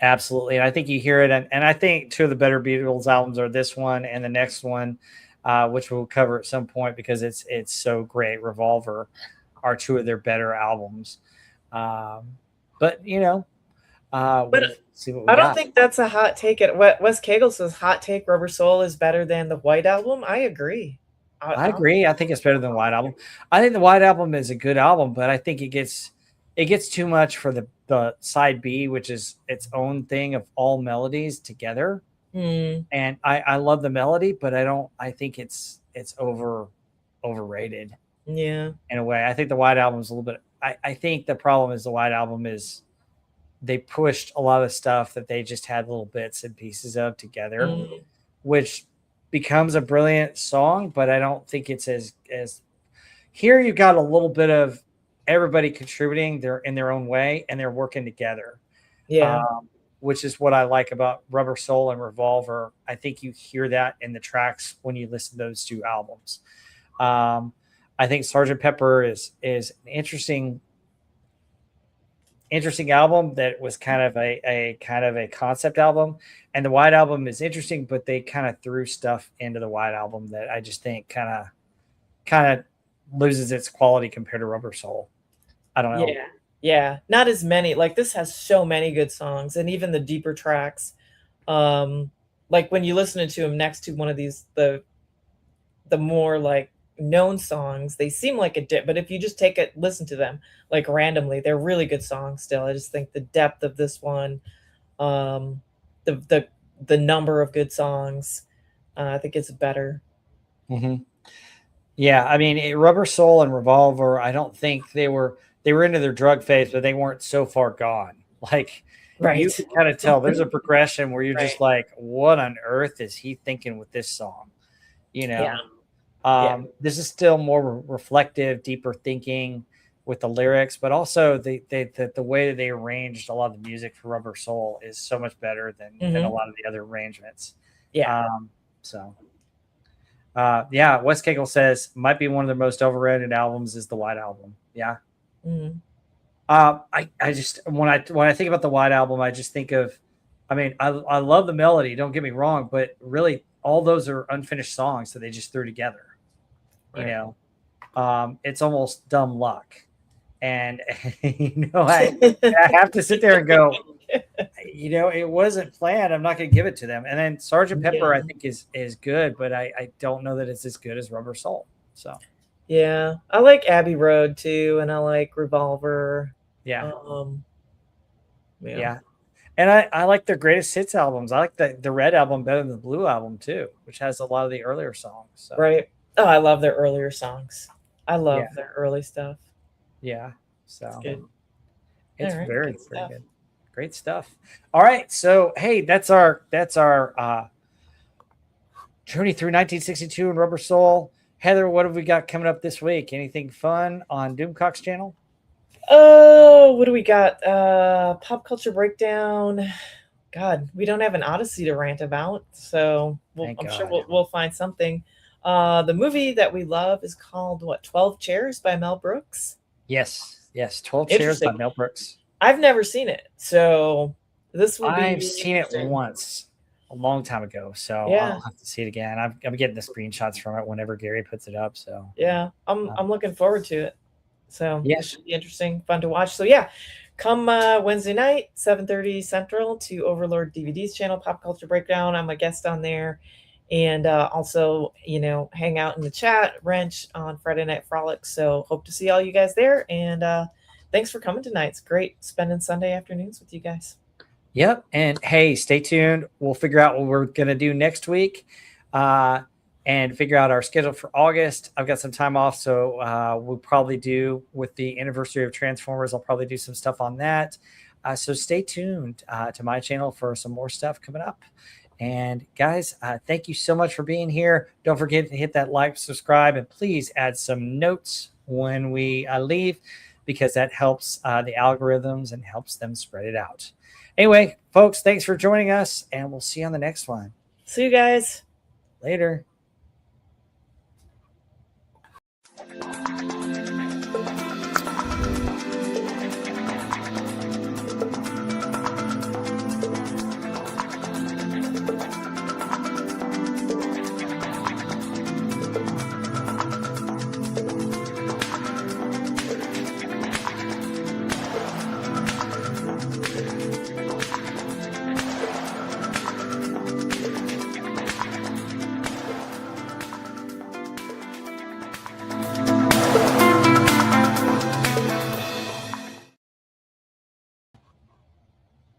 Absolutely, and I think you hear it, and I think two of the better Beatles albums are this one and the next one, which we'll cover at some point because it's so great. Revolver are two of their better albums, but you know, we'll see what we I don't got. think that's a hot take. What Wes Cagle says, hot take, Rubber Soul is better than the White Album. I agree. I agree. I think it's better than the White Album. I think the White Album is a good album, but I think it gets too much for the side B, which is its own thing of all melodies together. And I love the melody, but I think it's overrated. Yeah. In a way. I think the White Album is a little bit, I think the problem is the White Album is they pushed a lot of stuff that they just had little bits and pieces of together, which becomes a brilliant song, but I don't think it's as here you've got a little bit of everybody contributing in their own way and they're working together. Yeah. Which is what I like about Rubber Soul and Revolver. I think you hear that in the tracks when you listen to those two albums. I think Sgt. Pepper is an interesting album that was kind of a concept album, and the White Album is interesting, but they kind of threw stuff into the White Album that I just think kind of loses its quality compared to Rubber Soul. I don't know. Yeah, not as many. Like this has so many good songs, and even the deeper tracks. Like when you listen to them next to one of these, the more like known songs, they seem like a dip, but if you just listen to them like randomly, they're really good songs still. I just think the depth of this one, the number of good songs, I think it's better. Yeah, I mean, Rubber Soul and Revolver, I don't think they were into their drug phase, but they weren't so far gone. Like, you can kind of tell there's a progression where you're just like, what on earth is he thinking with this song? You know? This is still more reflective, deeper thinking with the lyrics, but also the way that they arranged a lot of the music for Rubber Soul is so much better than a lot of the other arrangements. Wes Cagle says might be one of the most overrated albums is the White Album. Yeah. I just when I think about the White Album, I just think of, I mean, I love the melody, don't get me wrong, but really all those are unfinished songs that they just threw together. You know, it's almost dumb luck. And I have to sit there and go, it wasn't planned. I'm not going to give it to them. And then Sgt. Pepper, I think is good, but I don't know that it's as good as Rubber Soul. So, yeah, I like Abbey Road too, and I like Revolver. Yeah. And I like their greatest hits albums. I like the Red Album better than the Blue Album too, which has a lot of the earlier songs. So. Right. Oh, I love their earlier songs. I love their early stuff. Yeah. So it's good. It's very good. Great stuff. All right. So hey, that's our journey through 1962 and Rubber Soul. Heather, what have we got coming up this week? Anything fun on Doomcock's channel? Oh, what do we got? Pop culture breakdown. God, we don't have an Odyssey to rant about, so I'm sure we'll find something. The movie that we love is called 12 Chairs by Mel Brooks. Yes, 12 Chairs by Mel Brooks. I've never seen it, so this will be. I've seen it once a long time ago, so I'll have to see it again. I'm getting the screenshots from it whenever Gary puts it up. So yeah, I'm looking forward to it. So it should be interesting, fun to watch. So yeah, come Wednesday night, 7:30 Central to Overlord DVD's channel, Pop Culture Breakdown. I'm a guest on there. And also, hang out in the chat, Wrench on Friday Night Frolic. So hope to see all you guys there. And thanks for coming tonight. It's great spending Sunday afternoons with you guys. Yep. And hey, stay tuned. We'll figure out what we're going to do next week and figure out our schedule for August. I've got some time off, so we'll probably do with the anniversary of Transformers. I'll probably do some stuff on that. So stay tuned to my channel for some more stuff coming up. And guys, thank you so much for being here. Don't forget to hit that like, subscribe, and please add some notes when we leave, because that helps the algorithms and helps them spread it out. Anyway, folks, thanks for joining us, and we'll see you on the next one. See you guys later.